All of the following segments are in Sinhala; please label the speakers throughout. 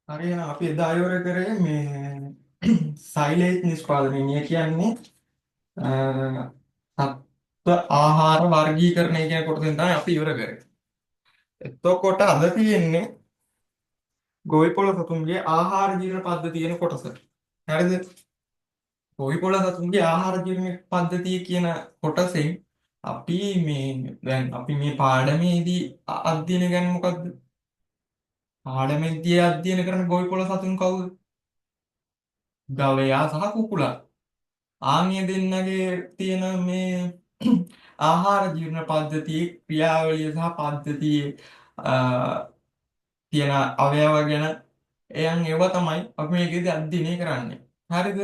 Speaker 1: හරියන අපි එදා අයවර කරේ මේ සෛලේජ් නිෂ්පාදනය. ඒ කියන්නේ සත්ව ආහාර වර්ගීකරණය කියන කොටසෙන් තමයි අපි ඉවර කරේ. එතකොට අද තියෙන්නේ ගොවිපොළ සතුන්ගේ ආහාර ජීවන පද්ධතිය කියන කොටස. හරිද? ගොවිපොළ සතුන්ගේ ආහාර ජීවන පද්ධතිය කියන කොටසෙන් අපි දැන් අපි මේ පාඩමේදී අධ්‍යයනය කරන්නේ මොකද්ද? පාඩමේදී අධ්‍යයනය කරන ගොවිපොළ සතුන් කවුද? ගවයා සහ කුකුලා. ආන්‍ය දෙන්නගේ තියෙන මේ ආහාර ජීවන පද්ධතියේ ක්‍රියාවලිය සහ පද්ධතියේ අ, තියෙන අවයව ගැන ඒව තමයි අපි මේකෙදි අධ්‍යයනය කරන්නේ. හරිද?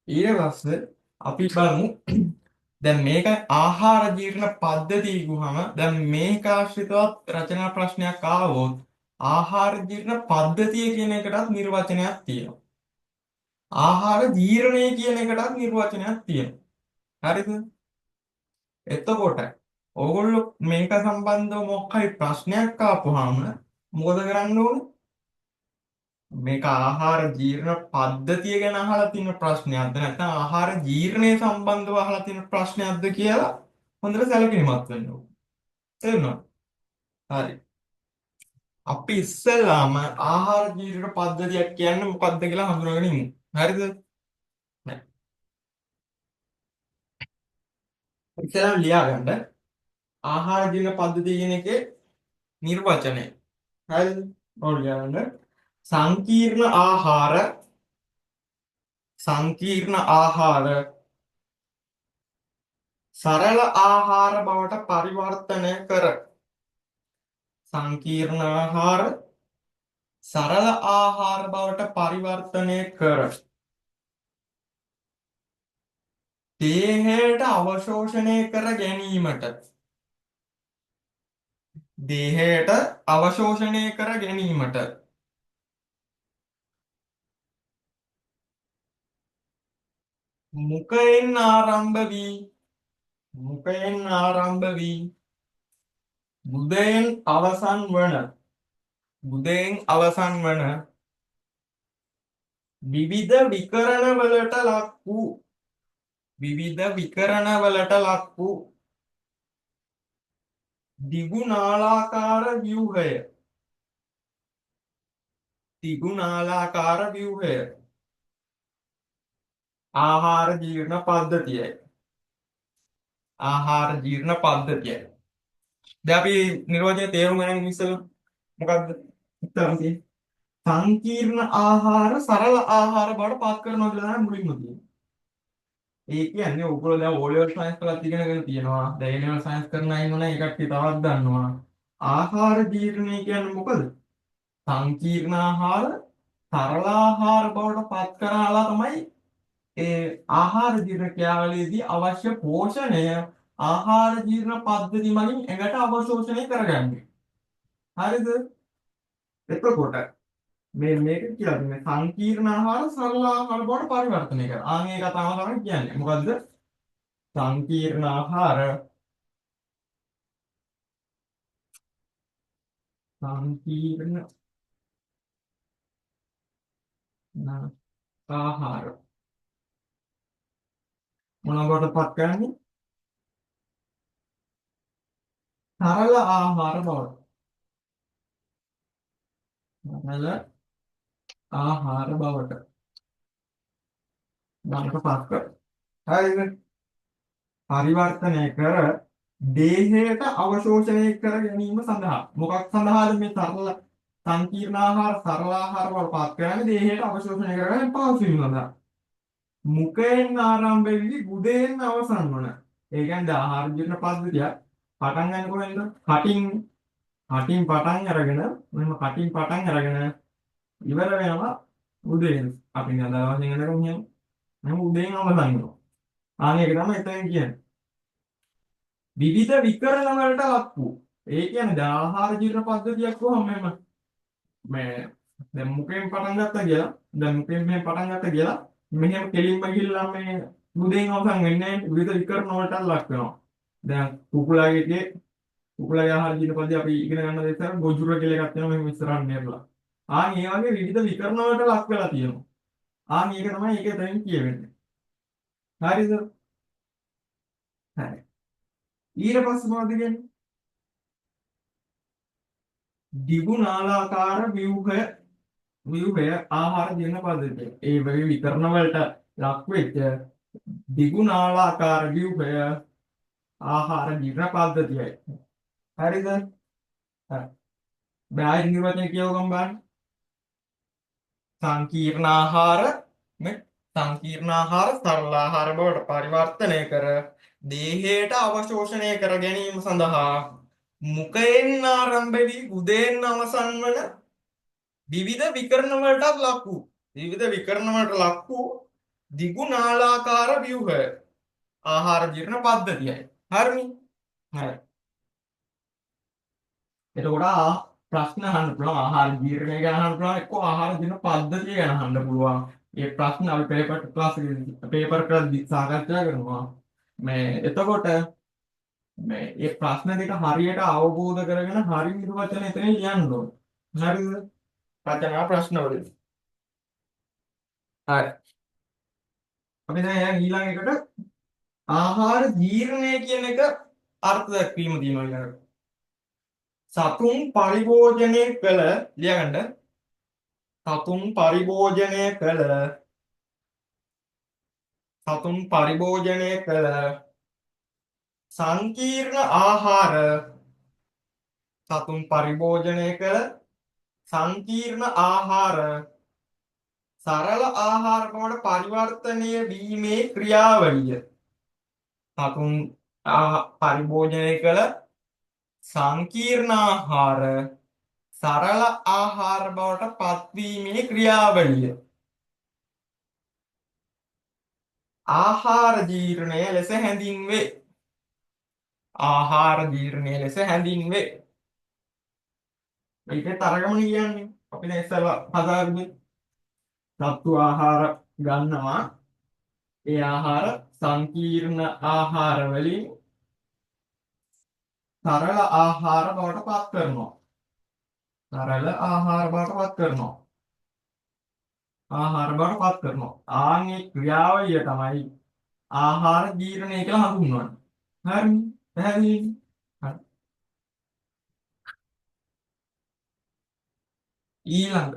Speaker 1: ඊට පස්සේ අපි බලමු දැන් මේක ආහාර ජීවන පද්ධතිය ගුහම දැන් මේක ආශ්‍රිතවත් රචනා ප්‍රශ්නයක් ආවොත් ආහාර ජීවන පද්ධතිය කියන එකටත් නිර්වචනයක් තියෙනවා. ආහාර ජීර්ණය කියන එකටත් නිර්වචනයක් තියෙනවා. හරිද? එතකොට ඕගොල්ලෝ මේක සම්බන්ධව මොකක් හරි ප්‍රශ්නයක් ආපුවාම මොකද කරන්න ඕනේ? මේක ආහාර ජීර්ණ පද්ධතිය ගැන අහලා තියෙන ප්‍රශ්නයක්ද නැත්නම් ආහාර ජීර්ණය සම්බන්ධව අහලා තියෙන ප්‍රශ්නයක්ද කියලා හොඳට සැලකිලිමත් වෙන්න ඕනේ. තේරුණාද? හරි. අපි ඉස්සෙල්ලාම ආහාර ජීර්ණ පද්ධතියක් කියන්නේ මොකක්ද කියලා හඳුනාගෙන ඉමු. හරිද? නෑ. ඉස්සෙල්ලාම ලියා ගන්න ආහාර ජීර්ණ පද්ධතිය කියන එකේ නිර්වචනය. හරිද? ඔව් ලියා ගන්න. සංකීර්ණ ආහාර සංකීර්ණ ආහාර සරල ආහාර බවට පරිවර්තනය කර සංකීර්ණ ආහාර සරල ආහාර බවට පරිවර්තනය කර දේහයට අවශෝෂණය කර ගැනීමට දේහයට අවශෝෂණය කර ගැනීමට මුඛයෙන් ආරම්භ වී බුදයෙන් අවසන් වන විවිධ විකරණවලට ලක් වූ ත්‍රිගුණාලාකාර ව්‍යුහය ආහාර ජීර්ණ පද්ධතියයි. දැන් අපි නිර්වචනය තේරුම් ගන්න ඉස්සෙල්ලා මොකද්ද? උත්තරම තියෙන්නේ සංකීර්ණ ආහාර සරල ආහාර බවට පත් කරනවා කියලා තමයි මුලින්ම තියෙන්නේ. ඒ කියන්නේ ඔයගොල්ලෝ දැන් O level science කරලා ඉගෙනගෙන තියෙනවා. දැන් A level science කරන අය ඉන්නවා නම් ඒකට තවත් දන්නවා. ආහාර ජීර්ණය කියන්නේ මොකද? සංකීර්ණ ආහාර සරල ආහාර බවට පත් කරලා තමයි ඒ ආහාර ජීර්ණ ක්‍රියාවලියේදී අවශ්‍ය පෝෂණය ආහාර ජීර්ණ පද්ධති මගින් එකට අවශෝෂණය කරගන්නේ. හරිද? එතකොට මේක කියලා මේ සංකීර්ණ ආහාර සරල ආහාර බවට පරිවර්තනය කරනවා. ඒක තමයි කියන්නේ. මොකද්ද? සංකීර්ණ සංකීර්ණ ආහාර මොනවටද පත් කරන්නේ? සරල ආහාර බවට. සරල ආහාර බවට. පත් කර. හරිද? පරිවර්තනය කර දේහයට අවශෝෂණය කර ගැනීම සඳහා. මොකක් සඳහාද මේ සරල සංකීර්ණ ආහාර සරල ආහාර බවට පත් කරන්නේ? දේහයට අවශෝෂණය කරගන්න පහසු වීම සඳහා. මුඛයෙන් ආරම්භ වෙවි ගුදයෙන් අවසන් වන. ඒ කියන්නේ ආහාර ජීර්ණ පද්ධතිය පටන් ගන්න කොහෙන්ද? කටින් පටන් අරගෙන ඉවර වෙනවා උදයෙන්. අපි නදා වශයෙන් කරමු එහෙනම්. නම් උදයෙන් අවසන් වෙනවා. ඒක තමයි එතන කියන්නේ. විවිධ විකරණ වලට ලක් වූ. ඒ කියන්නේ ආහාර ජීර්ණ පද්ධතියක් කොහොම මේ දැන් මුඛයෙන් පටන් ගත්තා කියලා මෙහෙම කෙලින්ම ගිහිල්ලා මේ මුදෙන් අවසන් වෙන්නේ නැහැ. විවිධ විකරණ වලට ලක් වෙනවා. දැන් කුකුලාගේ කුකුලගේ ආහාර ජීර්ණ පද්ධතිය අපි ඉගෙන ගන්න දේ තමයි ගොජුර කියලා එකක් තියෙනවා මෙහෙම ඉස්සරහට නෙරලා. ඒ වගේ විවිධ විකරණ වලට ලක් වෙලා තියෙනවා. ඒක තමයි ඒකේ තැන් කියවෙන්නේ. හරිද? හරි. ඊට පස්සේ මොනවද කියන්නේ? ද්විගුණාලාකාර ව්‍යුහය ආහාර ජීර්ණ පද්ධතිය. ඒ වගේ විකරණ වලට ලක් වෙච්ච ද්විගුණාලාකාර ව්‍යුහය ආහාර ජීර්ණ පද්ධතියයි. හරිද? හරි. බාහිර නිර්වචනය කියවගම් බලන්න. සංකීර්ණ ආහාර මේ සංකීර්ණ ආහාර සරල ආහාර බවට පරිවර්තනය කර දේහයට අවශෝෂණය කර ගැනීම සඳහා මුඛයෙන් ආරම්භ වී උදයෙන් අවසන් වන විවිධ විකරණ වලට ලක් වූ ද්විගුණාලාකාර ව්‍යුහය ආහාර ජීර්ණ පද්ධතියයි. හරිනේ? හරි. එතකොට ප්‍රශ්න අහන්න පුළුවන් ආහාර ජීර්ණය ගැන අහන්න පුළුවන් එක්ක ආහාර ජීර්ණ පද්ධතිය ගැන අහන්න පුළුවන්. මේ ප්‍රශ්න අපි පේපර් කරද්දී සාකච්ඡා කරනවා. එතකොට මේ ප්‍රශ්න දෙක හරියට අවබෝධ කරගෙන හරි නිර්වචන එතන ලියන්න ඕනේ. හරිද? රචනා ප්‍රශ්නවලදී. හරි. අපි දැන් ඊළඟ එකට ආහාර ජීර්ණය කියන එක අර්ථ දැක්වීම තියෙනවා ඊළඟට. සතුන් පරිභෝජනය කළ ලියගන්න. සතුන් පරිභෝජනය කළ සංකීර්ණ ආහාර සරල ආහාර බවට පරිවර්තනය වීමේ ක්‍රියාවලිය. සතුන් පරිභෝජනය කළ සංකීර්ණ ආහාර සරල ආහාර බවට පත්වීමේ ක්‍රියාවලිය ආහාර ජීර්ණය ලෙස හැඳින්වේ. මේකේ තරගම කියන්නේ අපි දැන් ඉස්සෙල්ලා හදාගන්නේ සත්තු ආහාර ගන්නවා. ඒ ආහාර සංකීර්ණ ආහාර වලින් සරල ආහාර බවට පත් කරනවා. ආන්ගේ ක්‍රියාවලිය තමයි ආහාර ජීර්ණය කියලා හඳුන්වන්නේ. හරිනේ? පැහැදිලිද? හරි. ඊළඟ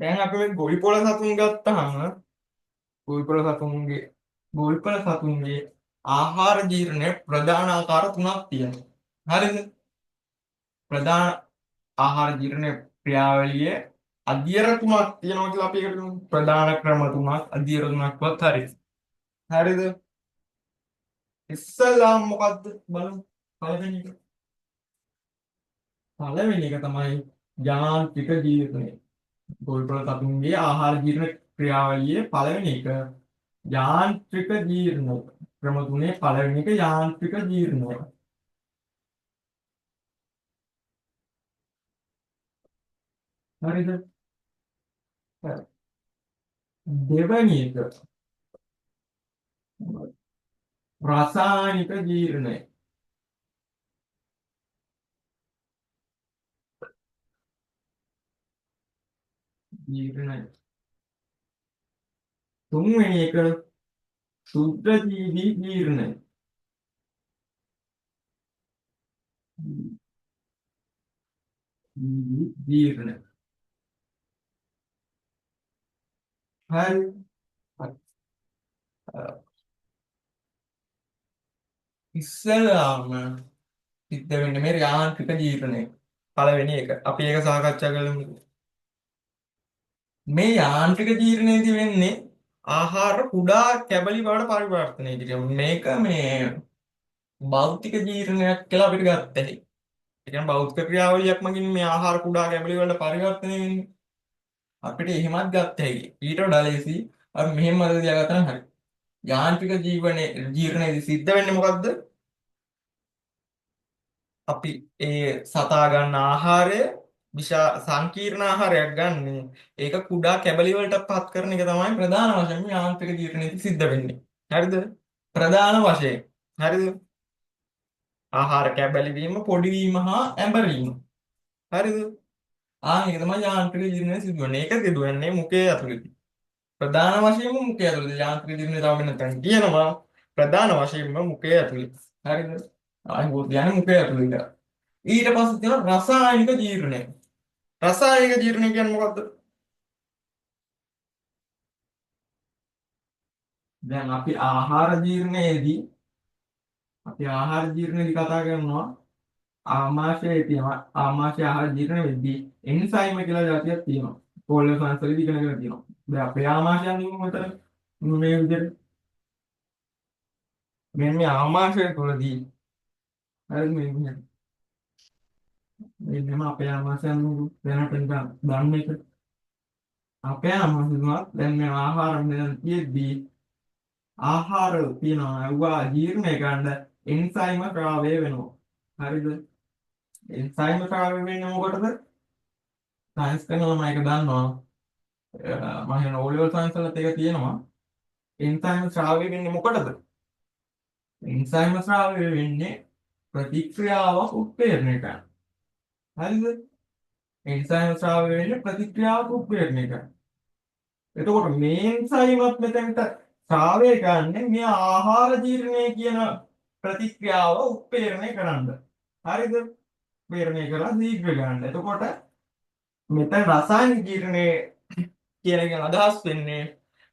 Speaker 1: දැන් අපි මේ ගොවිපොළ සතුන් ගත්තාම ගොවිපොළ සතුන්ගේ ආහාර ජීර්ණය ප්‍රධාන ආකාර තුනක් තියෙනවා. හරිද? ප්‍රධාන ආහාර ජීර්ණ ක්‍රියාවලියේ අධ්‍යයන තුනක් තියෙනවා කියලා අපි එකට කියමු. ප්‍රධාන ක්‍රම තුනක් අධ්‍යයන තුනක්වත් හරි. හරිද? ඉස්සෙල්ලාම මොකද්ද බලමු. පළවෙනි එක තමයි යාන්ත්‍රික ජීර්ණය. ගොවිපොළ සතුන්ගේ ආහාර ජීර්ණ ක්‍රියාවලියේ පළවෙනි එක යාන්ත්‍රික ජීර්ණය. ක්‍රම තුනේ පළවෙනි එක යාන්ත්‍රික ජීර්ණය. හරිද? හරි. දෙවෙනි එක රසායනික ජීර්ණය. තුන්වෙනි එක සුද්ධ ජීවි ජීර්ණය. හරි. ඉස්සෙල්ලාම සිද්ධ වෙන්නේ මේ යාන්ත්‍රික ජීර්ණය. පළවෙනි එක. අපි ඒක සාකච්ඡා කරමු. මේ යාන්ත්‍රික ජීර්ණයේදී වෙන්නේ ආහාර කුඩා කැබලි බවට පරිවර්තනය කිරීම. මේක මේ භෞතික ජීර්ණයක් කියලා අපිට ගත්ත හැකි. ඒ කියන්නේ භෞතික ක්‍රියාවලියක් මගින් මේ ආහාර කුඩා කැබලි වලට පරිවර්තනය වෙන්නේ. අපිට එහෙමත් ගත්ත හැකි. ඊට වඩා ලේසි. අපි මෙහෙම අද තියාගත්තා නම් හරි. යාන්ත්‍රික ජීර්ණයේදී සිද්ධ වෙන්නේ මොකද්ද? අපි ඒ සතා ගන්න ආහාරය සංකීර්ණ ආහාරයක් ගන්න ඒක කුඩා කැබලි වලට පත් කරන එක තමයි ප්‍රධාන වශයෙන්ම යාන්ත්‍රික ජීර්ණයේදී සිද්ධ වෙන්නේ. හරිද? ප්‍රධාන වශයෙන්. හරිද? ආහාර කැබලි වීම, පොඩි වීම හා ඇඹර වීම. හරිද? ඒක තමයි යාන්ත්‍රික ජීර්ණය සිදු වෙන්නේ. ඒක සිදු වෙන්නේ මුඛයේ ඇතුළේදී. ප්‍රධාන වශයෙන්ම මුඛය ඇතුළේ යාන්ත්‍රික ජීර්ණය තව වෙන තැන් කියනවා. ප්‍රධාන වශයෙන්ම මුඛය ඇතුළේ. හරිද? ආයි කියන්නේ මුඛය ඇතුළේ ඉඳලා. ඊට පස්සේ තියෙනවා රසායනික ජීර්ණය. රසායනික ජීර්ණය කියන්නේ මොකද්ද? දැන් අපි ආහාර ජීර්ණයේදී කතා කරනවා ආමාශයේ තියෙනවා ආමාශය ආහාර ජීර්ණ වෙද්දී එන්සයිම කියලා જાතියක් තියෙනවා. පොල් සංස්කෘතිය ඉගෙනගෙන තියෙනවා. දැන් අපේ ආමාශයන් මෙතන මේ විදිහට මේ ආමාශය තුළදී හරි මේ විදිහට මෙන්න අපේ ආමාශයන් දැනට නිකන් දන්න එක අපේ ආමාශයන්වත් දැන් මේ ආහාර මෙතන තියෙද්දී ආහාර තියෙනවා ඒවා ජීර්ණය ගන්න එන්සයිම ශ්‍රාවය වෙනවා. හරිද? එන්සයිම ශ්‍රාවය වෙන්නේ මොකටද? සයන්ස් කරනවා මේක දන්නවා. මම හිතන O level science වලත් ඒක තියෙනවා. එන්සයිම ශ්‍රාවය වෙන්නේ මොකටද? එන්සයිම ශ්‍රාවය වෙන්නේ ප්‍රතික්‍රියාවක් උත්ප්‍රේරණය කරන්න. හරිද? එන්සයිම ශ්‍රාවය වෙන්නේ ප්‍රතික්‍රියාවක් උත්ප්‍රේරණය කරන්න. එතකොට මේ එන්සයිමත් මෙතනට ශ්‍රාවය ගන්න මේ ආහාර ජීර්ණය කියන ප්‍රතික්‍රියාව උත්ප්‍රේරණය කරන්න. හරිද? ප්‍රේරණය කරලා ශීඝ්‍ර ගන්න. එතකොට මෙතන රසායනික ජීර්ණය කියන එකෙන් අදහස් වෙන්නේ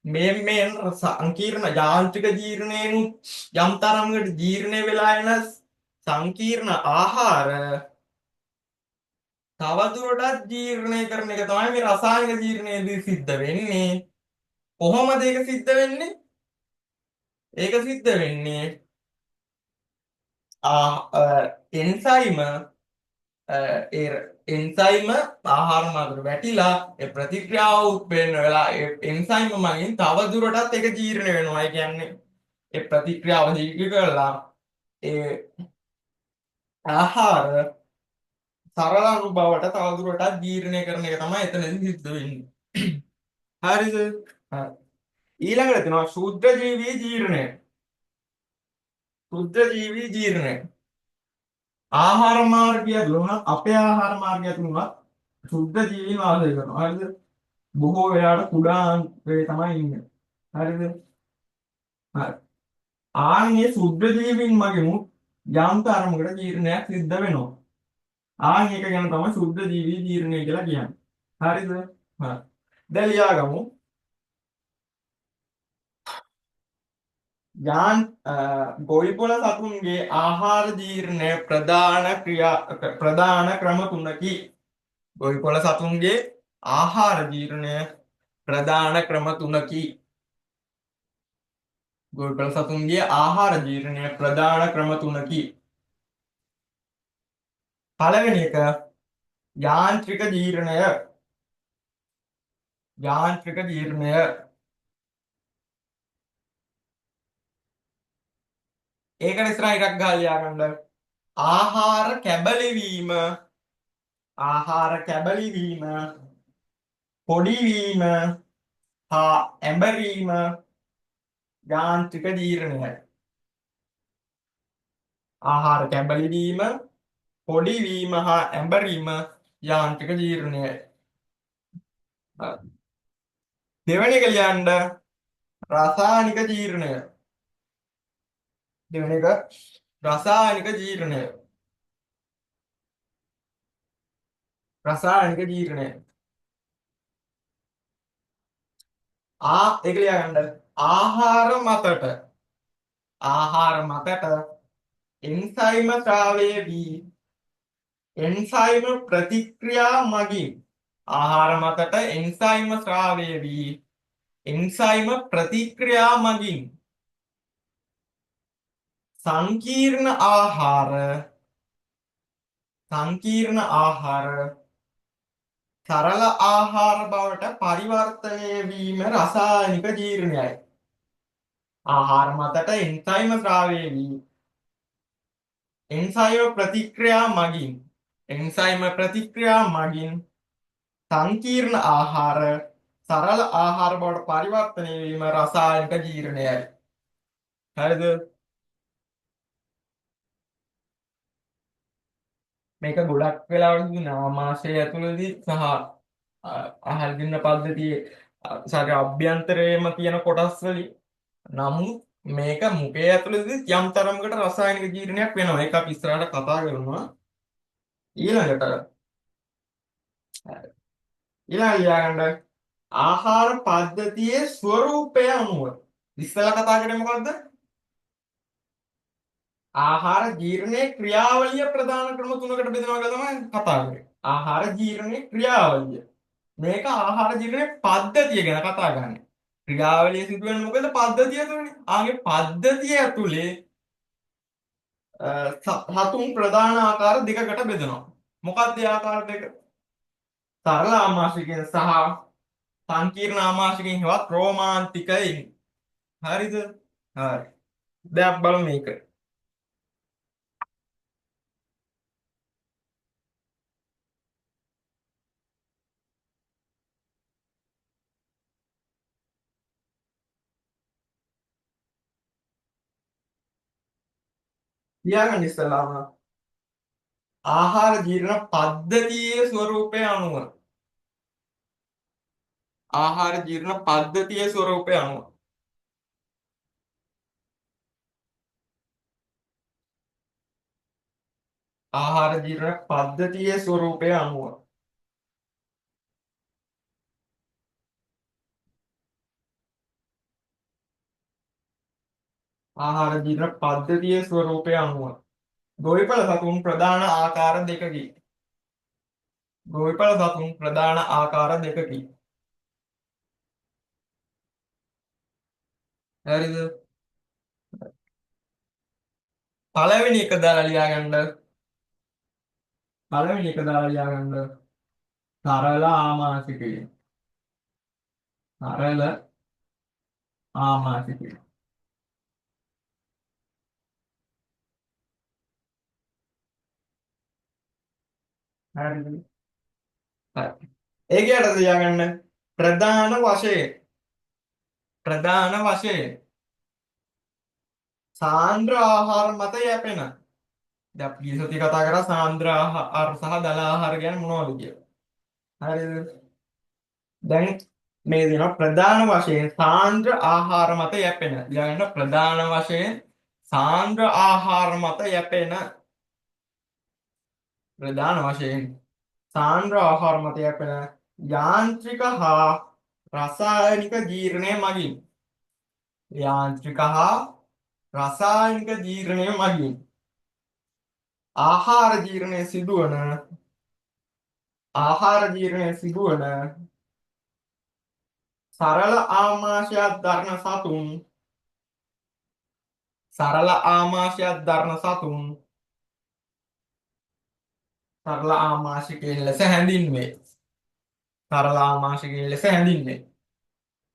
Speaker 1: මේ සංකීර්ණ යාන්ත්‍රික ජීර්ණයෙන් යම් තරමකට ජීර්ණය වෙලා එන සංකීර්ණ ආහාර තවදුරටත් ජීර්ණය කරන එක තමයි මේ රසායනික ජීර්ණයේදී සිද්ධ වෙන්නේ. කොහොමද ඒක සිද්ධ වෙන්නේ? ඒක සිද්ධ වෙන්නේ එන්සයිම ඒ එන්සයිම ආහාර මාර්ගයට වැටිලා ඒ ප්‍රතික්‍රියාව උත්පන්න වෙලා ඒ එන්සයිම මගින් තවදුරටත් ඒක ජීර්ණ වෙනවා. ඒ කියන්නේ ඒ ප්‍රතික්‍රියාව දීර්ඝ කරලා ඒ ආහාර සරල අනුභවයට තවදුරටත් ජීර්ණය කරන එක තමයි එතනදී සිද්ධ වෙන්නේ. හරිද? හරි. ඊළඟට තියෙනවා ශුද්ධජීවී ජීර්ණය. ශුද්ධජීවී ජීර්ණය. ආහාර මාර්ගය දුණා අපේ ආහාර මාර්ගය තුනවත් ශුද්ධ ජීවීන් වාසය කරනවා. හරිද? බොහෝ වෙලාවට කුඩා අංකේ තමයි ඉන්නේ. හරිද? හරි. ආන්ගේ ශුද්ධ ජීවීන් මගින් යම් තරමකට ජීර්ණයක් සිද්ධ වෙනවා. ඒක ගැන තමයි ශුද්ධ ජීවී ජීර්ණය කියලා කියන්නේ. හරිද? හරි. දැන් ලියාගමු. ගොවිපොළ සතුන්ගේ ආහාර ජීර්ණය ප්‍රධාන ක්‍රම තුනකි. ගොවිපොළ සතුන්ගේ ආහාර ජීර්ණය ප්‍රධාන ක්‍රම තුනකි. ගොවිපොළ සතුන්ගේ ආහාර ජීර්ණය ප්‍රධාන ක්‍රම තුනකි. පළවෙනි එක යාන්ත්‍රික ජීර්ණය. යාන්ත්‍රික ජීර්ණය ඒකට ඉස්සරහ එකක් ගහලා ලියාගන්න. ආහාර කැබලි වීම පොඩි වීම හා ඇඹරීම යාන්ත්‍රික ජීර්ණයයි. ආහාර කැබලි වීම පොඩි වීම හා ඇඹරීම යාන්ත්‍රික ජීර්ණයයි. දෙවෙනි එක ලියන්න රසායනික ජීර්ණය. දෙවෙනි එක රසායනික ජීර්ණය. රසායනික ජීර්ණය. ඒක ලියගන්න ආහාර මතට එන්සයිම ශ්‍රාවය වී එන්සයිම ප්‍රතික්‍රියා මගින් ආහාර මතට එන්සයිම ශ්‍රාවය වී එන්සයිම ප්‍රතික්‍රියා මගින් සංකීර්ණ ආහාර සරල ආහාර බවට පරිවර්තනය වීම රසායනික ජීර්ණයයි. ආහාර මතට එන්සයිම ශ්‍රාවය වී එන්සයිම ප්‍රතික්‍රියා මගින් එන්සයිම ප්‍රතික්‍රියා මගින් සංකීර්ණ ආහාර සරල ආහාර බවට පරිවර්තනය වීම රසායනික ජීර්ණයයි. හරිද? මේක ගොඩක් වෙලාවට නාමාශය ඇතුළතදී සහ ආහාර ජීර්ණ පද්ධතියේ සාර අභ්‍යන්තරයේම තියෙන කොටස් වලින් නමුත් මේක මුඛය ඇතුළතදී යම් තරමකට රසායනික ජීර්ණයක් වෙනවා. ඒක අපි ඉස්සරහට කතා කරනවා. ඊළඟට ඊළඟ ආහාර පද්ධතියේ ස්වરૂපය අනුව ඉස්සෙල්ලා කතා කරේ මොකද්ද? ආහාර ජීර්ණයේ ක්‍රියාවලිය ප්‍රධාන ක්‍රම තුනකට බෙදනවා කියලා තමයි කතා කරේ. ආහාර ජීර්ණයේ ක්‍රියාවලිය. මේක ආහාර ජීර්ණයේ පද්ධතිය ගැන කතා කරන්නේ. ක්‍රියාවලිය සිදුවෙන්නේ මොකද? පද්ධතිය තුනේ. ආගේ පද්ධතිය ඇතුලේ සතුන් ප්‍රධාන ආකාර දෙකකට බෙදනවා. මොකක්ද ඒ ආකාර දෙක? සරල ආමාශයකින් සහ සංකීර්ණ ආමාශයකින් හෙවත් රෝමාන්තිකයින්. හරිද? හරි. දැන් බලමු මේක. තියාගන්න ඉස්සලාම ආහාර ජීර්ණ පද්ධතියේ ස්වરૂපය අනුව ආහාර ජීර්ණ පද්ධතියේ ස්වરૂපය අනුව ආහාර ජීර්ණ පද්ධතියේ ස්වરૂපය අනුව ආහාර ජීර්ණ පද්ධතියේ ස්වરૂපය අනුව ගොවිපළ සතුන් ප්‍රධාන ආකාර දෙකකි. ගොවිපළ සතුන් ප්‍රධාන ආකාර දෙකකි. හරිද? පළවෙනි එක දාලා ලියාගන්න. පළවෙනි එක දාලා ලියාගන්න. සරල ආමාශිකය. සරල ආමාශිකය. හරිද? හරි. ඒකයට තියාගන්න ප්‍රධාන වශයෙන් සාන්ද්‍ර ආහාර මත යැපෙන. දැන් අපි ගිය සතියේ කතා කරා සාන්ද්‍ර ආහාර සහ දල ආහාර කියන්නේ මොනවද කියලා. හරිද? දැන් මේ දෙන ප්‍රධාන වශයෙන් සාන්ද්‍ර ආහාර මත යැපෙන. ඊළඟට ප්‍රධාන වශයෙන් සාන්ද්‍ර ආහාර මත යැපෙන. ප්‍රධාන වශයෙන් සාන්ද්‍ර ආහාර මත යැපෙන යාන්ත්‍රික හා රසායනික ජීර්ණය මගින් යාන්ත්‍රික හා රසායනික ජීර්ණය මගින් ආහාර ජීර්ණය සිදුවන සරල ආමාශයක් දරන සතුන් සරල ආමාශිකයන් ලෙස හැඳින්වේ. සරල ආමාශිකයන් ලෙස හැඳින්වේ.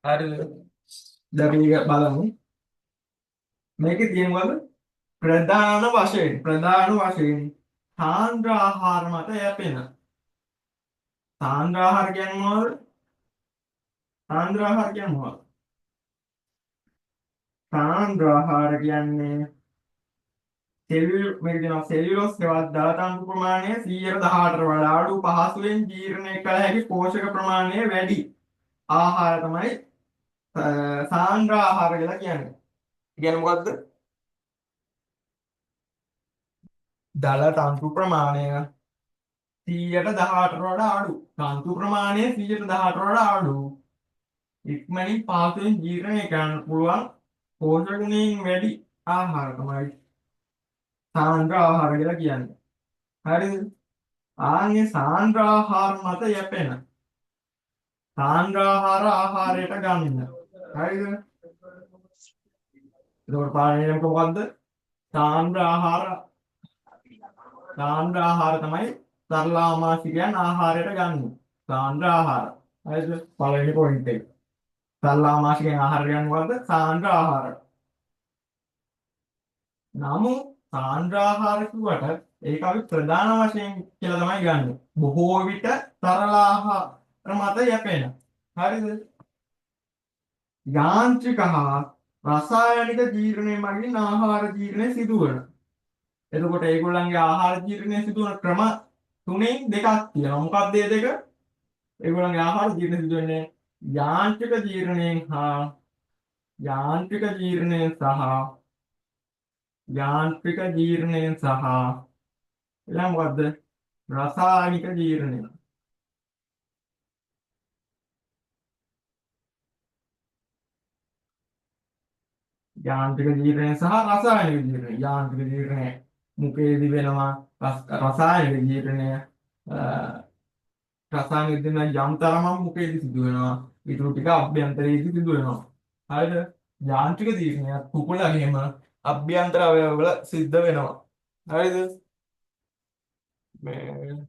Speaker 1: හරිද? දැන් මේක බලමු. මේකේ තියෙනවද? ප්‍රධාන වශයෙන් සාන්ද්‍ර ආහාර මත යැපෙන. සාන්ද්‍ර ආහාර කියන්නේ මොනවද? සාන්ද්‍ර ආහාර කියන්නේ මොනවද? සාන්ද්‍ර ආහාර කියන්නේ මේක දෙනවා සෙලියුලෝස් හෙවත් දල තන්තු ප්‍රමාණය 118ට වඩා අඩු පහසුවෙන් ජීර්ණය කළ හැකි පෝෂක ප්‍රමාණය වැඩි ආහාර තමයි සාන්ද්‍ර ආහාර කියලා කියන්නේ. කියන්නේ මොකද්ද? දල තන්තු ප්‍රමාණය 118ට වඩා අඩු. තන්තු ප්‍රමාණය 118ට වඩා අඩු. ඉක්මනින් පහසුවෙන් ජීර්ණය කරන්න පුළුවන් පෝෂක ගුණයෙන් වැඩි ආහාර තමයි සාන්ද්‍ර ආහාර කියලා කියන්නේ. හරිද? ආන්ගේ සාන්ද්‍ර ආහාර මත යැපෙන. සාන්ද්‍ර ආහාර ආහාරයට ගන්න. හරිද? එතකොට පාඩමේ මොකක්ද? සාන්ද්‍ර ආහාර තමයි සරල ආමාශිකයන් ආහාරයට ගන්න. සාන්ද්‍ර ආහාර. හරිද? පළවෙනි පොයින්ට් එක. සරල ආමාශිකයන් ආහාරයට ගන්න මොකද්ද? සාන්ද්‍ර ආහාර. නමුත් සාන්ද්‍රාහාර කිව්වට ඒක අපි ප්‍රධාන වශයෙන් කියලා තමයි ගන්නෙ. බොහෝ විට තරල ආහාර මත යැපෙන. හරිද? යාන්ත්‍රික හා රසායනික ජීර්ණය මගින් ආහාර ජීර්ණය සිදුවන. එතකොට ඒගොල්ලන්ගේ ආහාර ජීර්ණය සිදුවන ක්‍රම තුනෙන් දෙකක් තියෙනවා. මොකක්ද මේ දෙක? ඒගොල්ලන්ගේ ආහාර ජීර්ණය සිදුවෙන්නේ යාන්ත්‍රික ජීර්ණයෙන් හා යාන්ත්‍රික ජීර්ණයෙන් සහ යාන්ත්‍රික ජීර්ණයෙන් සහ ඊළඟ මොකද්ද? රසායනික ජීර්ණය. යාන්ත්‍රික ජීර්ණය සහ රසායනික ජීර්ණය. යාන්ත්‍රික ජීර්ණය මුඛයේදී වෙනවා. රසායනික ජීර්ණය රසායනික ජීර්ණය යම් තරමක් මුඛයේදී සිදු වෙනවා. ඊටු ටික අභ්‍යන්තරයේදී සිදු වෙනවා. හරිද? යාන්ත්‍රික ජීර්ණය කුකුලගෙම අභ්‍යන්තර අවයවවල සිද්ධ වෙනවා. හරිද? මේ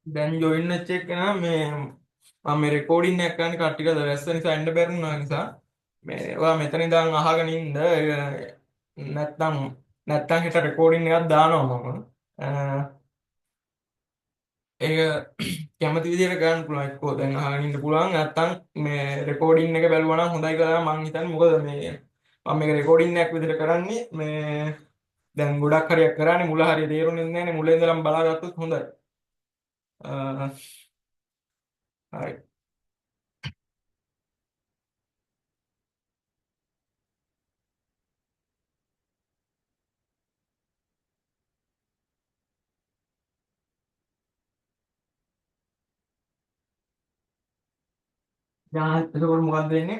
Speaker 1: දැන් ජොයින් වෙච්ච එකනා මේ මම මේ රෙකෝඩින් එකක් කරන්න කට්ටියට රැස් වෙන නිසා එන්න බැරි වුණා නිසා මේ ඔයා මෙතන ඉඳන් අහගෙන ඉන්න නැත්තම් නැත්තම් හිට රෙකෝඩින් එකක් දානවා මම ඒක කැමති විදිහට ගන්න පුළුවන් එක්කෝ දැන් අහගෙන ඉන්න පුළුවන් නැත්තම් මේ රෙකෝඩින් එක බැලුවා නම් හොඳයි කියලා මම හිතන්නේ මොකද මේ මම මේක රෙකෝඩින් එකක් විදිහට කරන්නේ මේ දැන් ගොඩක් හරියක් කරන්නේ මුල හරිය තේරුන්නේ නැහැ නේ මුලින් ඉඳලම බලාගත්තොත් හොඳයි හරි දැන් එතකොට මොකක්ද වෙන්නේ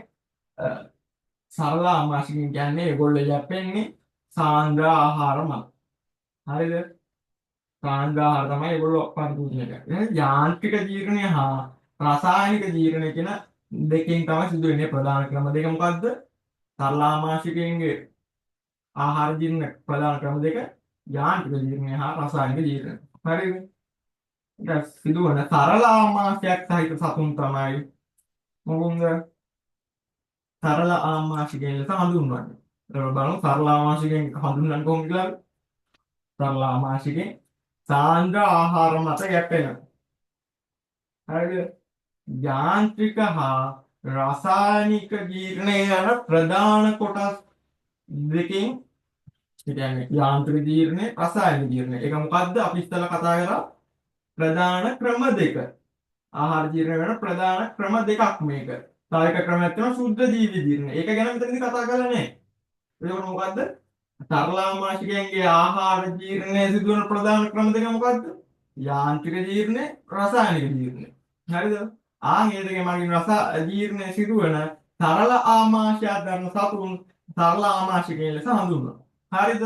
Speaker 1: සරල ආමාශිකයන් කියන්නේ ඒගොල්ලෝ යැපෙන්නේ සාන්ද්‍ර ආහාර මත. හරිද? සාන්ද්‍ර ආහාර තමයි ඒගොල්ලෝ පරිපූර්ණ කරන්නේ. යාන්ත්‍රික ජීර්ණය හා රසායනික ජීර්ණය කියන දෙකෙන් තමයි සිදු වෙන්නේ ප්‍රධාන ක්‍රම දෙක මොකද්ද? සරල ආමාශිකයන්ගේ ආහාර ජීර්ණ ප්‍රධාන ක්‍රම දෙක යාන්ත්‍රික ජීර්ණය හා රසායනික ජීර්ණය. හරිද? ඊට සිදුවන සරල ආමාශයක් සහිත සතුන් තමයි මොකුන්ද? සරල ආමාශිකයන් ලෙස හඳුන්වන්නේ. එතකොට බලමු සරල ආමාශිකයන් හඳුන්වන්නේ කොහොමද කියලා. සරල ආමාශිකයන් සාන්ද්‍ර ආහාර මත යැපෙන. හරිද? යාන්ත්‍රික හා රසායනික ජීර්ණය යන ප්‍රධාන කොටස් දෙකෙන් ඒ කියන්නේ යාන්ත්‍රික ජීර්ණය රසායනික ජීර්ණය. ඒක මොකද්ද? අපි ඉස්සෙල්ලා කතා කරා ප්‍රධාන ක්‍රම දෙක. ආහාර ජීර්ණය වෙන ප්‍රධාන ක්‍රම දෙකක් මේක. තව එක ක්‍රමයක් තියෙනවා ශුද්ධ ජීවි ජීර්ණය. ඒක ගැන මෙතනදී කතා කරලා නැහැ. එතකොට මොකද්ද? සරලාමාශිකයන්ගේ ආහාර ජීර්ණය සිදුවන ප්‍රධාන ක්‍රම දෙක මොකද්ද? යාන්ත්‍රික ජීර්ණය, රසායනික ජීර්ණය. හරිද? මේ දෙකෙන් මගින් රස ජීර්ණය සිදුවන සරල ආමාශය ගන්න සතුන් සරල ආමාශිකයන් ලෙස හඳුන්වනවා. හරිද?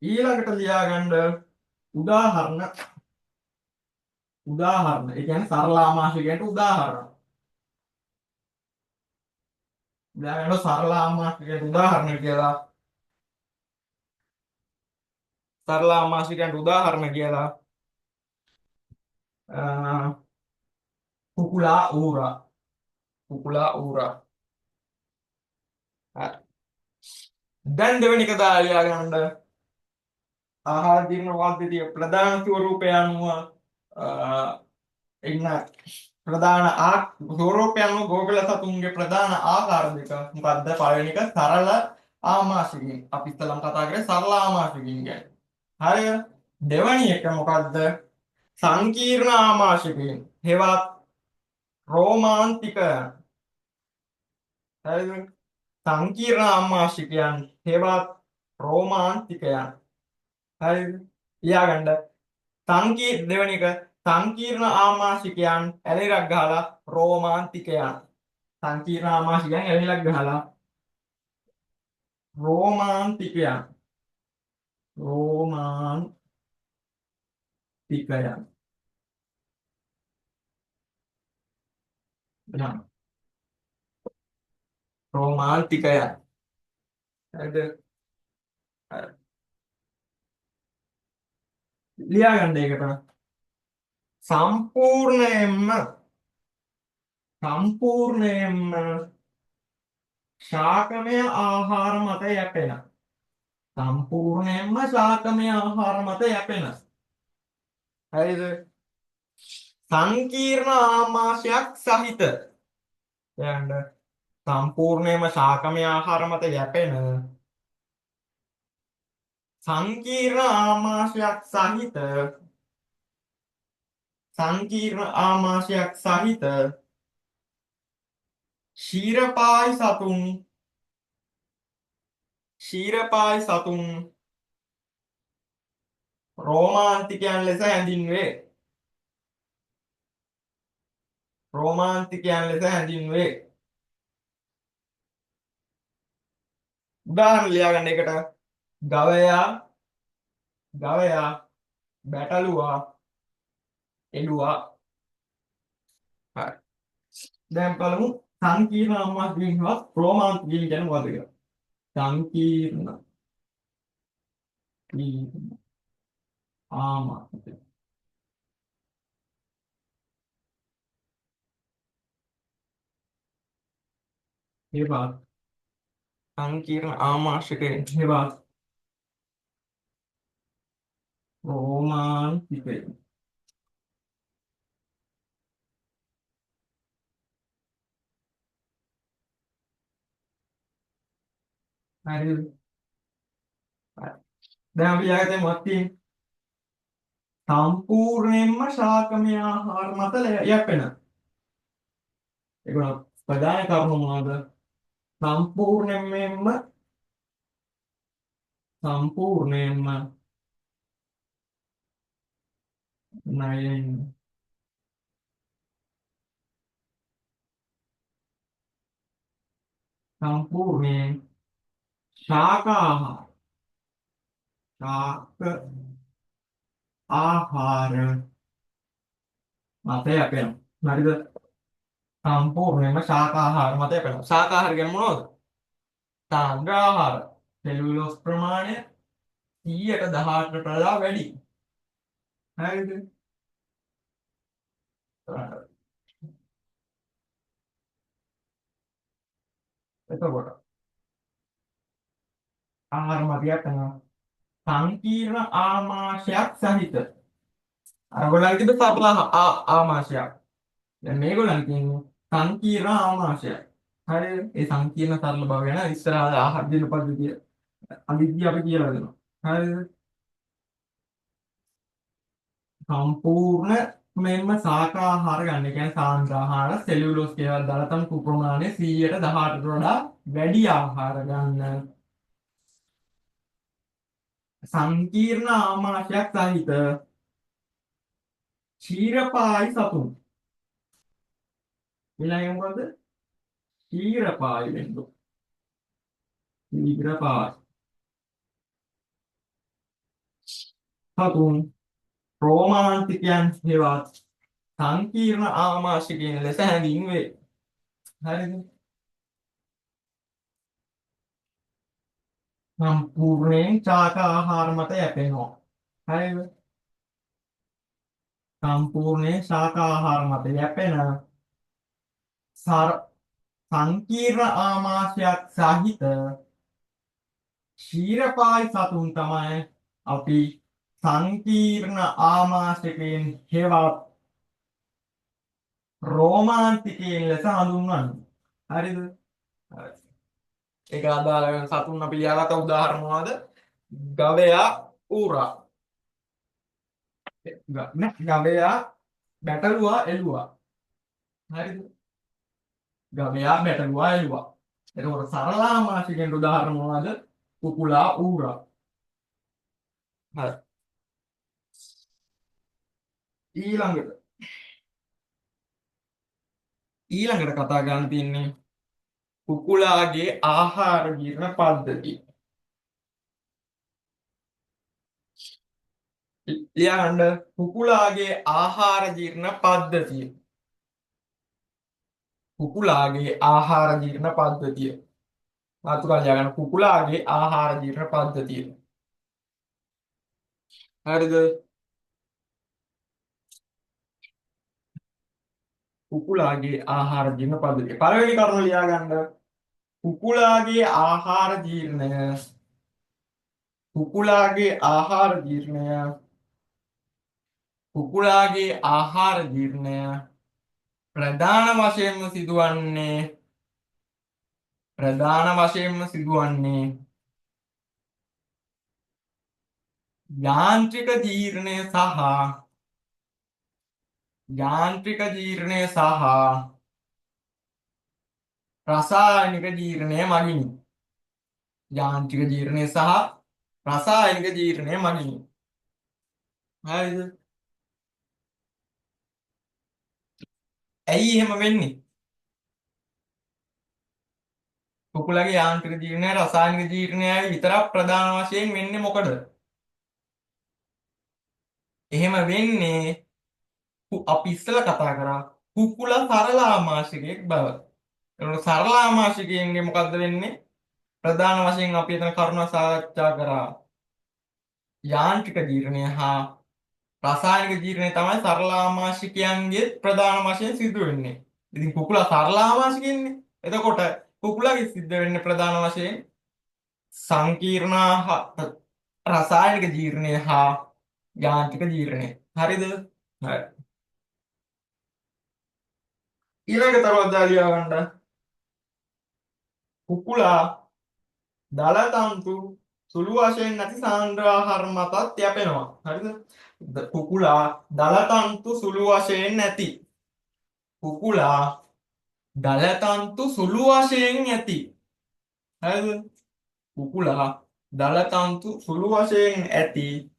Speaker 1: ඊළඟට ලියාගන්න උදාහරණ ඒ කියන්නේ සරල ආමාශිකයන්ට උදාහරණ. ලියාගන්න සරල ආමාශිකයන්ට උදාහරණ කියලා සරල ආමාශිකයන්ට උදාහරණ කියලා කුකුලා ඌරා හරි. දැන් දෙවෙනි එක දාලා ගන්න ආහාර ජීර්ණ පද්ධතිය ප්‍රධාන ස්වරූපය අනුව ඉන්න ප්‍රධාන ස්වරූපය අනුව ගෝකල සතුන්ගේ ප්‍රධාන ආකාර දෙක මොකද්ද? පළවෙනි එක සරල ආමාශිකයන්. අපි ඉස්සලම කතා කරේ සරල ආමාශිකයන් ගැන. හරිද? දෙවෙනි එක මොකද්ද? සංකීර්ණ ආමාශිකයන්. හෙවත් රෝමාන්තිකයන්. හරිද? සංකීර්ණ ආමාශිකයන් හෙවත් රෝමාන්තිකයන්. හරිද? ලියාගන්න. දෙවෙනි එක සංකීර්ණ ආමාශිකයන් ඇලෙරක් ගහලා රෝමාන්තිකයන්. සංකීර්ණ ආමාශිකයන් ඇලෙරක් ගහලා රෝමාන්තිකයන්. රෝමාන්තිකයන්. එහෙනම් රෝමාන්තිකයන්. හරිද? හරි. ලියාගන්න ඒකට සම්පූර්ණයෙන්ම සම්පූර්ණයෙන්ම ශාකමය ආහාර මත යැපෙන සම්පූර්ණයෙන්ම ශාකමය ආහාර මත යැපෙන හරිද සංකීර්ණ ආමාශයක් සහිත යන්න සම්පූර්ණයෙන්ම ශාකමය ආහාර මත යැපෙන සංකීර්ණ ආමාශයක් සහිත සංකීර්ණ ආමාශයක් සහිත ක්ෂීරපායි සතුන් රෝමාන්තිකයන් ලෙස හැඳින්වේ. රෝමාන්තිකයන් ලෙස හැඳින්වේ. උදාහරණ ලියාගන්න එකට ගවයා බැටළුවා එළුවා හරි දැන් බලමු සංකීර්ණ ආමාශයෙන් හා රෝමාන්තිකයන් ගැන මොකද කියලා. සංකීර්ණ ආමාශය ඒවා සංකීර්ණ ආමාශකයන් ඒවා රෝමාන්තිකයන් හරිද දැන් අපි යාගත්තේ මොකක්ද සම්පූර්ණයෙන්ම ශාකමය ආහාර මත යැපෙන ඒගොල්ලෝ ප්‍රධාන කරුණු මොනවද සම්පූර්ණයෙන්ම නයෙන් සම්පූර්ණයෙන් ශාක ආහාර මත යැපෙනවා හරිද සම්පූර්ණයෙන්ම ශාකාහාර මත යැපෙනවා ශාකාහාර කියන්නේ මොනවද සාන්ද්‍ර ආහාර සෙලුලෝස් ප්‍රමාණය 100ට 18ට වඩා වැඩි හරිද එතකොට ආහාර මත යැපෙනවා සංකීර්ණ ආමාශයක් සහිත අරගොල්ලන් කිව්ව සරල ආමාශයක් දැන් මේගොල්ලන් කියන්නේ සංකීර්ණ ආමාශයක් හරිද ඒ සංකීර්ණ සරල බව ගැන ඉස්සරහට ආහාර දෙන පද්ධතිය අනිද්දී අපි කියලා දෙනවා හරිද සම්පූර්ණ මෙන්න ශාකාහාර ගන්න. ඒ කියන්නේ සාන්ද්‍ර ආහාර, සෙලියුලෝස් කේවල් දාලා තමයි ප්‍රමාණය 100ට 18ට වඩා වැඩි ආහාර ගන්න. සංකීර්ණ ආමාශයක් සහිත ක්ෂීරපායි සතුන්. ඊළඟ මොකද? ක්ෂීරපායි වෙන්නේ. ක්ෂීරපායි. සතුන් රෝමාන්තිකයන් හේවත් සංකීර්ණ ආමාශිකයන් ලෙස හැඳින්වේ. හරිද? සම්පූර්ණයෙන් ශාක ආහාර මත යැපෙනවා. හරිද? සම්පූර්ණයෙන් ශාක ආහාර මත යැපෙන සංකීර්ණ ආමාශයක් සහිත ක්ෂීරපායි සතුන් තමයි අපි සංකීර්ණ ආමාශකයන් හේවත් රෝමාන්තිකයන් ලෙස හඳුන්වන්නේ. හරිද? ඒක අදාළ වෙන සතුන් අපි ලියාගත්ත උදාහරණ මොනවද? ගවයා ඌරා. ගවයා බැටළුවා එළුවා. හරිද? ගවයා බැටළුවා එළුවා. එතකොට සරල ආමාශකයන් උදාහරණ මොනවද? කුකුලා ඌරා. හරි. ඊළඟට කතා කරන්න තියෙන්නේ කුකුලාගේ ආහාර ජීර්ණ පද්ධතිය. ලියන්න කුකුලාගේ ආහාර ජීර්ණ පද්ධතිය. කුකුලාගේ ආහාර ජීර්ණ පද්ධතිය. මාතෘකාව ලියගන්න කුකුලාගේ ආහාර ජීර්ණ පද්ධතිය. හරිද? කුකුලාගේ ආහාර ජීර්ණ පද්ධතිය. පළවෙනි කරුණ ලියා ගන්න. කුකුලාගේ ආහාර ජීර්ණය කුකුලාගේ ආහාර ජීර්ණය කුකුලාගේ ආහාර ජීර්ණය ප්‍රධාන වශයෙන්ම සිදුවන්නේ යාන්ත්‍රික ජීර්ණය සහ රසායනික ජීර්ණය මගිනි. යාන්ත්‍රික ජීර්ණය සහ රසායනික ජීර්ණය මගිනි. හරිද? ඇයි එහෙම වෙන්නේ? කුකුලගේ යාන්ත්‍රික ජීර්ණය රසායනික ජීර්ණයයි විතරක් ප්‍රධාන වශයෙන් වෙන්නේ මොකද? එහෙම වෙන්නේ අපි ඉස්සෙල්ලා කතා කරා කුකුලා සරල ආමාශයකෙක් බව. ඒනොත් සරල ආමාශිකයෙන්ගේ මොකද්ද වෙන්නේ? ප්‍රධාන වශයෙන් අපි එතන කරුණ සාකච්ඡා කරා යාන්ත්‍රික ජීර්ණය හා රසායනික ජීර්ණය තමයි සරල ආමාශිකයන්ගේ ප්‍රධාන වශයෙන් සිදු වෙන්නේ. ඉතින් කුකුලා සරල ආමාශිකයන්නේ. එතකොට කුකුලාගේ සිද්ධ වෙන්නේ ප්‍රධාන වශයෙන් සංකීර්ණ රසායනික ජීර්ණය හා යාන්ත්‍රික ජීර්ණය. හරිද? හරි. ඊළඟ තවත් ලියා ගන්න. කුකුලා දලතන්තු සුළු වශයෙන් නැති සාන්ද්‍ර ආහාර මතත් යැපෙනවා. හරිද? කුකුලා දලතන්තු සුළු වශයෙන් නැති. කුකුලා දලතන්තු සුළු වශයෙන් ඇති. හරිද? කුකුලා දලතන්තු සුළු වශයෙන් ඇති.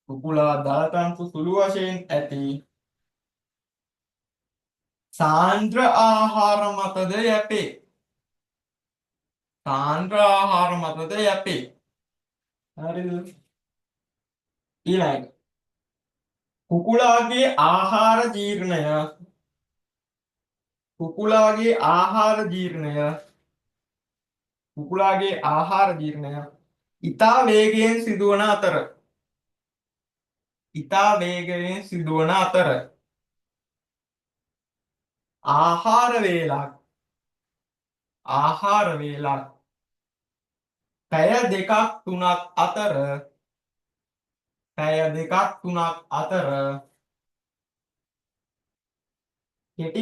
Speaker 1: කුකුලා දලතන්තු සුළු වශයෙන් ඇති. සාන්ද්‍ර ආහාර මතද යැපේ. සාන්ද්‍ර ආහාර මතද යැපේ. හරිද? ඊළඟ කුකුලාගේ ආහාර ජීර්ණය කුකුලාගේ ආහාර ජීර්ණය ඉතා වේගයෙන් සිදුවන අතර ආහාර වේලක් පැය දෙකක් තුනක් අතර කෙටි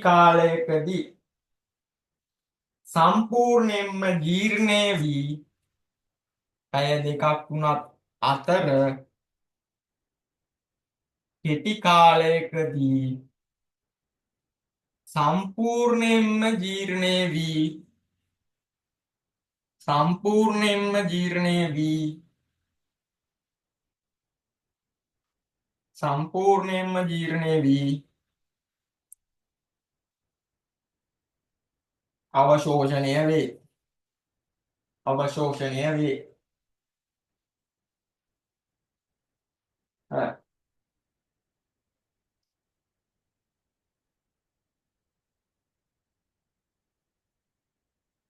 Speaker 1: කාලයකදී සම්පූර්ණයෙන්ම ජීර්ණය වී පැය දෙකක් තුනක් අතර කෙටි කාලයකදී සම්පූර්ණයෙන්ම ජීර්ණය වී අවශෝෂණය වේ. හරි.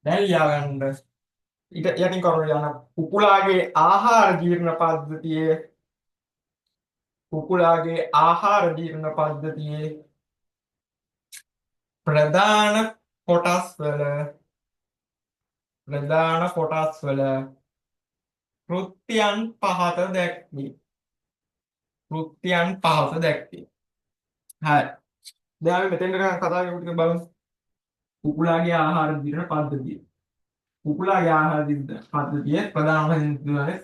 Speaker 1: දැන් ලියා ගන්න ඊට යටින් කරුණ ලියන්න. කුකුලාගේ ආහාර ජීර්ණ පද්ධතියේ ප්‍රධාන කොටස්වල කෘත්‍යයන් පහත දැක්වේ. හරි. දැන් අපි මෙතෙන්ට කතා කරමු ටික බලමු. කුකුලාගේ ආහාර ජීර්ණ පද්ධතිය. කුකුලාගේ ආහාර ජීර්ණ පද්ධතියේ ප්‍රධාන වශයෙන් සිදුවන්නේ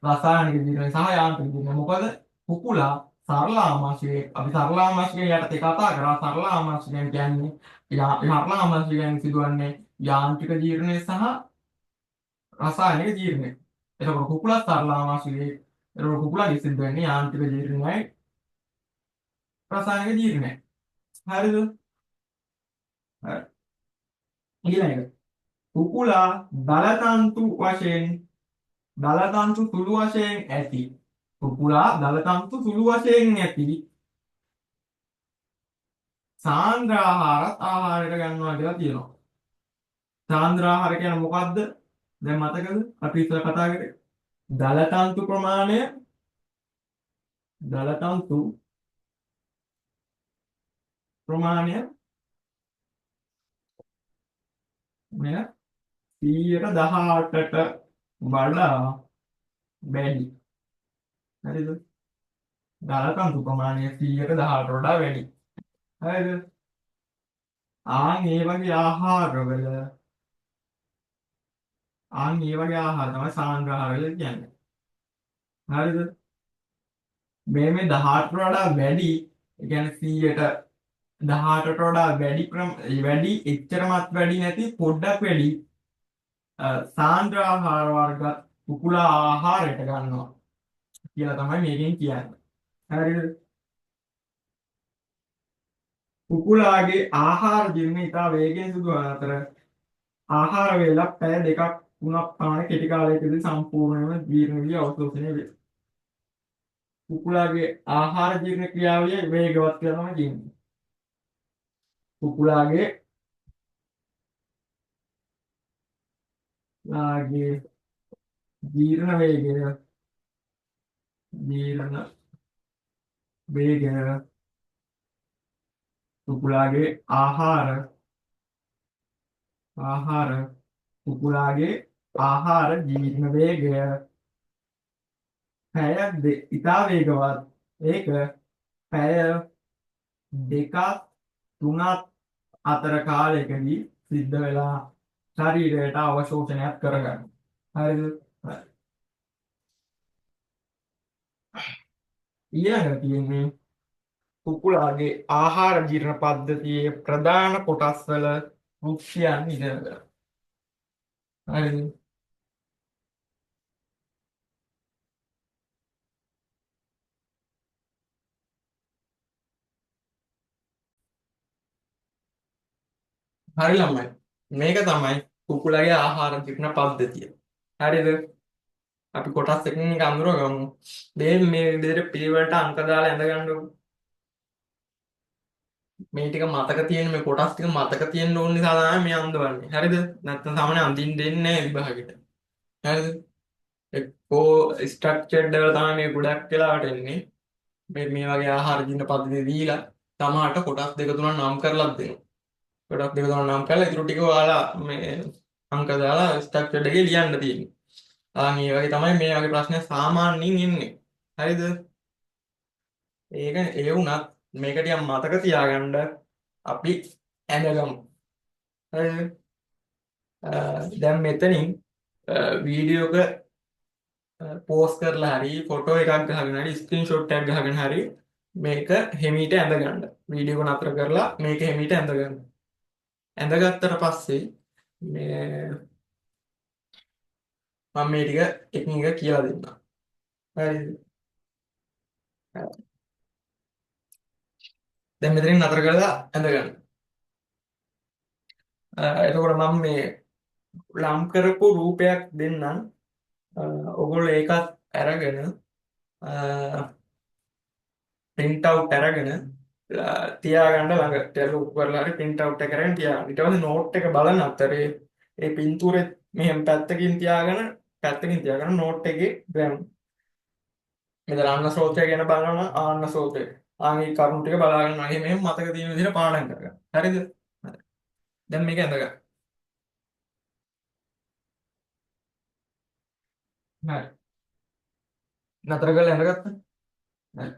Speaker 1: රසායනික ජීර්ණය සහ යාන්ත්‍රික ජීර්ණය. මොකද කුකුලා සරල ආමාශයක අපි සරල ආමාශයක යටතේ කතා කරා. සරල ආමාශයන් කියන්නේ සරල ආමාශයන් සිදුවන්නේ යාන්ත්‍රික ජීර්ණය සහ රසායනික ජීර්ණය. එතකොට කුකුලා සරල ආමාශයක එතකොට කුකුලාගේ සිද්ධ වෙන්නේ යාන්ත්‍රික ජීර්ණයයි රසායනික ජීර්ණයයි. හරිද? හරි. ඊළඟ කුකුලා දලතන්තු සුළු වශයෙන් ඇති. සාන්ද්‍ර ආහාරයට ගන්නවා කියලා තියෙනවා. සාන්ද්‍ර ආහාර කියන්නේ මොකද්ද? දැන් මතකද? අපි ඉස්සර කතා කරේ. දලතන්තු ප්‍රමාණය දලතන්තු ප්‍රමාණය මෙය 118ට වඩා වැඩි. හරිද? දලතන්තු ප්‍රමාණය 118ට වඩා වැඩි. හරිද? ඒ වගේ ආහාරවල ඒ වගේ ආහාර තමයි සාන්ද්‍ර ආහාර කියලා කියන්නේ. හරිද? මේ 18ට වඩා වැඩි, ඒ කියන්නේ 18ට වඩා වැඩි එච්චරමත් වැඩි නැති පොඩ්ඩක් වැඩි සාන්ද්‍ර ආහාර වර්ග කුකුලා ආහාරයට ගන්නවා කියලා තමයි මේකෙන් කියන්නේ. හරිද? කුකුලාගේ ආහාර ජීර්ණය ඉතා වේගයෙන් සිදු වන අතර ආහාර වේලක් පැය 2ක් 3ක් පමණ කෙටි කාලයකදී සම්පූර්ණයෙන්ම ජීර්ණ වී අවශෝෂණය වේ. කුකුලාගේ ආහාර ජීර්ණ ක්‍රියාවලිය වේගවත් කියලා තමයි කියන්නේ. කුකුලාගේ ජීර්ණ වේගය කුකුලාගේ කුකුලාගේ ආහාර ජීර්ණ වේගය ඉතා වේගවත්. ඒක පැය 2ක් 3ක් අතර කාලයකදී සිද්ධ වෙලා ශරීරයට අවශෝෂණයක් කරගන්න. හරිද? ඊළඟට තියෙන්නේ කුකුලාගේ ආහාර ජීර්ණ පද්ධතියේ ප්‍රධාන කොටස් වල වෘක්ෂයන් ඉගෙන ගන්න. හරිද? හරි ළමයි. මේක තමයි කුකුලගේ ආහාර ජීර්ණ පද්ධතිය. හරිද? අපි කොටස් එකකින් එක අඳුර ගමු. මේ විදිහට පිළිවෙලට අංක දාලා ඇඳ ගන්නකො. මේ ටික මතක තියෙන මේ කොටස් ටික මතක තියෙන්න ඕන නිසා තමයි මේ අඳවන්නේ. හරිද? නැත්නම් සාමාන්‍ය අඳින්න දෙන්නේ නැහැ විභාගෙට. හරිද? එක්කෝ ස්ට්‍රක්චර්ඩ් ඒවා තමයි මේ ගොඩක් වෙලාවට එන්නේ. මේ වගේ ආහාර ජීර්ණ පද්ධතිය දීලා තමාට කොටස් දෙක තුනක් නම් කරලා දෙනවා. කොටස් දෙක තුනක් නම් කරලා ඊටු ටික ඔයාලා මේ අංක දාලා ස්ට්‍රක්චර්ඩ් එකේ ලියන්න තියෙන්නේ. මේ වගේ තමයි මේ වගේ ප්‍රශ්න සාමාන්‍යයෙන් එන්නේ. හරිද? ඒ වුණත් මේක ටිකක් මතක තියාගන්න අපි ඇඳගමු. හරිද? දැන් මෙතනින් වීඩියෝ එක පෝස්ට් කරලා හරි ෆොටෝ එකක් ගහගෙන හරි ස්ක්‍රීන්ෂොට් එකක් ගහගෙන හරි මේක හෙමීට ඇඳගන්න. වීඩියෝ එක නතර කරලා මේක හෙමීට ඇඳගන්න. ඇඳගත්තට පස්සේ මම මේ ටික එකින් එක කියලා දෙන්නම්. හරිද? දැන් මෙතනින් නතර කරලා ඇඳගන්න. එතකොට මම මේ ලම් කරපු රූපයක් දෙන්නම්. ඔගොල්ලෝ ඒකත් අරගෙන print out අරගෙන තියාගන්න ළඟ ටැලු කරලා හරි print out එක කරගෙන තියාගන්න. ඊට පස්සේ note එක බලන අතරේ ඒ පින්තූරෙත් මෙහෙම පැත්තකින් තියාගෙන note එකේ ග්‍රෑම් මෙතන ආන්න ස්රෝතය ගැන බලනවා ආන්න ස්රෝතය. ආන්ගේ කරුණු ටික බලාගෙන මෙහෙම මතක තියෙන විදිහට පාඩම් කරගන්න. හරිද? හරි. දැන් මේක ඇඳගන්න. හරි. නතර කරලා ඇඳගත්තා. හරි.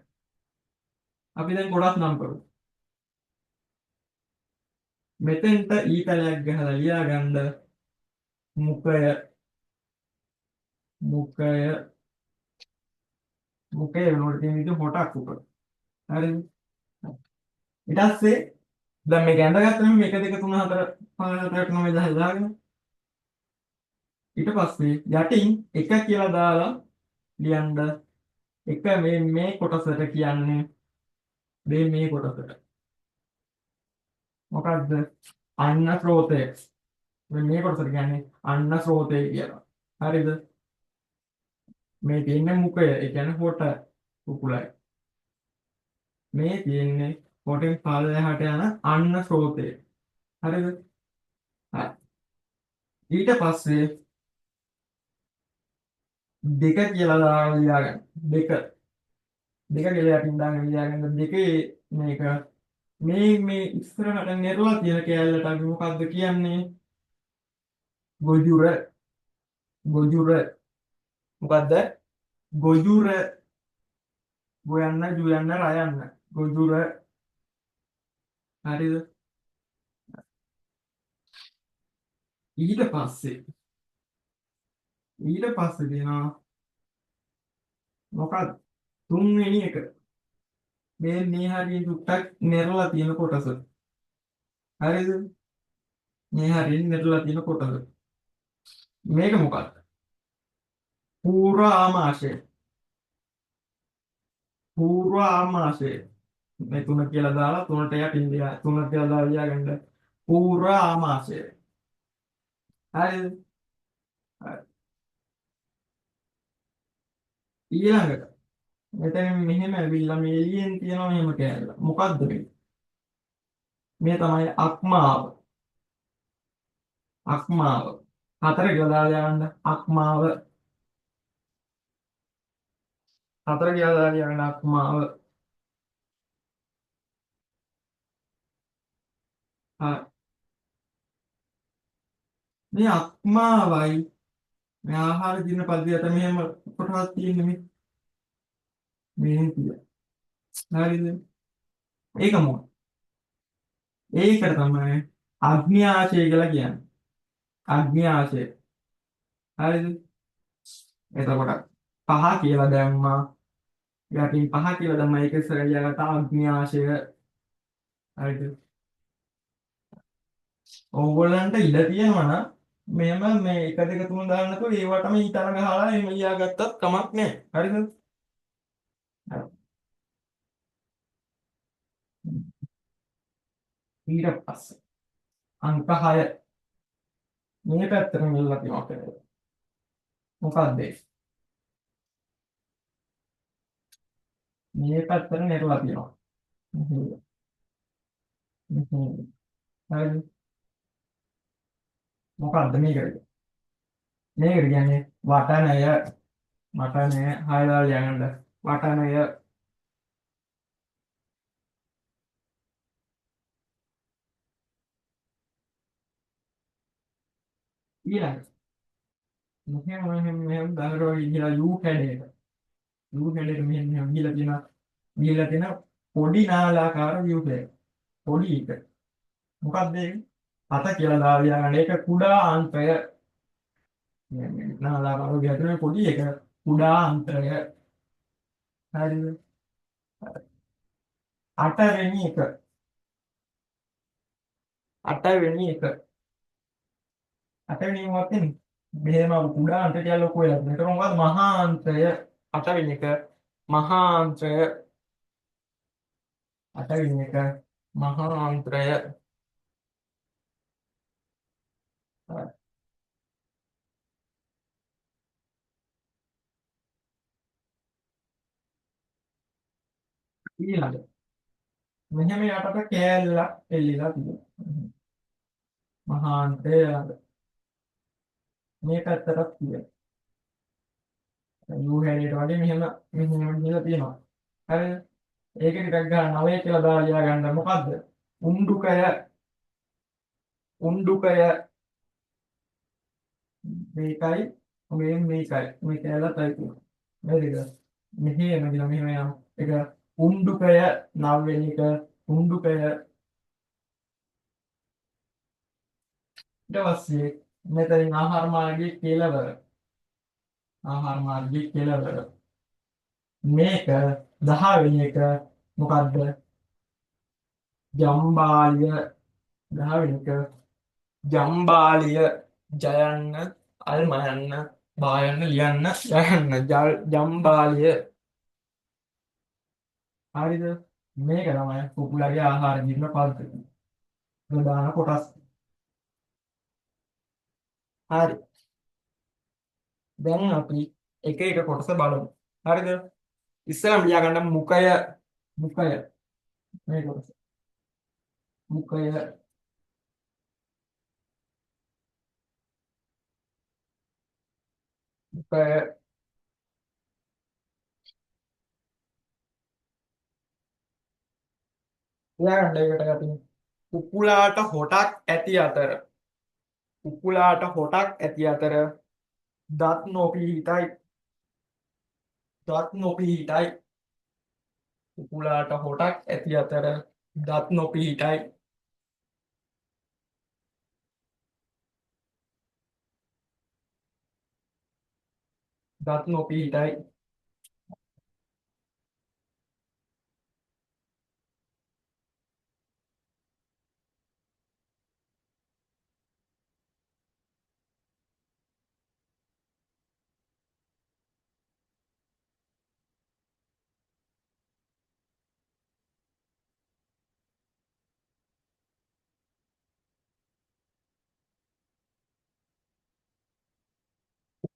Speaker 1: අපි දැන් කොටස් නම් කරමු. මෙතෙන්ට ඊතලයක් ගහලා ලියා ගන්න මුඛය වෙනකොට තියෙන විදිහ හොටක් උඩ. හරිද? ඊට පස්සේ දැන් මේක ඇඳගත්තම 1 2 3 4 5 6 7 8 9 10 දාගෙන ඊට පස්සේ යටින් 1 කියලා දාලා ලියන්න 1 මේ කොටසට කියන්නේ මේ කොටසට මොකද්ද? අන්න ස්රෝතය. මේ කොටසට කියන්නේ අන්න ස්රෝතය කියලා. හරිද? මේ තියෙන්නේ මුඛය, ඒ කියන්නේ හොට කුකුලයි. මේ තියෙන්නේ හොටෙන් පල්ලෙහාට යන අන්න ස්රෝතය. හරිද? හරි. ඊට පස්සේ දෙක කියලා දාගෙන ලියාගන්න. දෙක දෙක කියලා යටින් දාගෙන ලියාගන්න. දෙකේ මේක මේ ඉස්සරහට නෙරලා තියෙන කෑල්ලට අපි මොකද්ද කියන්නේ? ගොජුර. ගොජුර. මොකද්ද? ගොජුර. ගොයන්න ජුයන්න රයන්න. ගොජුර. හරිද? ඊට පස්සේ තියෙනවා මොකක්ද? තුන්වෙනි එක. මේ හරිය දුක්ටක් නෙරලා තියෙන කොටස. හරිද? මේ හරිය නෙරලා තියෙන කොටස. මේක මොකක්ද? පූර්ව ආමාශය. පූර්ව ආමාශය. මේ තුන කියලා දාලා තුනට යටින් ලියා තුන කියලා දාලා ලියාගන්න. පූර්ව ආමාශය. හරිද? හරි. ඊළඟට මෙතන මෙහෙම ඇවිල්ලා මේ එළියෙන් තියෙනවා මෙහෙම කෑල්ල. මොකද්ද මේ? මේ තමයි අක්මාව. අක්මාව. හතර කියලා දාලා යන්න. අක්මාව. හතර කියලා දාලා යන්න අක්මාව. හරි. මේ අක්මාවයි මේ ආහාර දින පද්ධතියට මෙහෙම කොටස් තියෙන්නේ මෙහෙම තියෙනවා. හරිද? ඒක මොකක්ද? ඒකට තමයි අග්න්‍යාශය කියලා කියන්නේ. අග්න්‍යාශය. හරිද? එතකොට පහ කියලා දැම්මා. යටින් පහ කියලා දැම්මා. ඒක ඉස්සරහ ගියාට අග්න්‍යාශය. හරිද? ඕගොල්ලන්ට ඉඩ තියෙනවා නම් මෙහෙම මේ 1 2 3 දාන්න නැතුව ඒවටම ඊතර ගහලා එහෙම ලියාගත්තත් කමක් නැහැ. හරිද? හරි. ඊට පස්සේ අංක 6 මේ පැත්තට මෙල්ල තියෙනවා කියලා. මොකක්ද ඒ? මේ පැත්තට නෙරලා තියෙනවා. මෙහෙම. මෙහෙම. හරිද? මොකක්ද මේකට? මේකට කියන්නේ වටනය. වටනය හයලා ලියන්න. වටනය ඊළඟ. මෙහෙම දහරෝ ඉහිලා යූ හැඩයට. යූ හැඩයට මෙහෙම ගිහිලා තියෙන පොඩි නාලාකාර යූ හැඩ. පොඩි එක. මොකක්ද ඒක? අත කියලා දාලා ලියන්න. ඒක කුඩා අන්තය. නාලාකාර ගැටුනේ පොඩි එක. කුඩා අන්තය. හරිද? අටවෙනි එක. අටවෙනි එක. අටවෙනි මොකක්ද තියෙන්නේ? මෙහෙම කුඩා අන්තය කියලා ලොකු වෙලා තියෙනවා. ඒක මොකක්ද? මහා අන්තය. අටවෙනි එක. මහා අන්තය. අටවෙනි එක. මහා අන්තය. ඊළඟ. මෙහෙම යටට කෑල්ලක් එල්ලලා තියෙනවා. මහා අන්තය මේ පැත්තටත් තියෙනවා. යූ හැඩයට වගේ මෙහෙම ගිහලා තියෙනවා. හරිද? ඒක ටිකක් ගන්න 9 කියලා දාලා ලියා ගන්න. මොකද්ද? උණ්ඩුකය. උණ්ඩුකය මේකයි මේකයි මේ කැලලත් අයිති වෙනවා. මෙහෙම ගිහලා මෙහෙම යනවා. ඒක උණ්ඩුකය 9 වෙනි එක. උණ්ඩුකය ඊට පස්සේ මෙතනින් ආහාර මාර්ගයේ කෙලවර. ආහාර මාර්ගයේ කෙලවර. මේක 10 වෙනි එක. මොකද්ද? ජම්බාලිය. 10 වෙනි එක. ජම්බාලිය. ජයන්න අල්මයන්න බායන්න ලියන්න යන්න ජම්බාලිය. හරිද? මේක තමයි කුකුලගේ ආහාර ජීවන පද්ධතිය. ප්‍රධාන කොටස්. හරි. දැන් අපි එක එක කොටස බලමු. හරිද? ඉස්සෙල්ලාම ලියා ගන්න මුඛය. මුඛය. මේ කොටස. මුඛය. මුඛය. ලියාගන්න ඒකට යටින්. කුකුලාට හොටක් ඇති අතර කුකුලාට හොටක් ඇති අතර දත් නොපිහිටයි. දත් නොපිහිටයි. කුකුලාට හොටක් ඇති අතර දත් නොපිහිටයි. දත් නොපිහිටයි.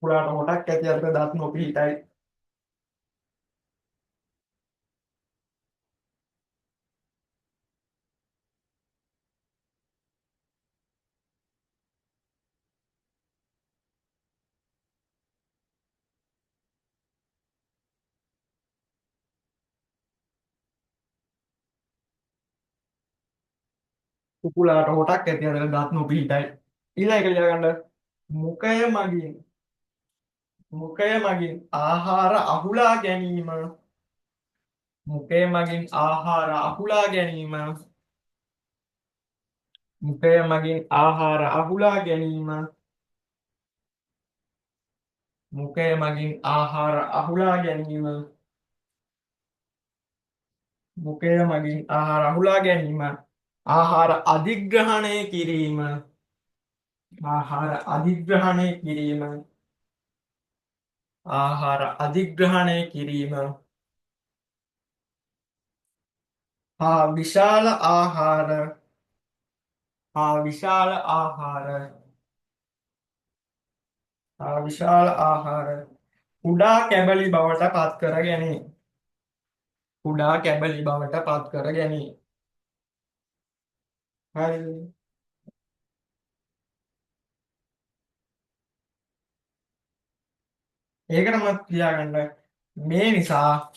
Speaker 1: කුකුලාට හොටක් ඇති අතර දත් නොපිහිටයි. කුකුලාට හොටක් ඇති අතර දත් නොපිහිටයි. ඊළඟ එක ලියාගන්න. මුඛය මගින් මුඛය මගින් ආහාර අහුලා ගැනීම. මුඛය මගින් ආහාර අහුලා ගැනීම. මුඛය මගින් ආහාර අහුලා ගැනීම. මුඛය මගින් ආහාර අහුලා ගැනීම. මුඛය මගින් ආහාර අහුලා ගැනීම. ආහාර අධිග්‍රහණය කිරීම. ආහාර අධිග්‍රහණය කිරීම. ආහාර අධිග්‍රහණය කිරීම. විශාල ආහාර. විශාල ආහාර. විශාල ආහාර කුඩා කැබලි බවට පත් කර ගැනීම. කුඩා කැබලි බවට පත් කර ගැනීම. හරි. ඒකටම තියාගන්න. මේ නිසා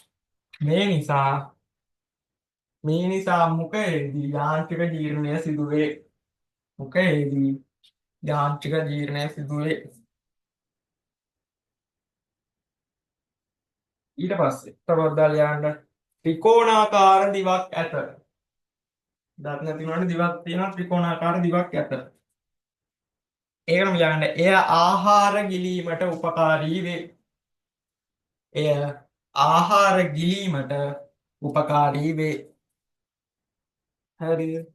Speaker 1: මේ නිසා මේ නිසා මුඛයේදී යාන්ත්‍රික ජීර්ණය සිදුවේ. මුඛයේදී යාන්ත්‍රික ජීර්ණය සිදුවේ. ඊට පස්සේ තවදා ලියන්න. ත්‍රිකෝණාකාර දිවක් ඇත. දත් නැති වුණාට දිවක් තියෙනවා. ත්‍රිකෝණාකාර දිවක් ඇත. ඒකම ලියන්න. එය ආහාර ගිලීමට උපකාරී වේ. එය ආහාර ගිලීමට උපකාරී වේ. හරිද?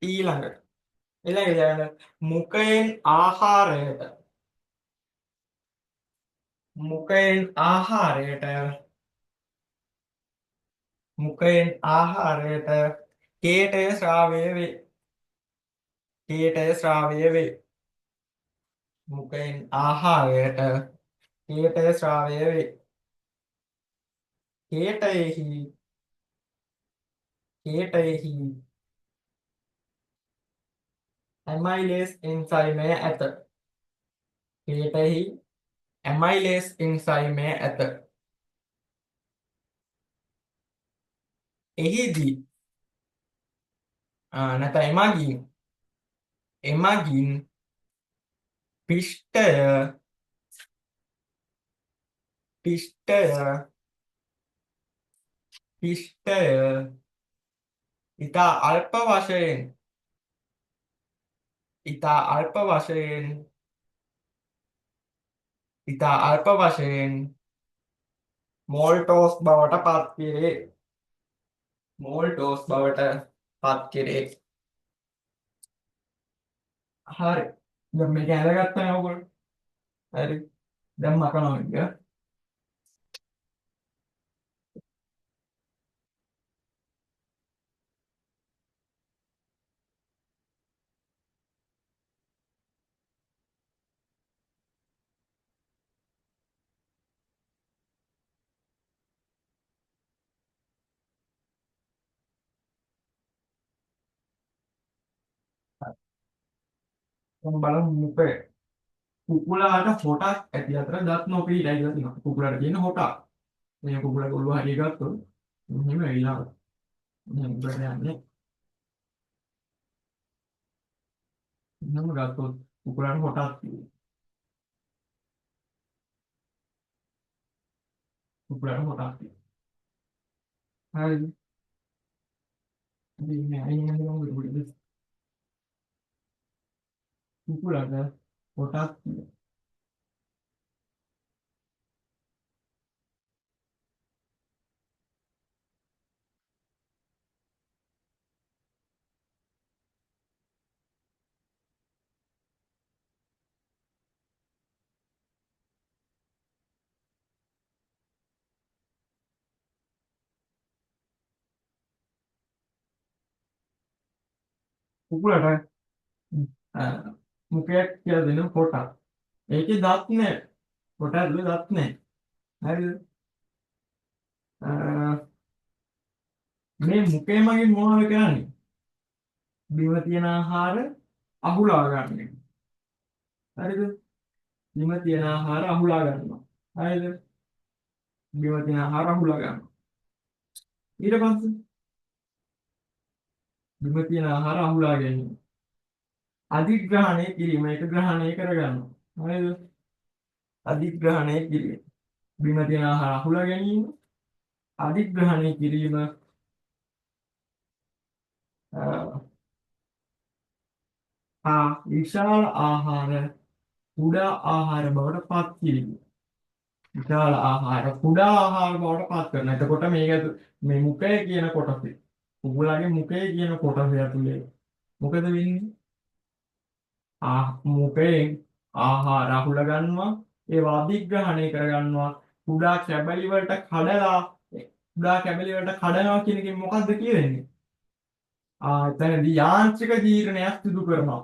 Speaker 1: ඊළඟට ලියන්න. මුඛයෙන් ආහාරයට මුඛයෙන් ආහාරයට මුඛයෙන් ආහාරයට කේටය ශ්‍රාවය වේ. කේටය ශ්‍රාවය වේ. මුඛයෙන් ආහාරයට කේටය ශ්‍රාවය වේ. කේටයෙහි ඇමයිලේස් එන්සයිමය ඇත. කේටයෙහි ඇමයිලේස් එන්සයිමය ඇත. එහිදී නැත්නම් එමගින් පිෂ්ඨය ඉතා අල්ප වශයෙන් මෝල්ටෝස් බවට පත් කෙරේ. මෝල්ටෝස් බවට පත් කෙරේ. හරි. දැන් මේක ඇඳගත්තා නේ ඔයගොල්ලෝ. හරි. දැන් මකනවා මේක. දැන් බලමු මුඛය. කුකුලාට හොටක් ඇති අතර දත් නොපිහිටයි කියලා තියෙනවා. කුකුලාට තියෙන හොටක්. මේ කුකුලාගේ ඔළුව හරිය ගත්තොත් මෙහෙම වෙලා මෙහෙම ඉබට යන්නේ මෙහෙම ගත්තොත් කුකුලට කොටස් තියෙනවා. කුකුලට කොටස් තියෙනවා. හරිද? ඉතින් මේ අයින් වෙනවා කුකුලට කොටස් තියෙනවා. කුකුලට මුඛයක් කියලා දෙන කොටස්. ඒකේ දත් නැහැ. කොටස් වල දත් නැහැ. හරිද? අ, මේ මුඛය මගින් මොනවද කරන්නේ? බිම තියෙන ආහාර අහුලා ගන්න එක. හරිද? බිම තියෙන ආහාර අහුලා ගන්නවා. හරිද? බිම තියෙන ආහාර අහුලා ගන්නවා. ඊට පස්සේ බිම තියෙන ආහාර අහුලා ගැනීම. අධිග්‍රහණය කිරීම ඒක ග්‍රහණය කරගන්නවා. හරිද? අධිග්‍රහණය කිරීම. බිම තියෙන ආහාර අහුලා ගැනීම, අධිග්‍රහණය කිරීම, විශාල ආහාර කුඩා ආහාර බවට පත් කිරීම. විශාල ආහාර කුඩා ආහාර බවට පත් කරන. එතකොට මේක මේ මුඛය කියන කොටසේ කුකුලගේ මුඛය කියන කොටස ඇතුලේ මොකද වෙන්නේ? මුඛයෙන් ආහාර අහුල ගන්නවා, ඒවා අධිග්‍රහණය කරගන්නවා, කුඩා කැබලි වලට කඩලා කුඩා කැබලි වලට කඩනවා කියන එකෙන් මොකද්ද කියන්නේ? එතනදී යාන්ත්‍රික ජීර්ණයක් සිදු කරනවා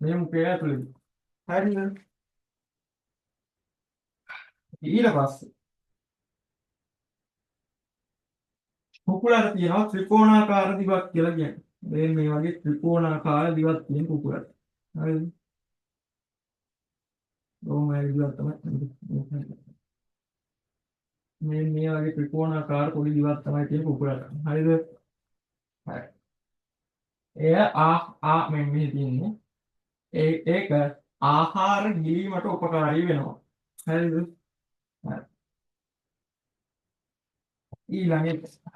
Speaker 1: මේ මුඛය ඇතුලේදී. හරිද? ඊට පස්සේ කුකුලට තියෙනවා ත්‍රිකෝණාකාර දිවක් කියලා කියන්නේ. මේ වගේ ත්‍රිකෝණාකාර දිවක් තියෙන කුකුලට. හරිද? ඕමයි දිවක් තමයි. මේ වගේ ත්‍රිකෝණාකාර පොඩි දිවක් තමයි තියෙන කුකුලට. හරිද? හරි. එය මෙහෙ තියෙන්නේ. ඒක ආහාර ගිලීමට උපකාරී වෙනවා. හරිද? හරි. ඊළඟට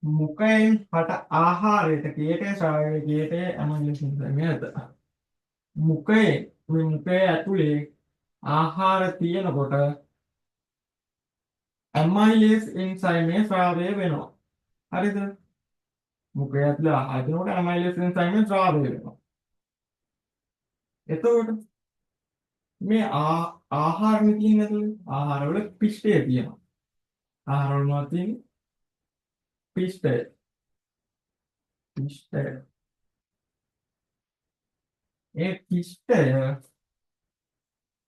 Speaker 1: මුඛයෙන් හට ආහාරයට කේතේ ශ්‍රාවයේ කේතේ ඇමයිලේසින් මෙහෙත. මුඛය ඇතුලේ ආහාර තියෙනකොට ඇමයිලේස් එන්සයිමේ ස්‍රාවය වෙනවා. හරිද? මුඛය ඇතුලේ ආහාර තියෙනකොට ඇමයිලේස් එන්සයිමේ ස්‍රාවය වෙනවා. එතකොට මේ ආහාර තියෙන ඇතුලේ ආහාර වල පිෂ්ඨය තියෙනවා. ආහාර වල මොනවද තියෙන්නේ? පිෂ්ඨය. ඒ පිෂ්ඨය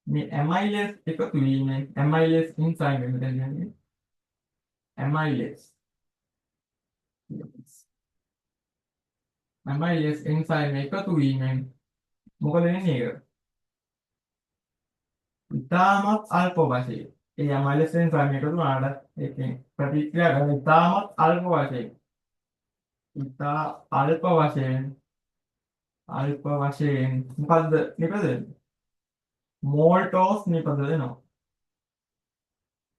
Speaker 1: මේ ඇමයිලේස් එකතු වීමෙන් ඇමයිලේස් එන්සයිම් එක කියන්නේ ඇමයිලේස් එන්සයිම් එකතු වීමෙන් මොකද වෙන්නේ? ඒක ඉතාමත් අල්ප වශයෙන් ඒ ඇමයිලේස් එන්සයිම් එකතු වුණාට ඒකෙන් ප්‍රතික්‍රියා කරන ඉතාමත් අල්ප වශයෙන් අල්ප වශයෙන් මොකද්ද නිපදවන්නේ? මෝල්ටෝස් නිපද වෙනවා.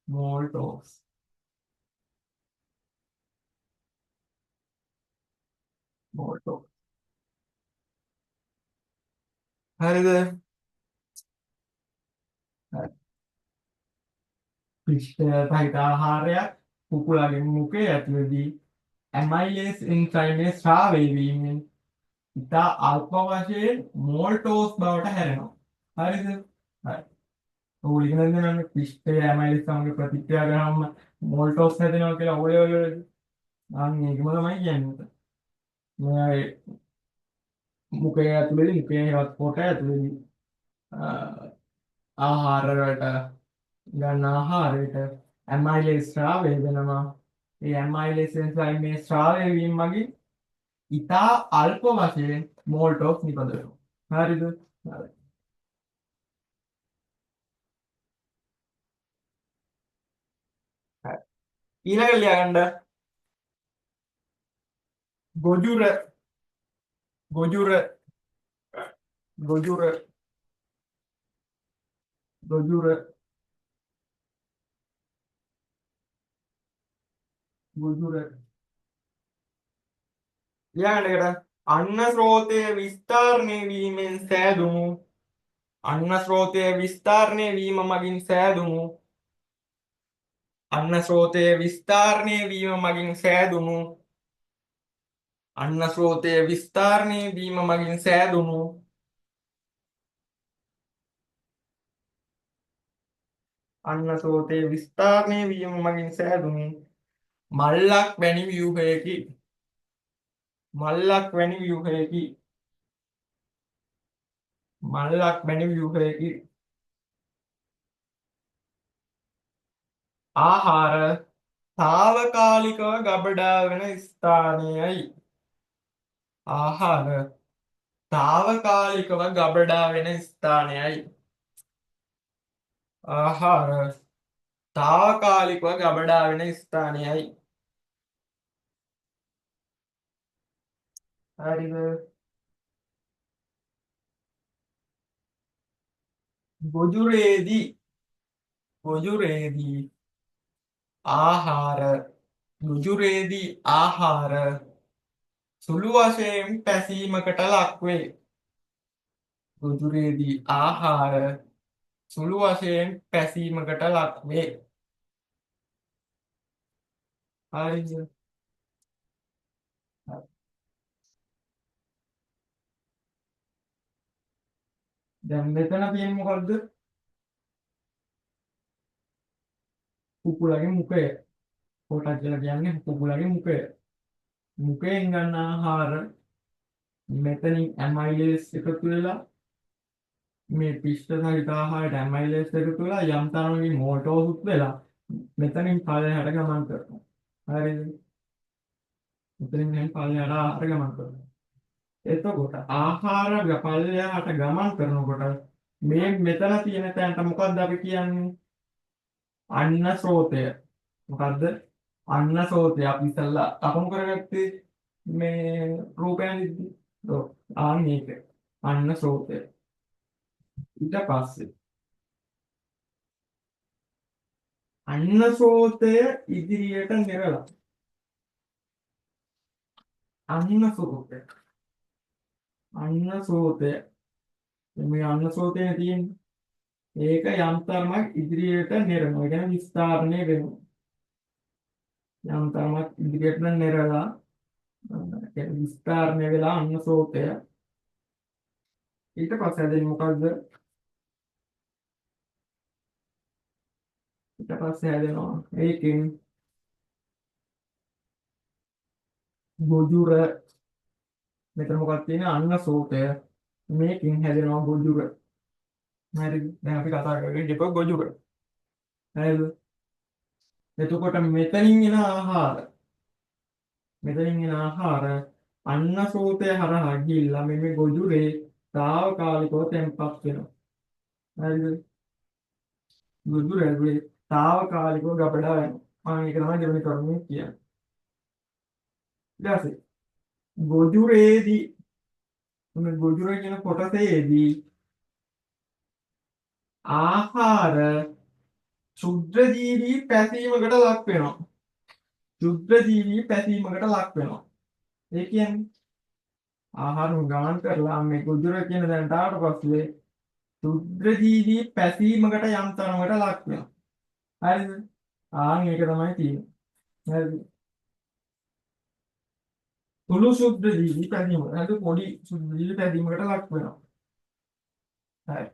Speaker 1: මෝල්ටෝස් හරිද? පිෂ්ඨ ආහාරයක් කුකුලගේ මුඛයේ ඇතුළේදී ඇමයිලේස් එන්සයිමේ ස්‍රාවය වීමෙන් ඉතා අල්ප වශයෙන් මෝල්ටෝස් බවට හැරෙනවා. හරිද? හරි. ඔය ඉගෙන ගන්න පිෂ්ඨය ඇමයිලේස් සමග ප්‍රතික්‍රියා කරාම මෝල්ටෝස් හැදෙනවා කියලා ඔය අන්න ඒකම තමයි කියන්නේ. මේ මුඛය ඇතුළේදී මුඛයේ හත් කොට ඇතුළේදී ආහාර වලට ගන්න ආහාරයට ඇමයිලේස් ස්‍රාවය වෙනවා. ඒ ඇමයිලේස් එන්සයිම් මේ ස්‍රාවය වීම මගින් ඉතා අල්ප වශයෙන් මෝල්ටෝස් නිපද වෙනවා. හරිද? හරි. ඊළඟ ලියගන්න ගොජුර ගොජුර ගොජුර ගොජුර ගොජුර ලියගන්න එකට අන්න ස්රෝතය විස්තරණය වීමෙන් සෑදුණු අන්න ස්රෝතය විස්තරණය වීම මගින් සෑදුණු අන්න ස්රෝතය විස්තරණය වීම මගින් සෑදුණු අන්න ස්රෝතය විස්තරණය වීම මගින් සෑදුණු අන්න ස්රෝතය විස්තරණය වීම මගින් සෑදුණු මල්ලක් වැනි ව්‍යුහයකි මල්ලක් වැනි ව්‍යුහයකි මල්ලක් වැනි ව්‍යුහයකි ආහාර తాවකාලිකව ගබඩා වෙන ස්ථානයයි ආහාර తాවකාලිකව ගබඩා වෙන ස්ථානයයි ආහාර తాවකාලිකව ගබඩා වෙන ස්ථානයයි හරිද ගොජුරේදී ආහාර ගොජුරේදී ආහාර සුළු වශයෙන් පැසීමකට ලක්වේ ගොජුරේදී ආහාර සුළු වශයෙන් පැසීමකට ලක්වේ හරිද දැන් මෙතන තියෙන්නේ මොකද්ද කුකුලගේ මුඛය කොටස් කියලා කියන්නේ කුකුලගේ මුඛය මුඛයෙන් ගන්න ආහාර මෙතනින් ඇමයිලේස් එකතු වෙලා මේ පිෂ්ඨ සහිත ආහාරයට ඇමයිලේස් එකතු වෙලා යම් තරමකින් මෝටෝසුත් වෙලා මෙතනින් පල්ලෙහාට ගමන් කරනවා හරිද මෙතනින් දැන් පල්ලෙහාට ආහාර ගමන් කරනවා එතකොට ආහාර පල්ලෙහාට ගමන් කරනකොට මේ මෙතන තියෙන තැනට මොකක්ද අපි කියන්නේ අන්න ස්රෝතය මොකද්ද අන්න ස්රෝතය අපි ඉස්සල්ලා අකුණු කරගත්තේ මේ රූපයන් ඉද්දි ඔව් ආන් මේක අන්න ස්රෝතය ඊට පස්සේ අන්න ස්රෝතය ඉදිරියට නෙරලා අන්න ස්රෝතය මේ අන්න ස්රෝතය තියෙන්නේ ඒක යම් තරමක් ඉදිරියට නෙරනවා. ඒ කියන්නේ විස්තරණය වෙනවා. යම් තරමක් ඉදිරියට නෙරලා කියන්නේ විස්තරණය වෙලා අන්න ස්රෝතය ඊට පස්සේ හැදෙන්නේ මොකද්ද? ඊට පස්සේ හැදෙනවා ඒකෙන් ගොජුර මෙතන මොකක්ද තියෙන්නේ අන්න ස්රෝතය මේකෙන් හැදෙනවා ගොජුර. හරිද? දැන් අපි කතා කරගෙන ඉපො ගොජුර. හරිද? එතකොට මෙතනින් එන ආහාර අන්න ස්රෝතය හරහා ගිහිල්ලා මේ ගොජුරේ తాවකාලිකව තැන්පත් වෙනවා. හරිද? ගොජුරේ తాවකාලිකව ගබඩා වෙනවා. මම ඒක තමයි දෙවෙනි කරුණේ කියන්නේ. ඊට පස්සේ ගොජුරේදී මේ ගොජුරේ කියන කොටසේදී ආහාර ශුද්ධජීවී පැසීමකට ලක් වෙනවා. ශුද්ධජීවී පැසීමකට ලක් වෙනවා. ඒ කියන්නේ ආහාර ගමන් කරලා මේ ගොජුර කියන දැනට ආවට පස්සේ ශුද්ධජීවී පැසීමකට යම් තරමකට ලක් වෙනවා. හරිද? ආන් ඒක තමයි තියෙන්නේ. හරිද? සුළු ශුද්ධජීවී පැසීම. හරිද? පොඩි ශුද්ධජීවී පැසීමකට ලක් වෙනවා. හරි.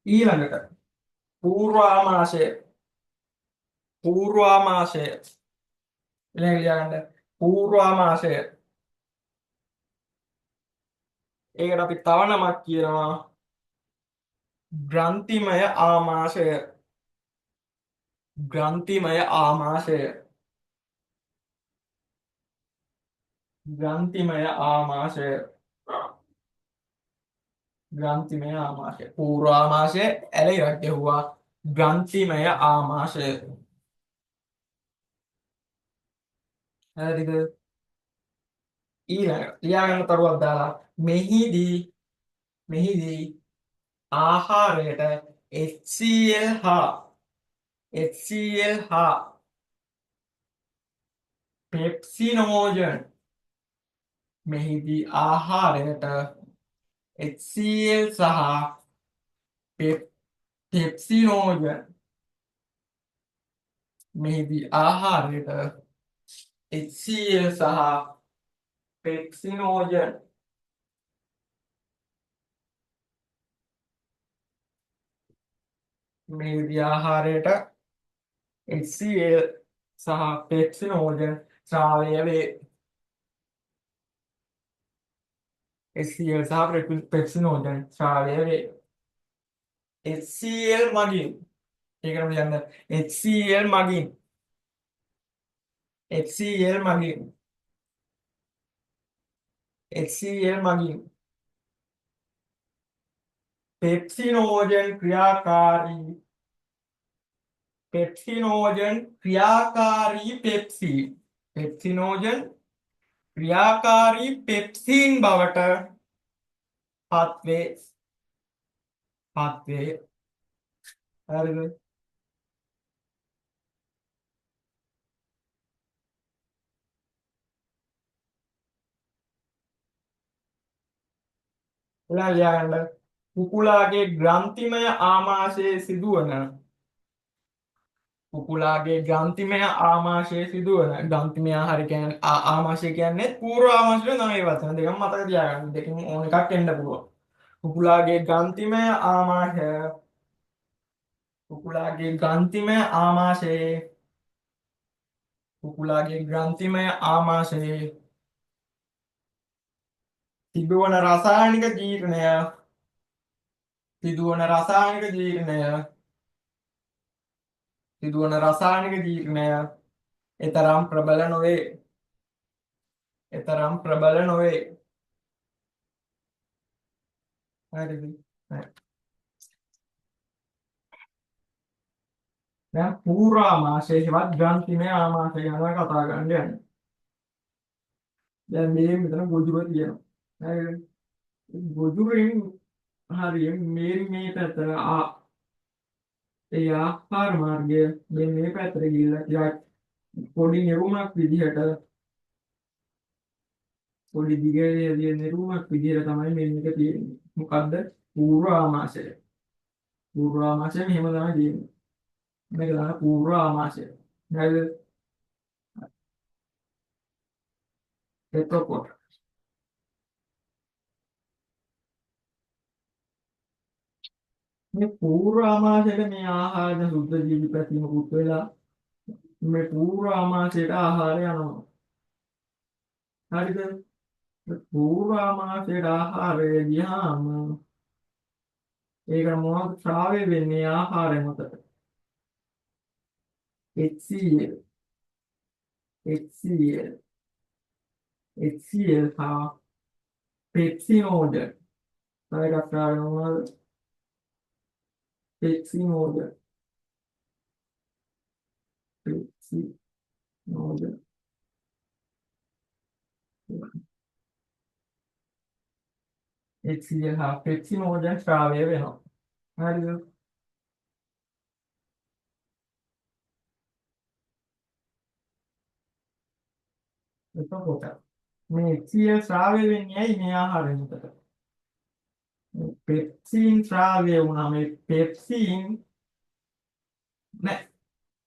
Speaker 1: ඊළඟට පූර්වාමාශය ඊළඟ ලියගන්න පූර්වාමාශය ඒකට අපි තව නමක් කියනවා ග්‍රන්ථිමය ආමාශය ග්‍රන්ථිමය ආමාශය ග්‍රන්ථිමය ආමාශය ග්‍රන්ථිමය ආමාශය පූර්වාමාශය ඇල ඉරක් ගැහුවා ග්‍රන්ථිමය ආමාශය. හරිද? ඊළඟ ලියාගන්න තරුවක් දාලා මෙහිදී ආහාරයට HCl හා පෙප්සිනෝජන් මෙහිදී ආහාරයට HCl සහ පෙප්සිනෝජන් මෙහිදී ආහාරයට HCl සහ පෙප්සිනෝජන් මෙහිදී ආහාරයට HCl සහ පෙප්සිනෝජන් ශ්‍රාවය වේ. HCl සහ පෙප්සිනෝජන් ශ්‍රාවය වේ. HCl මගින් ඒකම කියන්න HCl මගින් HCl මගින් HCl මගින් පෙප්සිනෝජන් පෙප්සින් බවට පත්වේ. හරිද? ඊළඟ ලියාගන්න කුකුලාගේ ග්‍රන්ථිමය ආමාශයේ සිදුවන ග්‍රන්ථිමය ආහාර කියන්නේ ආමාශය කියන්නේ පූර්ව ආමාශය නෙවෙයි. වචන දෙකම මතක තියාගන්න. දෙකෙන් ඕන එකක් එන්න පුළුවන්. කුකුලාගේ ග්‍රන්ථිමය ආමාශයේ සිදුවන රසායනික ජීර්ණය එතරම් ප්‍රබල නොවේ. හරිද? දැන් පූර්ව ආමාශය හෙවත් ග්‍රන්ථිමය ආමාශය ගැන කතා කරන්න යන්නේ. දැන් මේ මෙතන ගොජුර තියෙනවා. හරිද? ගොජුරෙන් හරියට මේ පැත්තට ඒ ආහාර මාර්ගය මේ පැත්තට ගිහිල්ලා ටිකක් පොඩි නිරුමක් විදිහට පොඩි දිගේ නිරුමක් විදිහට තමයි මේක තියෙන්නේ. මොකද්ද? පූර්ව ආමාශය. මෙහෙම තමයි තියෙන්නේ. මේක තමයි පූර්ව ආමාශය. හරිද? එතකොට මේ පූර්ව ආමාශයට මේ ආහාර සුද්ධ ජීවි පැතීමකුත් වෙලා මේ පූර්ව ආමාශයට ආහාරය යනවා. හරිද? පූර්ව ආමාශයට ආහාරය ගියාම ඒකට මොනවද ශ්‍රාවය වෙන්නේ? ආහාරය මතට HCl හා පෙප්සිනෝජන්. තව එකක් ශ්‍රාවය මොනවද? පෙප්සිනෝජන්. HCl හා පෙප්සිනෝජන් ශ්‍රාවය වෙනවා. හරිද? එතකොට මේ HCl ශ්‍රාවය වෙන්නේ ඇයි මේ ආහාරය මතට? පෙප්සින් ශ්‍රාවය වුණා මේ පෙප්සින් නෑ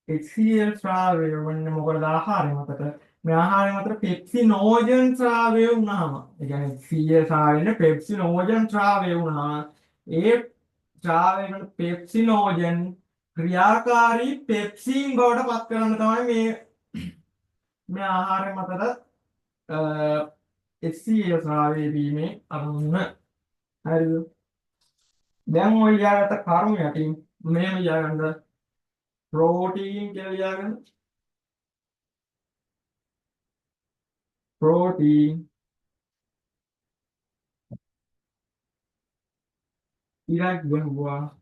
Speaker 1: HCl ශ්‍රාවය වෙන්නේ මොකද? ආහාරය මතට. මේ ආහාරය මතට පෙප්සිනෝජන් ශ්‍රාවය වුණාම ඒ කියන්නේ HCl ශ්‍රාවය වෙන්නේ පෙප්සිනෝජන් ශ්‍රාවය වුණාම ඒ ශ්‍රාවය වෙන පෙප්සිනෝජන් ක්‍රියාකාරී පෙප්සින් බවට පත් කරන්න තමයි මේ ආහාරය මතට HCl ශ්‍රාවය වීමේ අරමුණ. හරිද? දැන් ඔය ලියාගත්ත කරුණු යටින් මෙහෙම ලියාගන්න ප්‍රෝටීන් කියලා ලියාගන්න. ප්‍රෝටීන් ඉරක් ගහුවා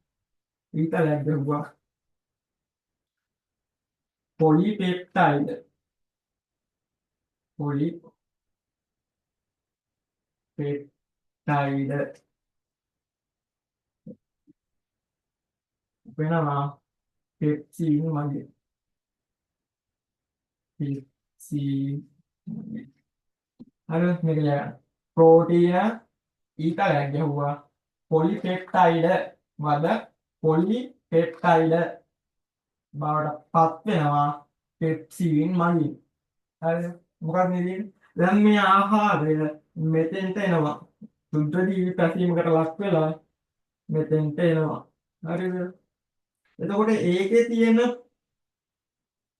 Speaker 1: ඊතලයක් ගහුවා පොලිපෙප්ටයිඩ් පොලිපෙප්ටයිඩ් වෙනවා පෙප්සින් මගින් පෙප්සින් මගින් හරි මේක ලියගන්න ප්‍රෝටීන ඊතලයක් ගැහුවා පොලිපෙප්ටයිඩ් වද පොලිපෙප්ටයිඩ් බවට පත් වෙනවා පෙප්සින් මගින් හරිද මොකක්ද මේ තියෙන්නේ දැන් මේ ආහාරය මෙතෙන්ට එනවා සුද්ධ ජීවි පැසීමකට ලක් වෙලා මෙතෙන්ට එනවා හරිද එතකොට ඒකේ තියෙන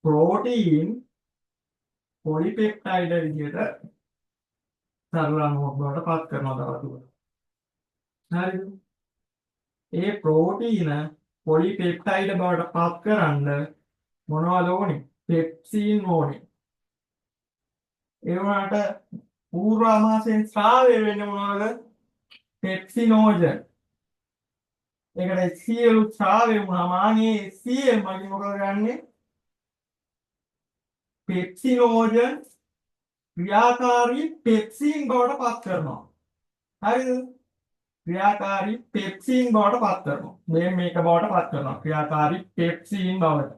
Speaker 1: ප්‍රෝටීන් පොලිපෙප්ටයිඩ් විදිහට සරල අණුවක් බවට පත් කරනවා දවතුර හරිද ඒ ප්‍රෝටීන පොලිපෙප්ටයිඩ් බවට පත් කරන්න මොනවද ඕනේ පෙප්සින් ඕනේ ඒ වුණාට පූර්වාමාශයෙන් ස්‍රාවය වෙන්නේ මොනවද පෙප්සිනෝජන් ඒකට HCl ස්‍රාවය වුණාම ආනේ HCl මගින් මොකද ගන්නෙ පෙප්සිනෝජන් ක්‍රියාකාරී පෙප්සින් බවට පත් කරනවා හරිද ක්‍රියාකාරී පෙප්සින් බවට පත් කරනවා මේක බවට පත් කරනවා ක්‍රියාකාරී පෙප්සින් බවට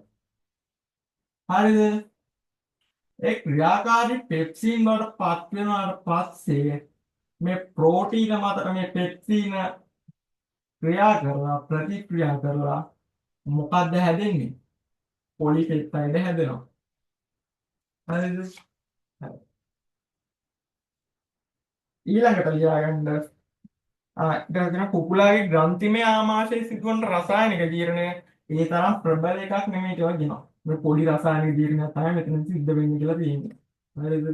Speaker 1: හරිද ඒ ක්‍රියාකාරී පෙප්සින් බවට පත් වෙනාට පස්සේ මේ ප්‍රෝටීන මත මේ පෙප්සින ක්‍රියා කරලා ප්‍රතික්‍රියා කරලා මොකක්ද හැදෙන්නේ පොලිපෙප්ටයිඩ් හැදෙනවා හරිද ඊළඟට ලියාගන්න ඉතින් කුකුලාගේ ග්‍රන්ථිමය ආමාශයේ සිදුවන රසායනික ජීර්ණය ඒ තරම් ප්‍රබල එකක් නෙමෙයි කියලා කියනවා මේ පොඩි රසායනික ජීර්ණයක් තමයි මෙතන සිද්ධ වෙන්නේ කියලා තියෙන්නේ හරිද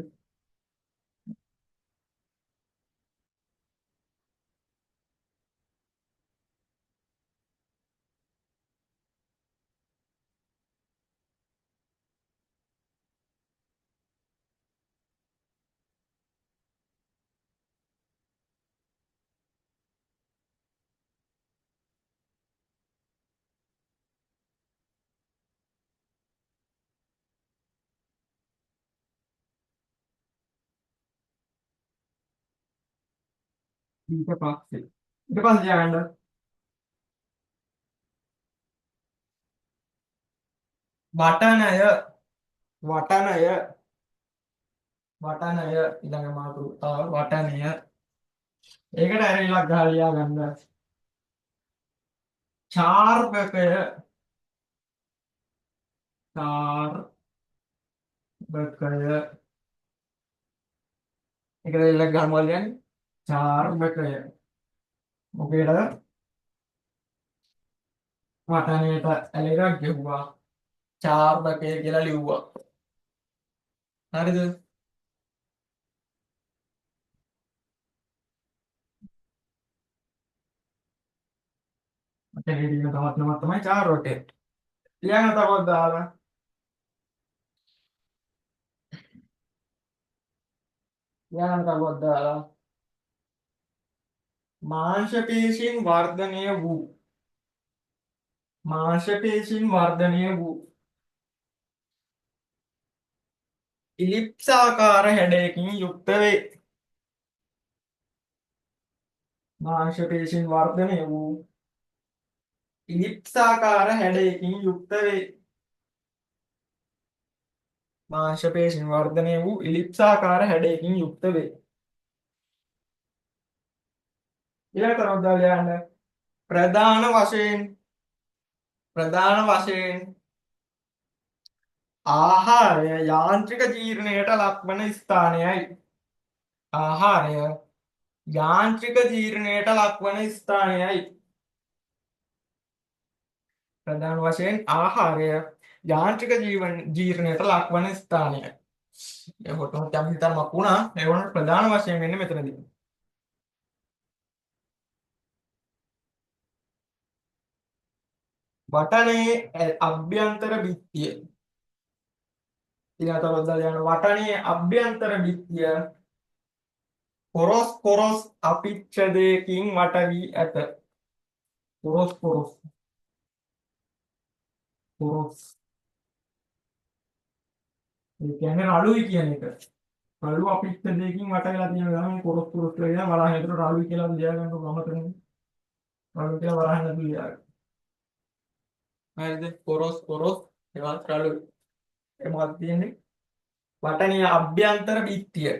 Speaker 1: ඊට පස්සේ ලියාගන්න වටනය ඊළඟ මාතෘකාව වටනය ඒකට ඇරෙලා ගහලා ලියාගන්න චාර්බකය ඒකට එල්ලක් ගහනවා කියන්නේ චාර්බකය මොකේද වටනයට ඇලෙලා ගෙවුවා චාර්බකය කියලා ලිව්වා හරිද මට හේදින තවත් නමක් තමයි චාර්බකය ලියන්න තවත් දාලා මාංශපේශීන් වර්ධනය වූ ඉලිප්සාකාර හැඩයකින් යුක්ත වේ මාංශපේශීන් වර්ධනය වූ ඉලිප්සාකාර හැඩයකින් යුක්ත වේ මාංශපේශීන් වර්ධනය වූ ඉලිප්සාකාර හැඩයකින් යුක්ත වේ ඊළඟ තරම් ලියන්න ප්‍රධාන වශයෙන් ආහාරය යාන්ත්‍රික ජීර්ණයට ලක්වන ස්ථානයයි ආහාරය යාන්ත්‍රික ජීර්ණයට ලක්වන ස්ථානයයි ප්‍රධාන වශයෙන් ආහාරය යාන්ත්‍රික ජීර්ණයට ලක්වන ස්ථානයයි එතකොට යම් හිතරමක් වුණා ඒ වුණාට ප්‍රධාන වශයෙන් වෙන්නේ මෙතනදී වටනේ අභ්‍යන්තර බිත්තිය වටනේ අභ්‍යන්තර බිත්තිය පොරොස් අපිච්ඡදයකින් වට වී ඇත පොරොස් ඒ කියන්නේ රළුයි කියන එක. රළු අපිට දෙකකින් වට වෙලා තියෙන ගමන් කොරස් කොරස් කියලා කියන වරහන් ඇතුළට රළුයි කියලා ලියා ගන්න ගමතනේ. රළු කියලා වරහන් ඇතුළට ලියා ගන්න. හරිද? කොරස් කොරස් ඒවත් රළුයි. ඒ මොකක්ද තියෙන්නේ? වටනීය අභ්‍යන්තර බිත්තිය.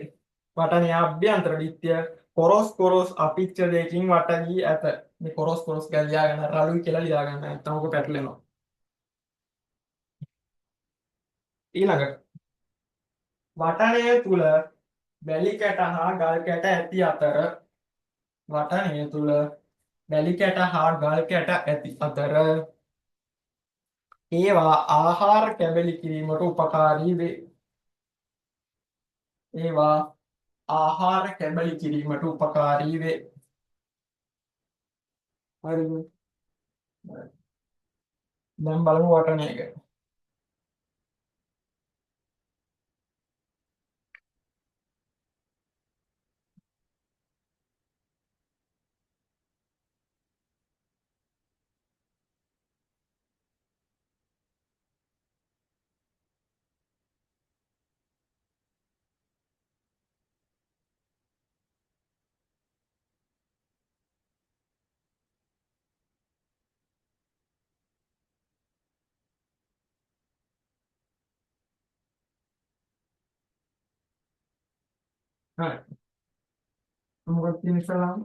Speaker 1: වටනීය අභ්‍යන්තර බිත්තිය කොරස් කොරස් අපිච්ච දෙකකින් වට වී ඇත. මේ කොරස් කොරස් කියලා ලියා ගන්න රළුයි කියලා ලියා ගන්න. නැත්නම් ඔක පැටලෙනවා. ඊළඟට වටනය තුල වැලි කැට හා ගල් කැට ඇති අතර වටනය තුල වැලි කැට හා ගල් කැට ඇති අතර ඒවා ආහාර කැබලි කිරීමට උපකාරී වේ. ඒවා ආහාර කැබලි කිරීමට උපකාරී වේ. හරිද? දැන් බලමු වටනය ගැන. හරි. මොකක්ද තියෙන්නේ ඉස්සරහම?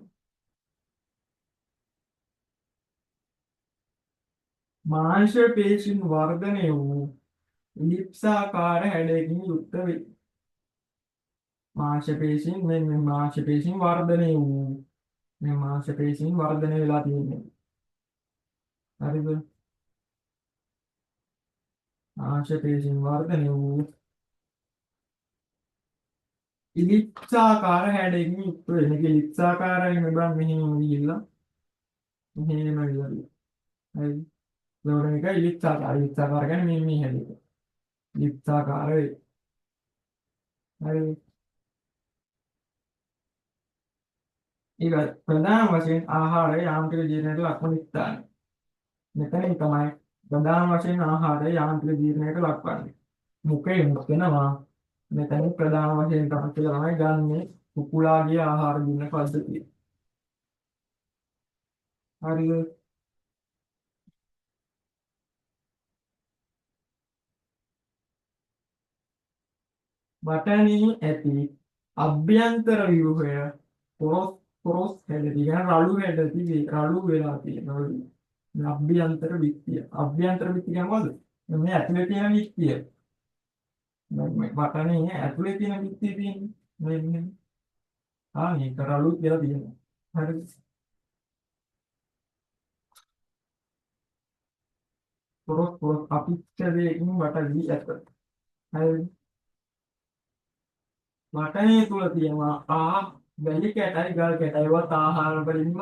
Speaker 1: මාංශ පේශීන් වර්ධනය වූ ඉලිප්සාකාර හැඩයකින් යුක්ත වේ. මාංශ පේශීන් මේ මාංශ පේශීන් වර්ධනය වූ මේ මාංශ පේශීන් වර්ධනය වෙලා තියෙන්නේ. හරිද? මාංශ පේශීන් වර්ධනය වූ ඉලිප්සාකාර හැඩයකින් යුක්ත වේ. මේක ඉලිප්සාකාරයි නෙබන් මෙහෙම ගිහිල්ලා මෙහෙම ගිහිල්ලා. හරි. ඒකට මේක ඉලිප්සාකාර. ඉලිප්සාකාර කියන්නේ මේ හැඩය. ඉලිප්සාකාර වේ. හරි. ඊළඟ ප්‍රධාන වශයෙන් ආහාරය යාන්ත්‍රික ජීර්ණයට ලක්වන ස්ථාන. මෙතනින් තමයි ප්‍රධාන වශයෙන් ආහාරය යාන්ත්‍රික ජීර්ණයට ලක්වන්නේ. මුඛේ මුස්කෙනවා. මෙතන ප්‍රධාන වශයෙන් තමයි ගන්නේ කුකුලාගේ ආහාර දුන්න පද්ධතිය. හරිද? වටනේ ඇති අභ්‍යන්තර ව්‍යුහය කොරස් කොරස් හැඩදී යන රළු හැඩදී රළු වෙලා තියෙනවා. මේ අභ්‍යන්තර විත්තිය. අභ්‍යන්තර විත්තිය කියන්නේ මොකද? මේ ඇතුලේ තියෙන විත්තිය. මේ වටනේ ඇතුලේ තියෙන විත්තිය තියෙන්නේ. මේ මේක රළු කියලා තියෙනවා. හරිද? කොරස් කොරස් අපිච්චදේකින් වට වී ඇත. හරිද? වටනේ තුල තියෙනවා වැලි කැටයි ගල් කැටයි ඒවත් ආහාර වලින්ම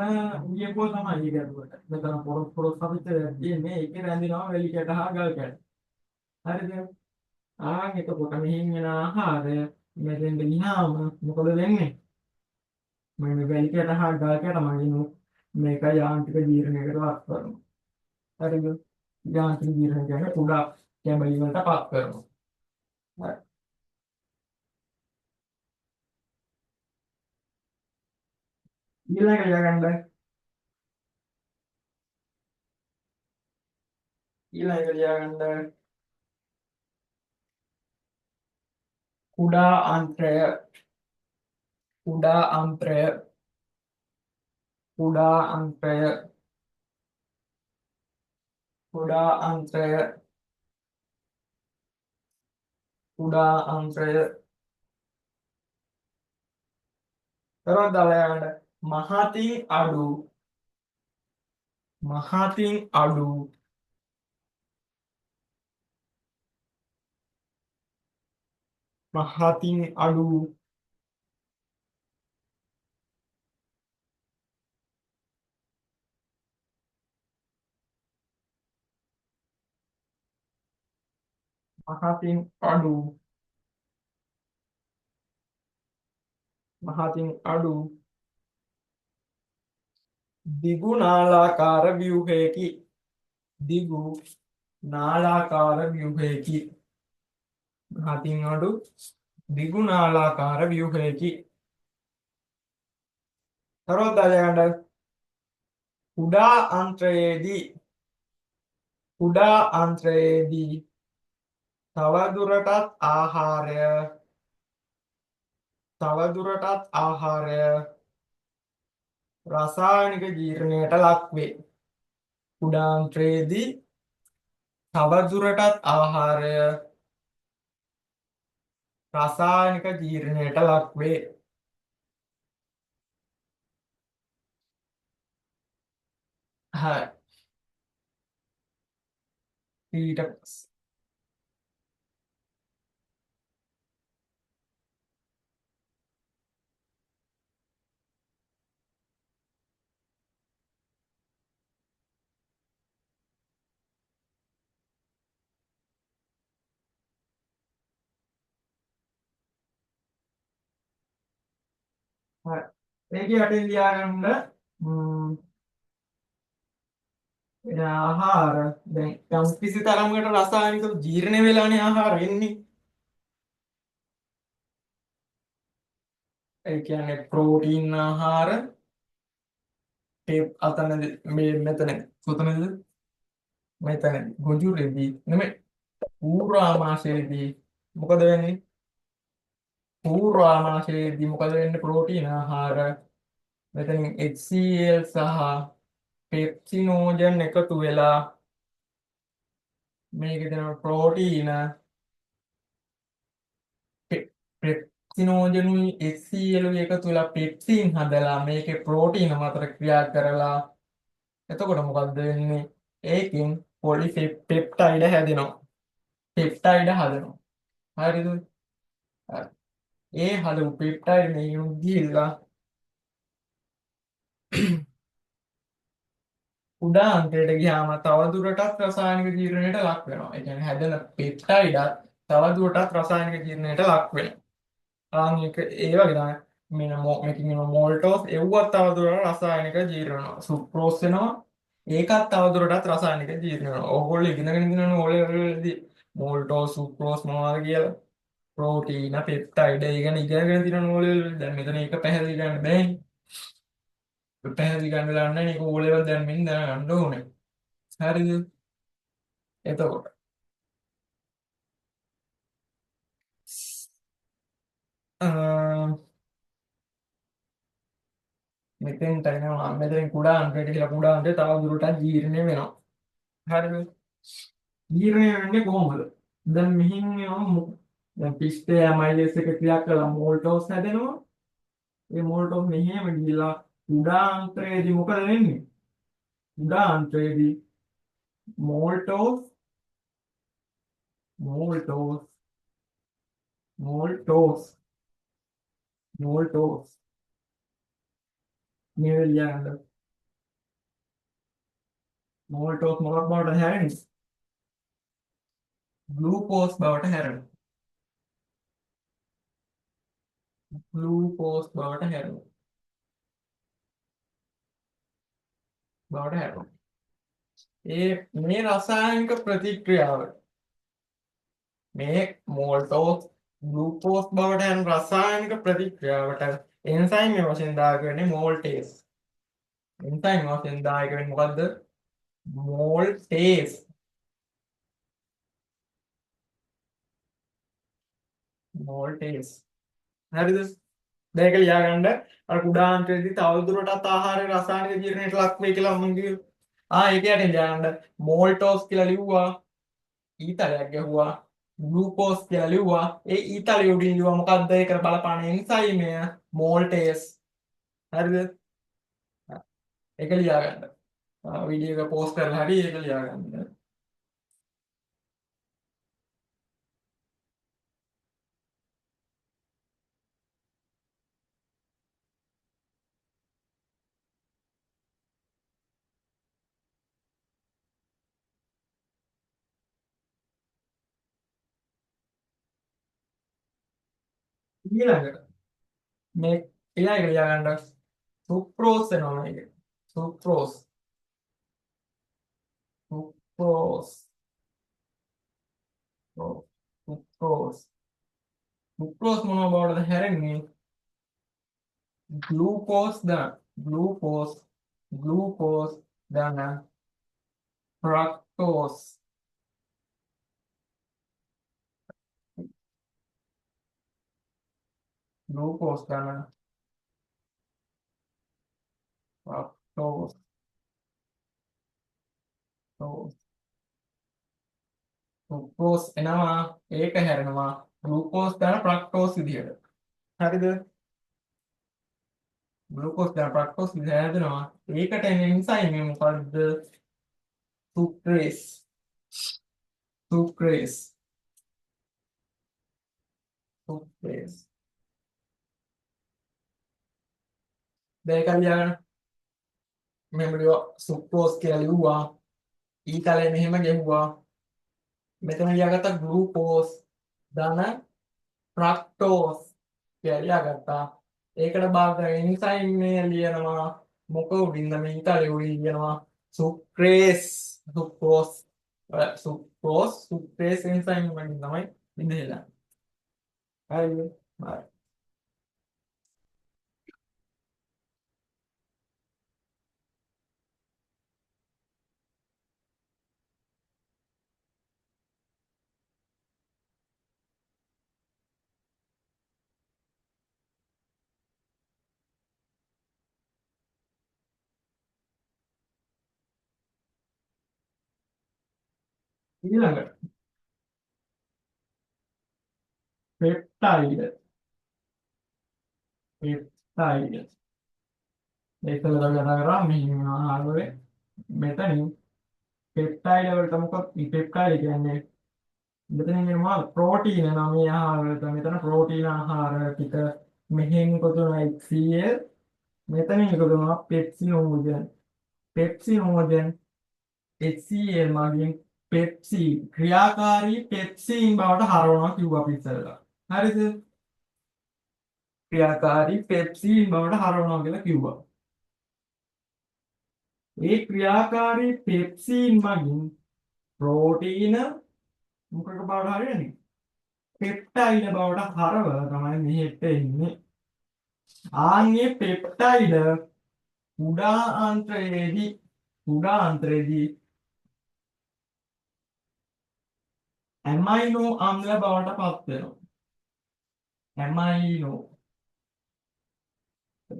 Speaker 1: උයපෝ තමයි ඒක ඇතුළට. මෙතන පොරොස් පොරොස් අපිට තියෙන්නේ ඒකේ රැඳෙනවා වැලි කැට හා ගල් කැට. හරිද? එතකොට මෙහින් එන ආහාරය මෙතෙන්ට ගියාම මොකද වෙන්නේ? මේ වැලි කැට හා ගල් කැට මගින් මේක යාන්ත්‍රික ජීර්ණයකට ලක් කරනවා. හරිද? යාන්ත්‍රික ජීර්ණ කියන්නේ කුඩා කැබලි වලට පත් කරනවා. හරි. ඊළඟට ලියගන්න කුඩා අන්ත්‍රය කුඩා අන්ත්‍රය කුඩා අන්ත්‍රය කුඩා අන්ත්‍රය කුඩා අන්ත්‍රය තවත් දාලා යන්න මහතින් අඩු මහතින් අඩු මහතින් අඩු මහතින් අඩු මහතින් අඩු දිගු නාලාකාර ව්‍යුහයකි දිගු නාලාකාර ව්‍යුහයකි හතින් අඩු දිගුනාලාකාර ව්‍යුහයකි. තවත් දායකයන්ට කුඩා අන්ත්‍රයේදී තවදුරටත් ආහාරය රසායනික ජීර්ණයට ලක්වේ. කුඩා අන්ත්‍රයේදී තවදුරටත් ආහාරය රසායනික ජීර්ණයට ලක්වේ. හරි. ඊට පස්සේ හරි. මේකේ යටින් ලියාගන්න ආහාර දැන් යම් කිසි තරමකට රසායනික ජීර්ණ වෙලානේ ආහාර වෙන්නේ. ඒ කියන්නේ ප්‍රෝටීන් ආහාර අතනද මේ මෙතන ගොජුරේදී නෙමෙයි පූර්වාමාශයේදී මොකද වෙන්නේ? පූර්වාමාශයේදී මොකද වෙන්නේ? ප්‍රෝටීන් ආහාර මෙතනින් HCl සහ පෙප්සිනෝජන් එකතු වෙලා මේකේ තියෙන ප්‍රෝටීන පෙප්සිනෝජනුයි HCl එකතු වෙලා පෙප්සින් හදලා මේකේ ප්‍රෝටීන මතර ක්‍රියා කරලා එතකොට මොකද්ද වෙන්නේ? ඒකෙන් පොලිපෙප්ටයිඩ හැදෙනවා. පෙප්ටයිඩ හදනවා. හරිද? හරි. ඒ හදපු පෙප්ටයිඩ් මේ ගිහිල්ලා කුඩා අන්තයට ගියාම තවදුරටත් රසායනික ජීර්ණයට ලක් වෙනවා. ඒ කියන්නේ හැදෙන පෙප්ටයිඩත් තවදුරටත් රසායනික ජීර්ණයට ලක් වෙනවා. ඒක ඒ වගේ තමයි මේකකින් මොල්ටෝස් එව්වත් තවදුරටත් රසායනික ජීර්ණ වෙනවා. සුක්‍රෝස් වෙනවා. ඒකත් තවදුරටත් රසායනික ජීර්ණ වෙනවා. ඕගොල්ලෝ ඉගෙනගෙන ඉන්නවනේ ඕලෙවල්දී මොල්ටෝස් සුක්‍රෝස් මොනවද කියලා. ප්‍රෝටීන පෙප්ටයිඩ ඉගෙනගෙන තියෙනවා ඕලෙවල්. දැන් මෙතන ඒක පැහැදිලි කරන්න බෑනේ. පැහැදිලි කරන්න ගන්න මේක ඕලෙවල් දැන් මෙන්න දැනගන්න ඕනේ. හරිද? එතකොට මෙතෙන්ට එනවා මෙතෙන් කුඩා අංකයට කියලා කුඩා අංකය තව දුරටත් ජීර්ණය වෙනවා. හරිද? ජීර්ණය වෙන්නේ කොහොමද? දැන් මෙහින් යමු. දැන් පිස්ටේ ඇමයිලේස් එක ක්‍රියා කළා මෝල්ටෝස් හැදෙනවා. ඒ මෝල්ටෝස් මෙහෙම ගිහිලා කුඩා අංකයේදී මොකද වෙන්නේ? කුඩා අංකයේදී මෝල්ටෝස් මෝල්ටෝස් මෝල්ටෝස් මෝල්ටෝස් මේ ලියන්න මෝල්ටෝස් මොකක් බවට හැරෙන්නේ? ග්ලූකෝස් බවට හැරෙනවා. ග්ලූකෝස් බවට හැරෙනවා. මේ රසායනික ප්‍රතික්‍රියාව මේ මෝල්ටෝස් ග්ලූකෝස් බවට යන රසායනික ප්‍රතික්‍රියාවට එන්සයිම් වශයෙන් දායක වෙන්නේ මෝල්ටේස්. එන්සයිම් වශයෙන් දායක වෙන්නේ මොකද්ද? මෝල්ටේස්. මෝල්ටේස්. හරිද? දැන් ඒක ලියාගන්න අර කුඩා අංකයේදී තවදුරටත් ආහාරයේ රසායනික ජීර්ණයට ලක් වෙයි කියලා මම කිව්වා. ඒක යටින් ලියාගන්න මෝල්ටෝස් කියලා ලිව්වා. ඊතලයක් ගැහුවා. ග්ලූකෝස් කියලා ලිව්වා. ඒ ඊතලෙ උඩින් ලිව්වා මොකද්ද? ඒකට බලපාන එන්සයිමය මෝල්ටේස්. හරිද? ඒක ලියාගන්න. වීඩියෝ එක පෝස්ට් කරලා හරි ඒක ලියාගන්න. ඊළඟට මේ ඊළඟට ලියාගන්න සුක්‍රෝස් වෙනවා මේක. සුක්‍රෝස්. සුක්‍රෝස්. සුක්‍රෝස්. සුක්‍රෝස් මොනවා බවටද හැරෙන්නේ? ග්ලූකෝස් දාන. ග්ලූකෝස් දාන ෆ්‍රක්ටෝස්. ग्लूकोज का ना फ्रक्टोज तो फ्रुक्टोज එනවා ඒක හැරෙනවා ග්ලූකෝස් දාන ෆ්‍රක්ටෝස් විදියට හරිද ග්ලූකෝස් දාන ෆ්‍රක්ටෝස් විදියට හැදෙනවා ඒකට එන එන්සයිම් එක මොකද්ද සුක්‍රේස් සුක්‍රේස් සුක්‍රේස් දැන් ඒක ලියගන්න මෙහෙම ලියුවා සුක්‍රෝස් කියලා ලියුවා ඊතලේ මෙහෙම ගෙවුවා මෙතන ලියාගත්තා ග්ලූකෝස් දාන ෆ්‍රක්ටෝස් කියලා ලියාගත්තා ඒකට භාග එන්සයිම් මේ ලියනවා මොක උඩින්ද මේ ඉතාලේ උඩින් ලියනවා සුක්‍රේස් සුක්‍රේස් එන්සයිම් වලින් තමයි ඉඳලා හරිද හරි ඊළඟට පෙප්ටයිඩ් ඒකල කතා කරා මේ ආහාරවල මෙතනින් පෙප්ටයිඩ් වලට මොකක්ද පෙප්ටයිඩ් කියන්නේ මෙතනින් එනවා ප්‍රෝටීන නම් මේ ආහාර වලට මෙතන ප්‍රෝටීන ආහාර ටික මෙහෙන් කොටන HCl මෙතනින් කොටනවා පෙප්සිනෝජන් HCl මගින් පෙප්සි ක්‍රියාකාරී පෙප්සින් බවට හරවනවා කිව්වා අපි ඉස්සෙල්ලා හරිද ක්‍රියාකාරී පෙප්සින් බවට හරවනවා කියලා කිව්වා ඒ ක්‍රියාකාරී පෙප්සින් මගින් ප්‍රෝටීන මොකක බවට හරියන්නේ පෙප්ටයිඩ් බවට හරවලා තමයි මෙහෙට එන්නේ ආන්ගේ පෙප්ටයිඩ් කුඩා අන්ත්‍රයේදී ඇමයිනෝ අම්ල බවට පත් වෙනවා ඇමයිනෝ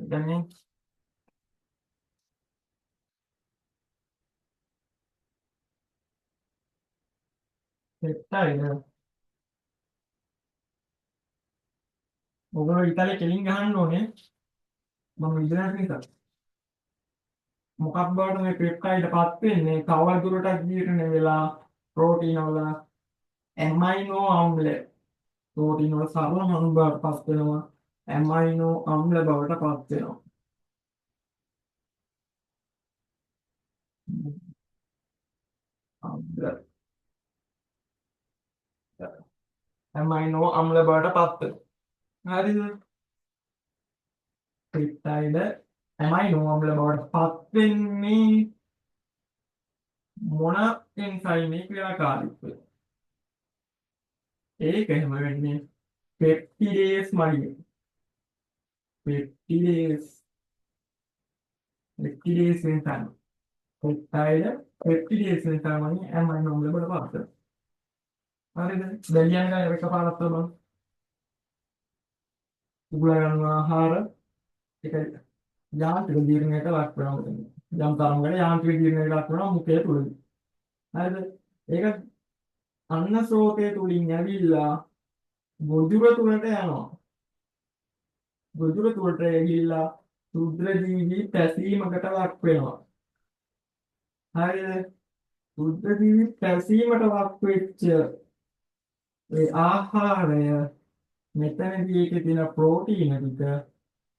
Speaker 1: දැන් පෙප්ටයිඩ් ඔයගොල්ලෝ ඉතාලේ කෙලින් ගහන්න ඕනේ මම ඉගෙනගන්න නිසා මොකක් බවට මේ පෙප්ටයිඩ් පත් වෙන්නේ කවල් දුරටත් ජීර්ණ වෙලා ප්‍රෝටීන වල ඇමයිනෝ අම්ල ප්‍රෝටීන වල සරල අණු බවට පත් වෙනවා ඇමයිනෝ අම්ල බවට පත් වෙනවා ඇමයිනෝ අම්ල බවට පත් වෙනවා හරිද පෙප්ටයිඩ් ඇමයිනෝ අම්ල බවට පත් වෙන්නේ මොන එන්සයිම් එකේ ක්‍රියාකාරීත්වය ඒක එහෙම වෙන්නේ පෙප්ටිඩේස් මගින් පෙප්ටිඩේස් එන්සයිම් පෙප්ටයිඩ් පෙප්ටිඩේස් එන්සයිම් මගින් ඇමයිනෝ අම්ල බවට පත් වෙනවා හරිද දැන් යන එක පාරක් තමයි උගලා ගන්නවා ආහාර ඒක යාන්ත්‍රික ජීර්ණයට ලක් වෙනවා යම් තරමකට යාන්ත්‍රික ජීර්ණයට ලක් වෙනවා මුඛය තුලදී හරිද ඒක අන්න ස්රෝතය තුලින් ඇවිල්ලා ගොජුර තුලට යනවා ගොජුර තුලට ඇවිල්ලා රුධිර ජීවි පැසීමකට ලක් වෙනවා හරිද රුධිර ජීවි පැසීමට ලක් වෙච්ච ඒ ආහාරය මෙතනදී ඒකේ තියෙන ප්‍රෝටීන ටික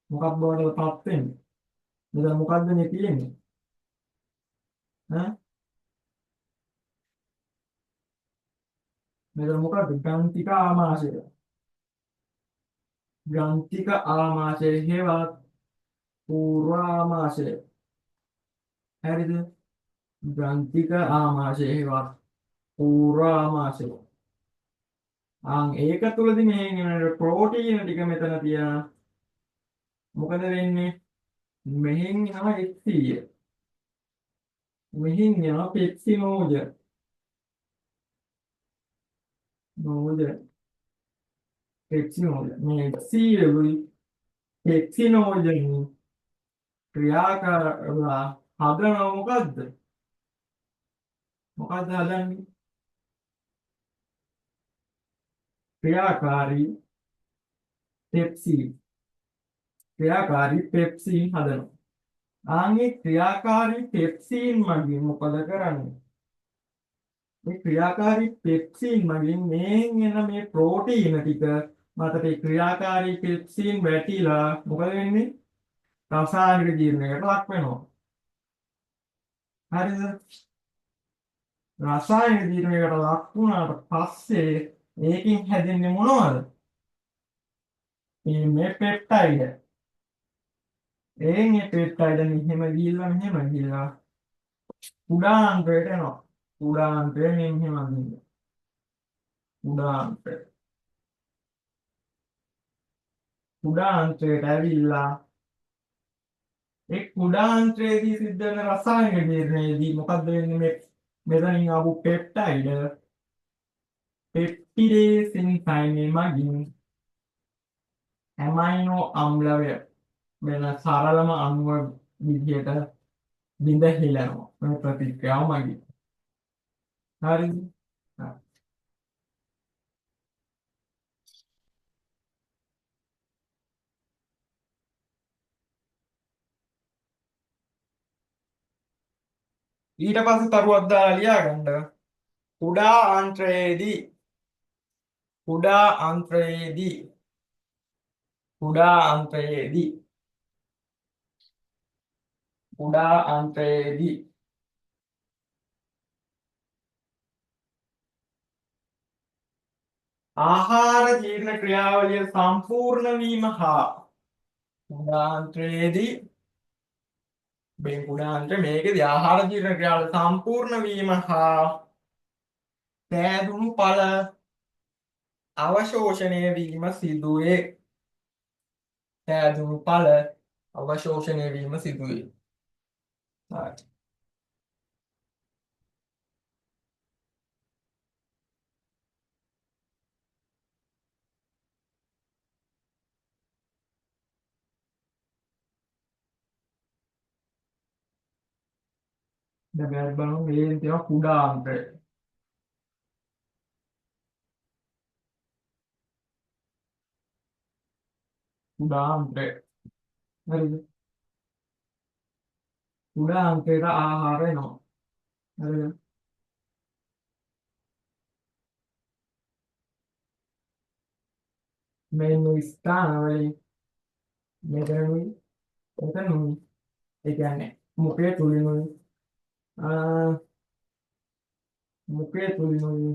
Speaker 1: මොකක් බවටද පත් වෙන්නේ මෙතන මොකද්ද මේ තියෙන්නේ ඈ මෙතන මොකද්ද ග්‍රන්ථික ආමාශය හේවත් පූර්වාමාශය හරිද ග්‍රන්ථික ආමාශය හේවත් පූර්වාමාශය ඒක තුලදී මේ ප්‍රෝටීන ටික මෙතන තියනවා. මොකද වෙන්නේ? මෙහෙන් යනවා HCl. මෙහෙන් යනවා පෙප්සිනෝජ. නෝජ පෙප්සිනෝජ. මේ HCl පෙප්සිනෝජන් ක්‍රියාකාරලා හදනවා මොකද්ද? මොකද්ද හදන්නේ? ක්‍රියාකාරී පෙප්සින්. ක්‍රියාකාරී පෙප්සින් හදනවා. ආන්ගේ ක්‍රියාකාරී පෙප්සින් මගින් මොකද කරන්නේ? මේ ක්‍රියාකාරී පෙප්සින් මගින් මේන් එන මේ ප්‍රෝටීන ටික මතට ක්‍රියාකාරී පෙප්සින් වැටිලා මොකද වෙන්නේ? රසායනික ජීර්ණයකට ලක් වෙනවා. හරිද? රසායනික ජීර්ණයකට ලක් වුණාට පස්සේ ඒකෙන් හැදෙන්නේ මොනවද? මේ පෙප්ටයිඩ. මේ පෙප්ටයිඩ මෙහෙම ගිහිල්ලා කුඩාන්තරයට එනවා. කුඩාන්තරය මෙහෙම ගිහිල්ලා කුඩාන්තරයට ඇවිල්ලා ඒ කුඩාන්තරයේදී සිද්ධ වෙන රසායනික ජීර්ණයේදී මොකද්ද වෙන්නේ? මෙතනින් ආපු පෙප්ටයිඩ පෙප්ටිඩේස් එන්සයිම් මගින් ඇමයිනෝ අම්ලය වෙන සරලම අණුව විදිහට බිඳ හෙලනවා මේ ප්‍රතික්‍රියාව මගින්. හරිද? ඊට පස්සේ තරුවක් දාලා ලියා ගන්න. කුඩා අන්ත්‍රයේදී කුඩා අන්ත්‍රයේදී කුඩා අන්ත්‍රයේදී කුඩා අන්ත්‍රයේදී ආහාර ජීර්ණ ක්‍රියාවලිය සම්පූර්ණ වීම හා කුඩා අන්ත්‍රයේදී මේ කුඩා අන්ත්‍රය මේකේදී ආහාර ජීර්ණ ක්‍රියාවලිය සම්පූර්ණ වීම හා පෑදුණු ඵල අවශෝෂණය වීම සිදුවේ. පෑදුණු ඵල අවශෝෂණය වීම සිදුවේ. හරි. දැන් බලන්න බලමු මේ තියෙන කුඩා අන්ත්‍රය. කුඩා අන්ත්‍රය. හරිද? කුඩා අන්ත්‍රයට ආහාර එනවා. හරිද? මේ ස්ථාන වලින් මෙතනුයි එතනුයි ඒ කියන්නේ මුඛය තුලිනුයි මුඛය තුලිනුයි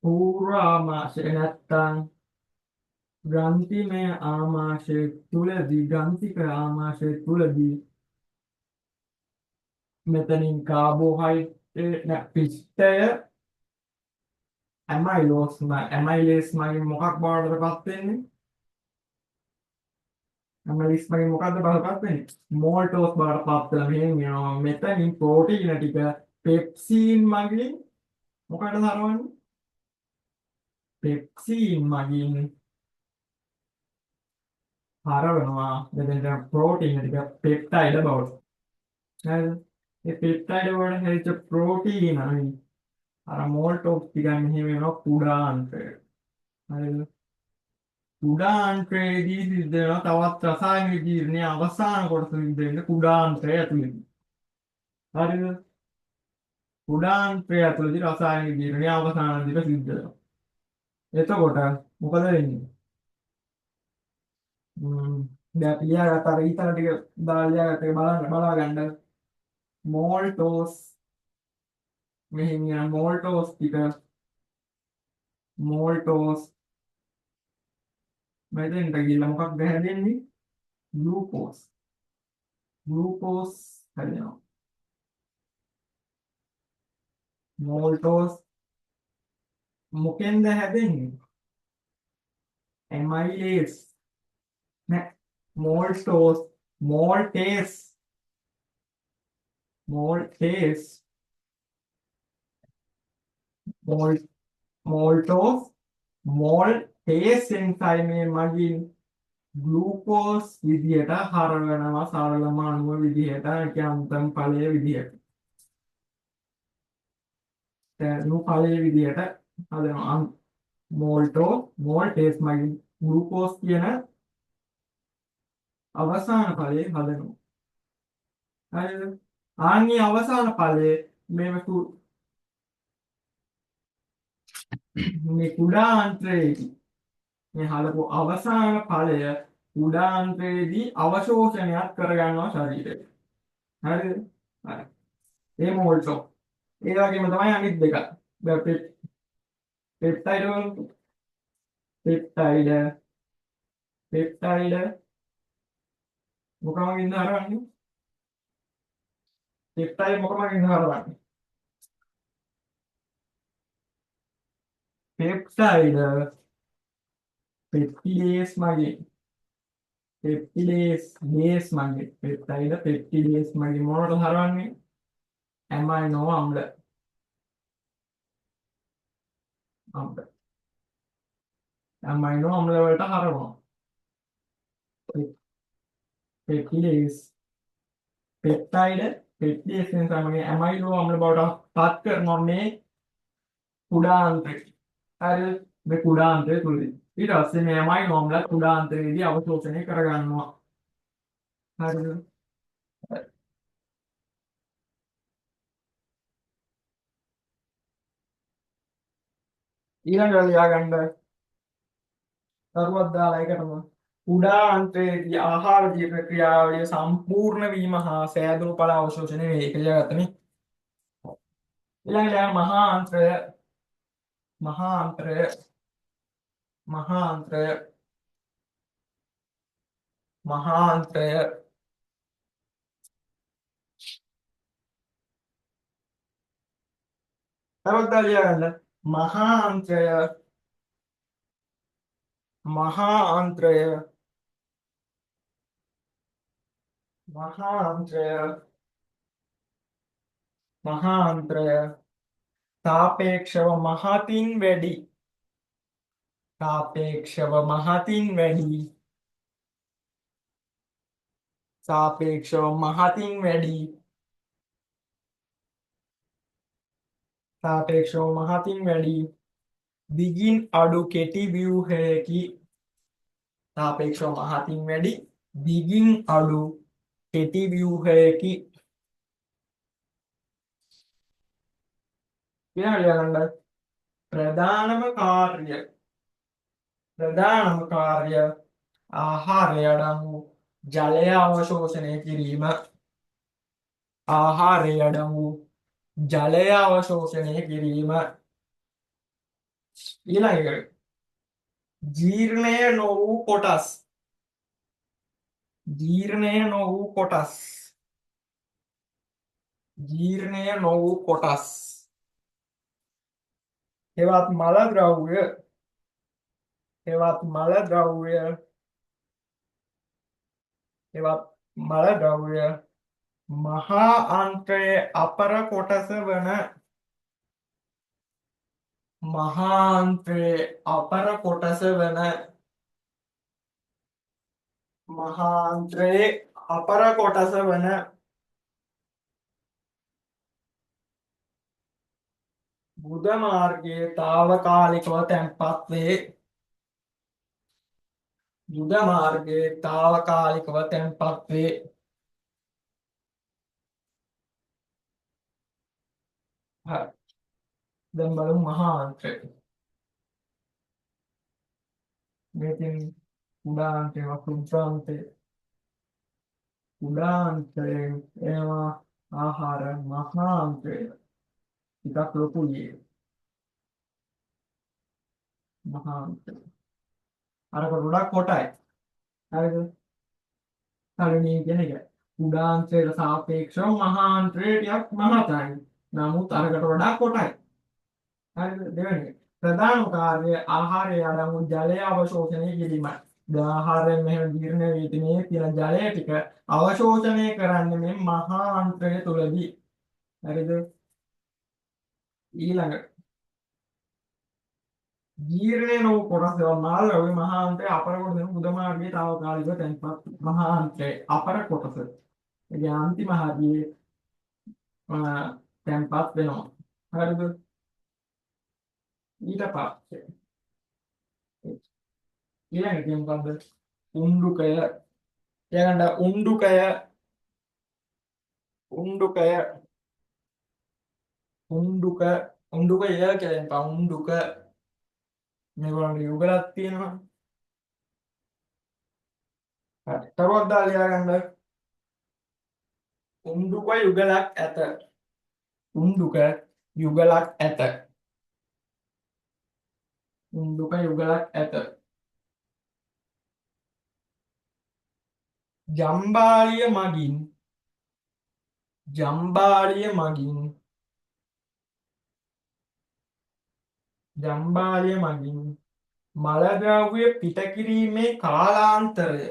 Speaker 1: පූර්ව ආමාශය නැත්තම් ග්‍රන්ථිමය ආමාශය තුලදී ග්‍රන්ථික ආමාශය තුලදී මෙතනින් කාබෝහයිඩ්‍රේට් පිෂ්ඨය ඇමයිලේස් මගින් මොකක් බවට පත් වෙන්නේ? ඇමයිලේස් මගින් මොකක්ද බවට පත් වෙන්නේ? මෝල්ටෝස් බවට පත් වෙනවා. මෙතනින් ප්‍රෝටීන ටික පෙප්සින් මගින් මොකටද හරවන්නේ? පෙප්සින් මගින් හරවනවා. මෙතන ප්‍රෝටීන ටික පෙප්ටයිඩ බවට. හරිද? මේ පෙප්ටයිඩ වල හැදිච්ච ප්‍රෝටීන අර මෝල්ටෝස් ටික මෙහෙම වෙනවා කුඩා අන්ත්‍රයට. හරිද? කුඩා අන්ත්‍රයේදී සිද්ධ වෙනවා තවත් රසායනික ජීර්ණයේ අවසාන කොටස සිද්ධ වෙන්නේ කුඩා අන්ත්‍රය ඇතුළේදී. හරිද? කුඩා අන්ත්‍රය ඇතුළේදී රසායනික ජීර්ණයේ අවසාන දිට සිද්ධ වෙනවා. එතකොට මොකද වෙන්නේ? දැන් ලියාගත්ත අර ඊතන ටික දාලා ලියාගත්ත එක බලා ගන්න. මෝල්ටෝස් මෙහෙම යන මෝල්ටෝස් ටික මෝල්ටෝස් මෙතෙන්ට ගිහලා මොකක්ද හැදෙන්නේ? ග්ලූකෝස් හැදෙනවා. මෝල්ටෝස් මොකෙන්ද හැදෙන්නේ? ඇමයිලේස් නෑ. මෝල්ටෝස් මෝල්ටේස් මෝල්ටේස් මෝල් මෝල්ටෝස් මෝල්ටේස් එන්සයිමේ මගින් ග්ලූකෝස් විදියට හරවනවා සරලම අණුව විදියට අන්තම් ඵලයේ විදියට දැන් ඵලයේ විදියට හදනවා මෝල්ටේස් මගින් ග්ලූකෝස් කියන අවසාන ඵලයේ හදනවා. හරිද? ආන්ගේ අවසාන ඵලයේ මේ කුඩා අන්ත්‍රයේදී මේ හදපු අවසාන ඵලය කුඩා අන්ත්‍රයේදී අවශෝෂණයක් කරගන්නවා ශරීරය. හරිද? හරි. ඒ මෝල්ටෝ. ඒ වගේම තමයි අනිත් දෙක. පෙප්ටයිඩ් පෙප්ටයිඩ් පෙප්ටයිඩ් මොකමගින්ද හරවන්නේ? පෙප්ටයිඩ් මොකමගින්ද හරවන්නේ? පෙප්ටයිඩ් පෙප්ටිඩේස් මගින් පෙප්ටිඩේස් මගින් පෙප්ටයිඩ් පෙප්ටිඩේස් මගින් මොනවද හරවන්නේ? ඇමයිනෝ අම්ල ඇමයිනෝ අම්ල වලට හරවනවා. පෙප්ටිඩේස් පෙප්ටිඩේස් තමයි ඇමයිනෝ අම්ල බවට පත් කරනවා මේ කුඩා අන්ත්‍රය. හරිද? මේ කුඩා අන්ත්‍රය තුලදී ඊට පස්සේ මේ ඇමයිනෝ අම්ල කුඩා අන්ත්‍රයේදී අවශෝෂණය කරගන්නවා. හරිද? ඊළඟට ලියාගන්න කරුවක් දාලා ඒකටම කුඩා අන්ත්‍රයේදී ආහාර ජීර්ණ ක්‍රියාවලිය සම්පූර්ණ වීම හා සෑදුණු ඵල අවශෝෂණය වේ. ඒක ලියාගත්තනේ. ඊළඟට මහා අන්ත්‍රය මහා අන්ත්‍රය මහා අන්ත්‍රය මහා අන්ත්‍රය කරුවක් දාලා ලියාගන්න මහා අන්ත්‍රය මහා අන්ත්‍රය මහා අන්ත්‍රය මහා අන්ත්‍රය සාපේක්ෂව මහතින් වැඩි සාපේක්ෂව මහතින් වැඩි සාපේක්ෂව මහතින් වැඩි සාපේක්ෂව මහතින් වැඩි දිගින් අඩු කෙටි ව්‍යුහයකි සාපේක්ෂව මහතින් වැඩි දිගින් අඩු කෙටි ව්‍යුහයකි ඊළඟ ප්‍රධානම කාර්ය ආහාරය අඩංගු ජලය අවශෝෂණය කිරීම ආහාරය අඩංගු ජලය අවශෝෂණය කිරීම ඊළඟට ජීර්ණය නොවූ කොටස් ජීර්ණය නොවූ කොටස් ජීර්ණය නොවූ කොටස් හෙවත් මල ද්‍රව්‍ය හෙවත් මල ද්‍රව්‍ය හෙවත් මල ද්‍රව්‍ය මහා අන්ත්‍රයේ අපර කොටස වන මහා අන්ත්‍රයේ අපර කොටස වන මහා අන්ත්‍රයේ අපර කොටස වන බුද මාර්ගයේ తాවකාලිකව තැන්පත් වේ බුද මාර්ගයේ తాවකාලිකව තැන්පත් වේ හරි දැන් බලමු මහා අන්ත්‍රය මේකෙන් කුඩා අන්ත්‍රය කුඩා අන්ත්‍රය ඒවා ආහාර මහා අන්ත්‍රය ටිකක් ලොකුයි මහා අන්ත්‍රය අර ගොඩක් කොටයි හරිද හරිනේ කියන එක කුඩා අන්ත්‍රයට සාපේක්ෂව මහා අන්ත්‍රය ටිකක් මහතයි නමුත් අරකට වඩා කොටයි. හරිද? දෙවෙනි එක. ප්‍රධාන කාර්යය ආහාරය අඩංගු ජලය අවශෝෂණය කිරීමයි. දැන් ආහාරයෙන් මෙහෙම ජීර්ණ වී තිනේ තියෙන ජලය ටික අවශෝෂණය කරන්නේ මේ මහා අන්ත්‍රය තුලදී. හරිද? ඊළඟ ජීර්ණය නොවු කොටස් ඒවා මාල් ඔය මහා අන්ත්‍රය අපර කොට දෙන බුද මාර්ගයේ తాවකාලිකව තැන්පත් මහා අන්ත්‍රය අපර කොටස. ඒ කියන්නේ අන්තිම හරියේ තැන්පත් වෙනවා. හරිද? ඊට පස්සේ ඊළඟ තියෙන මොකද්ද? උණ්ඩුකය. ඊළඟ උණ්ඩුකය උණ්ඩුකය උණ්ඩුක උණ්ඩුකය කියලා උණ්ඩුක මේගොල්ලන්ගේ යුගලක් තියෙනවා. හරි. තවත් දාලා ලියා ගන්න. උණ්ඩුක යුගලක් ඇත. උණ්ඩුක යුගලක් ඇත. උණ්ඩුක යුගලක් ඇත. ජම්බාලිය මගින් ජම්බාලිය මගින් ජම්බාලිය මගින් මල ද්‍රව්‍ය පිට කිරීමේ කාලාන්තරය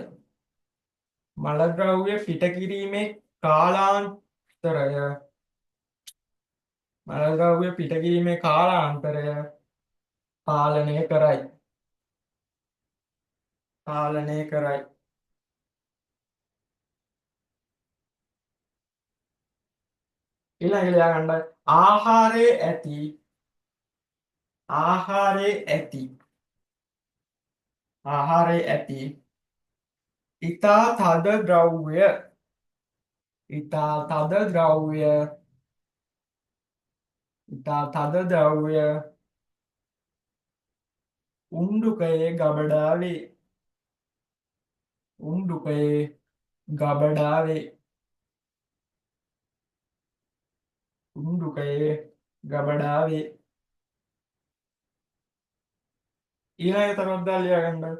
Speaker 1: මල ද්‍රව්‍ය පිට කිරීමේ කාලාන්තරය මල ද්‍රව්‍ය පිට කිරීමේ කාලාන්තරය පාලනය කරයි. පාලනය කරයි. ඊළඟට ලියා ගන්න ආහාරයේ ඇති ඉතා තද ද්‍රව්‍ය උණ්ඩුකයේ ගබඩා වේ. උණ්ඩුකයේ ගබඩා වේ. උණ්ඩුකයේ ගබඩා වේ. ඊළඟ තරොත් දාලා ලියා ගන්න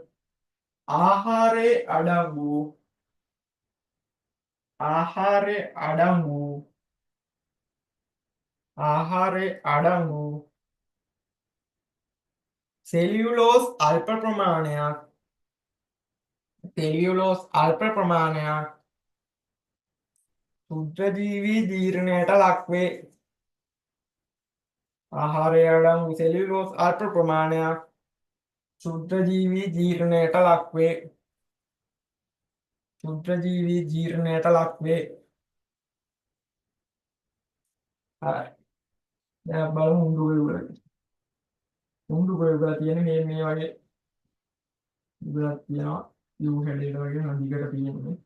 Speaker 1: ආහාරයේ අඩංගු සෙලියුලෝස් අල්ප ප්‍රමාණයක් ශුද්ධජීවී ජීර්ණයට ලක්වේ. ආහාරයේ අඩංගු සෙලියුලෝස් අල්ප ප්‍රමාණයක් ශුද්ධජීවී ජීර්ණයට ලක්වේ. හරි. දැන් බලමු උණ්ඩුකය වල. උණ්ඩුකය වල තියෙන මේ වගේ ඉවරක් තියෙනවා. යූ හැඩයට වගේ නදිකට තියෙන්නේ.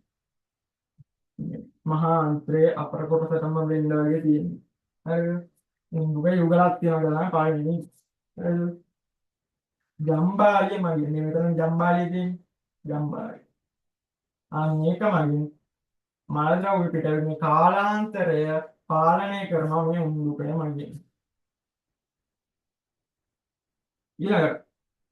Speaker 1: මහා අන්ත්‍රයේ අපර කොටසටම වෙන්න වගේ තියෙන්නේ. හරිද? උණ්ඩුකය යුගලක් තියෙනවා තමයි පළවෙනි. හරිද? ජම්බාලිය මගින් මේ මෙතන ජම්බාලිය තියෙන්නේ. ජම්බාලිය. මේක මගින් මල ද්‍රව්‍ය පිට වෙන කාලාන්තරය පාලනය කරනවා මේ උණ්ඩුකය මගින්. ඊළඟට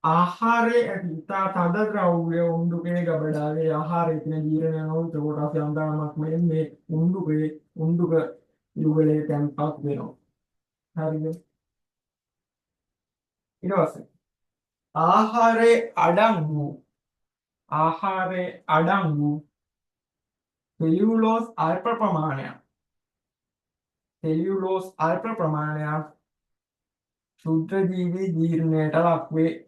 Speaker 1: ආහාරයේ ඇති ඉතා තද ද්‍රව්‍ය උණ්ඩුකයේ ගබඩාවේ ආහාරයේ තියෙන ජීර්ණ නොවුණු කොටස් යම්තාවක් මේ උණ්ඩුක යුගලයේ තැන්පත් වෙනවා. හරිද? ඊට පස්සේ ආහාරයේ අඩංගු සෙලියුලෝස් අල්ප ප්‍රමාණයක් ශුද්ධජීවී ජීර්ණයට ලක්වේ.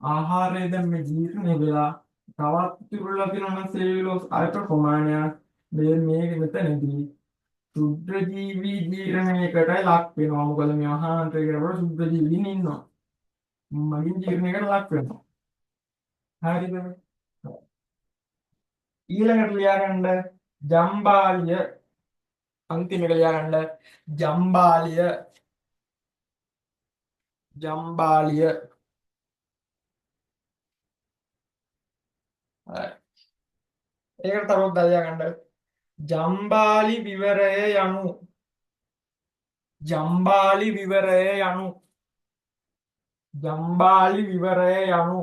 Speaker 1: ආහාරයේ දැන් මේ ජීර්ණය වෙලා තවත් ඉතුරුලා තියෙනවා සෙලියුලෝස් අල්ප ප්‍රමාණයක් මේ මෙතනදී ශුද්ධජීවී ජීර්ණයකට ලක් වෙනවා. මොකද මේ ආහාරය කරනකොට ශුද්ධජීවීන් ඉන්නවා. මගින් ජීර්ණයකට ලක් වෙනවා. හරිද? ඊළඟට ලියා ගන්න ජම්බාලිය. අන්තිම එක ලියා ගන්න ජම්බාලිය. හරි. ඒකට තවත් දාලා ගන්න ජම්බාලි විවරය යනු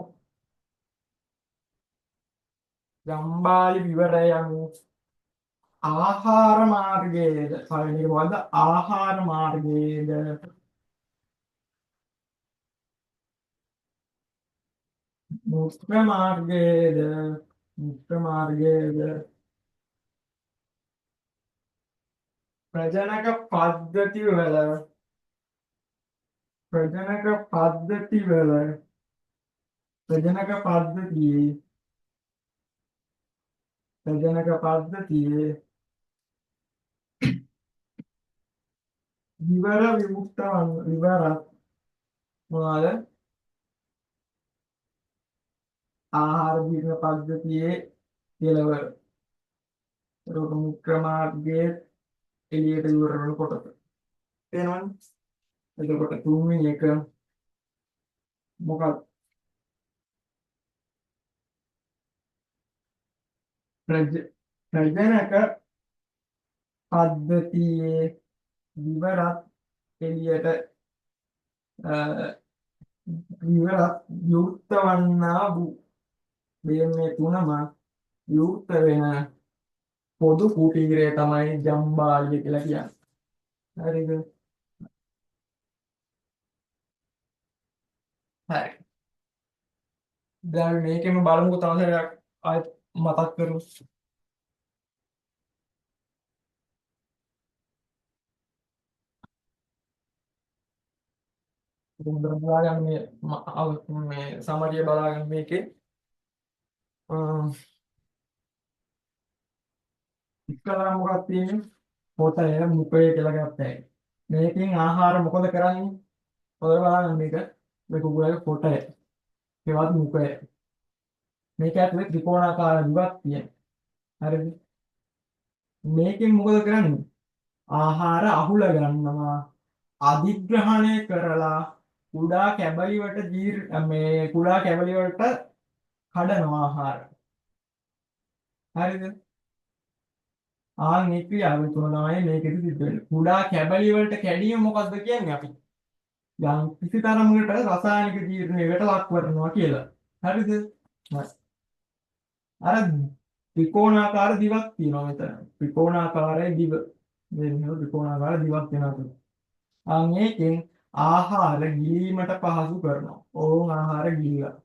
Speaker 1: ජම්බාලි විවරය යනු ආහාර මාර්ගයේද පළවෙනි එක මොකද්ද? ආහාර මාර්ගයේද මුත්‍ර මාර්ගයේද මුත්‍ර මාර්ගයේද ප්‍රජනක පද්ධතිවල ප්‍රජනක පද්ධතිවල ප්‍රජනක පද්ධතියේ ප්‍රජනක පද්ධතියේ විවර විමුක්ත විවරත් මොනවාද? ආහාර ජීර්ණ පද්ධතියේ කෙලවර. ඒක මුත්‍ර මාර්ගයේ එළියට ඉවර වෙන කොටස. තේරෙනවද? එතකොට තුන්වෙනි එක මොකක්ද? ප්‍රජනක පද්ධතියේ විවරත් එළියට විවරත් යුක්ත වන්නා වූ මේ තුනම යුක්ත වෙන පොදු කුටීරය තමයි ජම්බාලිය කියලා කියන්නේ. හරිද? හරි. දැන් මේකෙම බලමුකෝ තව සැරයක් ආයෙත් මතක් කරමු. හොඳට බලාගන්න මේ සමරිය බලාගන්න මේකේ ඉස්සරහ මොකක්ද තියෙන්නේ? පොතය මුඛය කියලා ගත්තා. මේකෙන් ආහාර මොකද කරන්නේ? හොඳට බලන්න මේක. මේක උගලගේ පොතය. ඒවත් මුඛය. මේක ඇතුලේ ත්‍රිකෝණාකාර දිවක් තියෙනවා. හරිද? මේකෙන් මොකද කරන්නේ? ආහාර අහුල ගන්නවා. අධිග්‍රහණය කරලා කුඩා කැබලි වලට කුඩා කැබලි වලට කඩනවා ආහාර. හරිද? මේ ක්‍රියාව තුන තමයි මේකෙදි සිද්ධ වෙන්නේ. කුඩා කැබලි වලට කැඩීම මොකද්ද කියන්නේ අපි? යම් කිසි තරමකට රසායනික ජීර්ණයකට ලක් කරනවා කියලා. හරිද? හරි. අර ත්‍රිකෝණාකාර දිවක් තියෙනවා මෙතන. ත්‍රිකෝණාකාරයේ දිව. මේ ත්‍රිකෝණාකාර දිවක් වෙනවා. මේකෙන් ආහාර ගිලීමට පහසු කරනවා. ඕන් ආහාර ගිලිලා.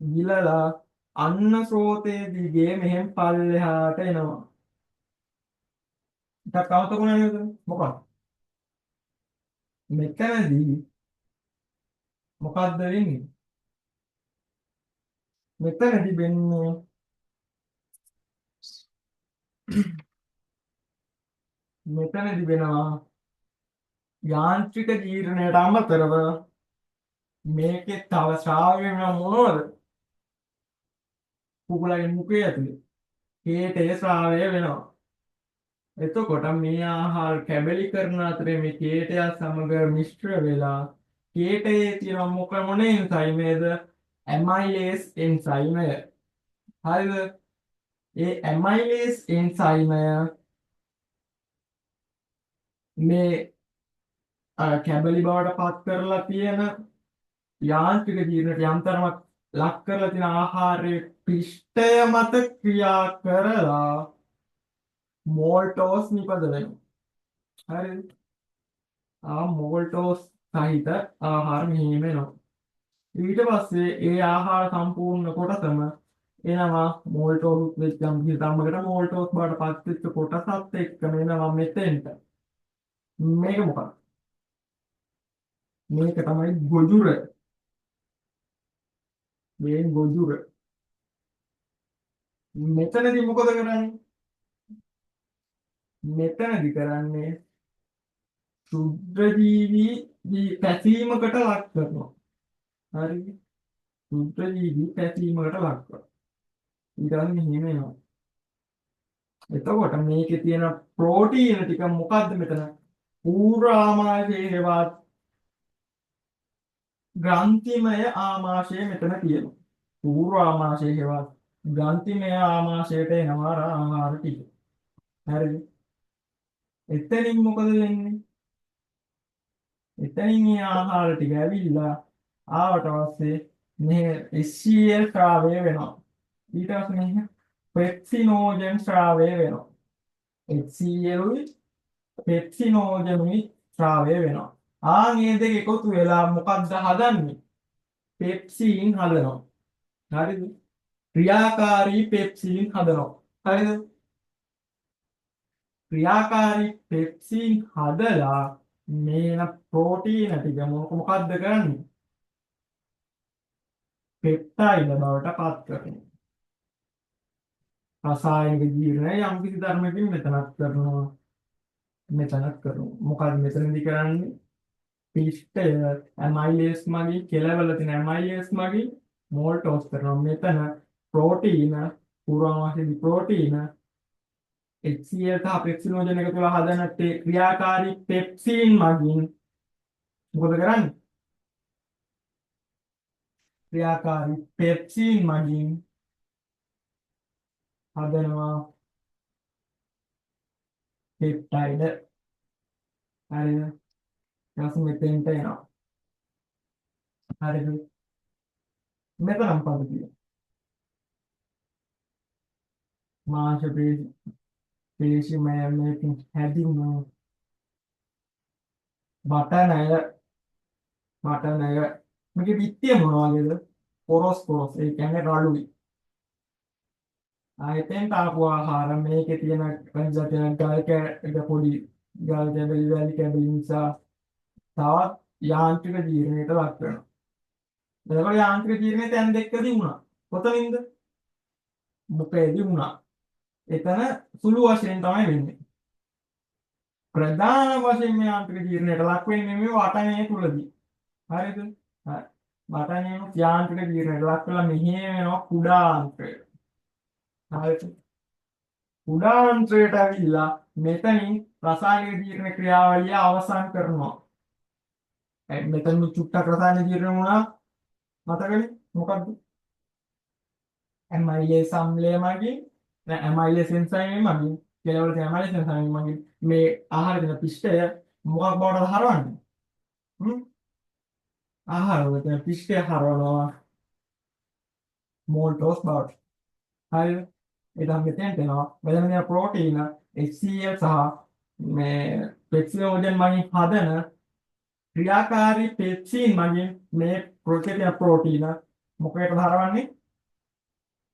Speaker 1: ගිලලා අන්න ස්රෝතයේ දිගේ මෙහෙන් පල්ලෙහාට එනවා. ටිකක් අවතකුණා නේද? මොකක්ද? මෙතනදී මොකද්ද වෙන්නේ? මෙතනදී වෙන්නේ මෙතනදී වෙනවා යාන්ත්‍රික ජීර්ණයට අමතරව මේකේ තව ශ්‍රාව්‍ය වෙන මොනවද? කුකුලගේ මුඛය ඇතුලේ කේතය ශ්‍රාවය වෙනවා. එතකොට මේ ආහාර කැබලි කරන අතරේ මේ කේතය සමග මිශ්‍ර වෙලා කේතයේ තියෙන මොන එන්සයිමේද? ඇමයිලේස් එන්සයිමය. හරිද? ඒ ඇමයිලේස් එන්සයිමය මේ කැබලි බවට පත් කරලා තියෙන යාන්ත්‍රික ජීර්ණයට යම් තරමක් ලක් කරලා තියෙන ආහාරයේ පිෂ්ඨය මත ක්‍රියා කරලා මෝල්ටෝස් නිපද වෙනවා. හරිද? මෝල්ටෝස් සහිත ආහාර මෙහෙම වෙනවා. ඊට පස්සේ ඒ ආහාර සම්පූර්ණ කොටසම එනවා මෝල්ටෝස් වෙච්ච යම් කිසි තරමකට මෝල්ටෝස් බවට පත් වෙච්ච කොටසත් එක්කම එනවා මෙතෙන්ට. මේක මොකක්ද? මේක තමයි ගොජුර. මේ ගොජුර. මෙතනදී මොකද කරන්නේ? මෙතනදී කරන්නේ ශුද්ධජීවී පැසීමකට ලක් කරනවා. හරිද? ශුද්ධජීවී පැසීමකට ලක් කරනවා. ඊට පස්සේ මෙහෙම එනවා. එතකොට මේකේ තියෙන ප්‍රෝටීන ටික මොකද්ද මෙතන? පූර්ව ආමාශයේ හේවත් ග්‍රන්ථිමය ආමාශය මෙතන තියෙනවා. පූර්ව ආමාශයේ හේවත් ග්‍රන්ථිමය ආමාශයට එනවා ආහාර ටික. හරිද? එතනින් මොකද වෙන්නේ? එතනින් මේ ආහාර ටික ඇවිල්ලා ආවට පස්සේ මේ HCl ශ්‍රාවය වෙනවා. ඊට පස්සේ මේ පෙප්සිනෝජන් ශ්‍රාවය වෙනවා. HCl පෙප්සිනෝජනුයි ශ්‍රාවය වෙනවා. මේ දෙක එකතු වෙලා මොකක්ද හදන්නේ? පෙප්සින් හදනවා. හරිද? ක්‍රියාකාරී පෙප්සින් හදනවා. හරිද? ක්‍රියාකාරී පෙප්සින් හදලා මේන ප්‍රෝටීන ටික මොකක්ද කරන්නේ? පෙප්ටයිඩ් බවට පත් කරනවා. රසායනික ජීවනය යම් කිසි ධර්මයකින් මෙතනක් කරනවා. මෙතනක් කරනවා. මොකක්ද මෙතනදී කරන්නේ? පිෂ්ඨය ඇමයිලේස් මගින් කෙලවල තියෙන ඇමයිලේස් මගින් මෝල්ටෝස් කරනවා. මෙතන ප්‍රෝටීන පුරාවාසී ප්‍රෝටීන HCl සහ පෙප්සිනෝජන් එක තුළ හදන ක්‍රියාකාරී පෙප්සින් මගින් මොකද කරන්නේ? ක්‍රියාකාරී පෙප්සින් මගින් හදනවා පෙප්ටයිඩ්. හරිද? ඊට මෙතෙන්ට එනවා. හරිද? මෙතනම් පදතිය මාංශ පේශිමය මේකින් හැදින්න බටනය මේක විත්තිය මොනවා වගේද? පොරොස් ඒ කියන්නේ රළුයි. ආයතෙන් ආපු ආහාර මේකේ තියෙන ගල් කැඩ පොඩි ගල් කැඩලි වැලි කැඩලි නිසා තවත් යාන්ත්‍රික ජීර්ණයට ලක් වෙනවා. එතකොට යාන්ත්‍රික ජීර්ණය දැන් දෙකදී වුණා. කොතනින්ද? මොකේදී වුණා? එතන සුළු වශයෙන් තමයි වෙන්නේ. ප්‍රධාන වශයෙන් යාන්ත්‍රික ජීර්ණයට ලක් වෙන්නේ මේ වටනය තුලදී. හරිද? හරි. වටනය යාන්ත්‍රික ජීර්ණයට ලක් වෙලා මෙහි වෙනවා කුඩාන්ත්‍රය. හරිද? කුඩාන්ත්‍රයට ඇවිල්ලා මෙතනින් රසායනික ජීර්ණ ක්‍රියාවලිය අවසන් කරනවා. මෙතන චුට්ටක් රසායනික ජීර්ණ වුණා. මතකනේ මොකද්ද? ඇමයිලේස් අම්ලය මගින් ඇමයිලේස් එන්සයිම් මගින් කෙලවල තියෙන ඇමයිලේස් එන්සයිම් මගින් මේ ආහාර දෙන පිෂ්ඨය මොකක් බවටද හරවන්නේ? ආහාර වල තියෙන පිෂ්ඨය හරවනවා මෝල්ටෝස් බවට. හරිද? එතන මෙතෙන්ට එනවා. මෙතන තියෙන ප්‍රෝටීන HCl සහ මේ පෙප්සිනෝජන් මගින් හදන ක්‍රියාකාරී පෙප්සින් මගින් මේ ප්‍රෝටීන මොකේට හරවන්නේ?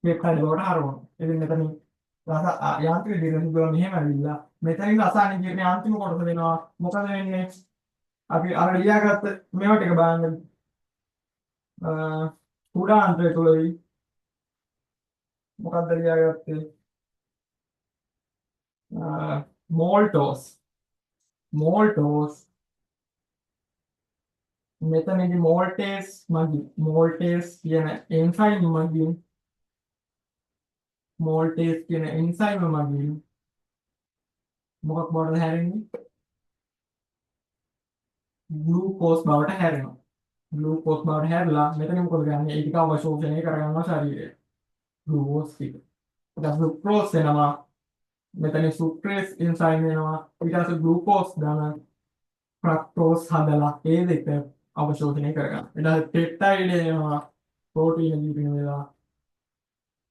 Speaker 1: පෙප්ටයිඩ් බවට හරවනවා. ඉතින් මෙතන රස යාන්ත්‍රික ජීර්ණ සිදුවන මෙහෙම ඇවිල්ලා මෙතනින් රසායනික ජීර්ණයේ අන්තිම කොටස වෙනවා. මොකද වෙන්නේ? අපි අර ලියාගත්ත මේවා ටික බලන්න. කුඩාන්ත්‍රය තුලදී මොකක්ද ලියාගත්තේ? මෝල්ටෝස් මෙතනදී මෝල්ටේස් කියන එන්සයිම් මගින් මොකක් බවටද හැරෙන්නේ? ග්ලූකෝස් බවට හැරෙනවා. ග්ලූකෝස් බවට හැරලා මෙතන මොකද කරන්නේ? ඒ ටික අවශෝෂණය කරගන්නවා ශරීරය. ග්ලූකෝස් ටික. ඊට සුක්‍රෝස් වෙනවා. මෙතන සුක්‍රේස් එන්සයිම් වෙනවා. ඊට පස්සේ ග්ලූකෝස් දාන ෆ්‍රක්ටෝස් හදලා ඒ දෙක අවශෝෂණය කරගන්න. ඊට පස්සේ පෙප්ටයිඩ් එනවා. ප්‍රෝටීන ජීර්ණ වෙලා.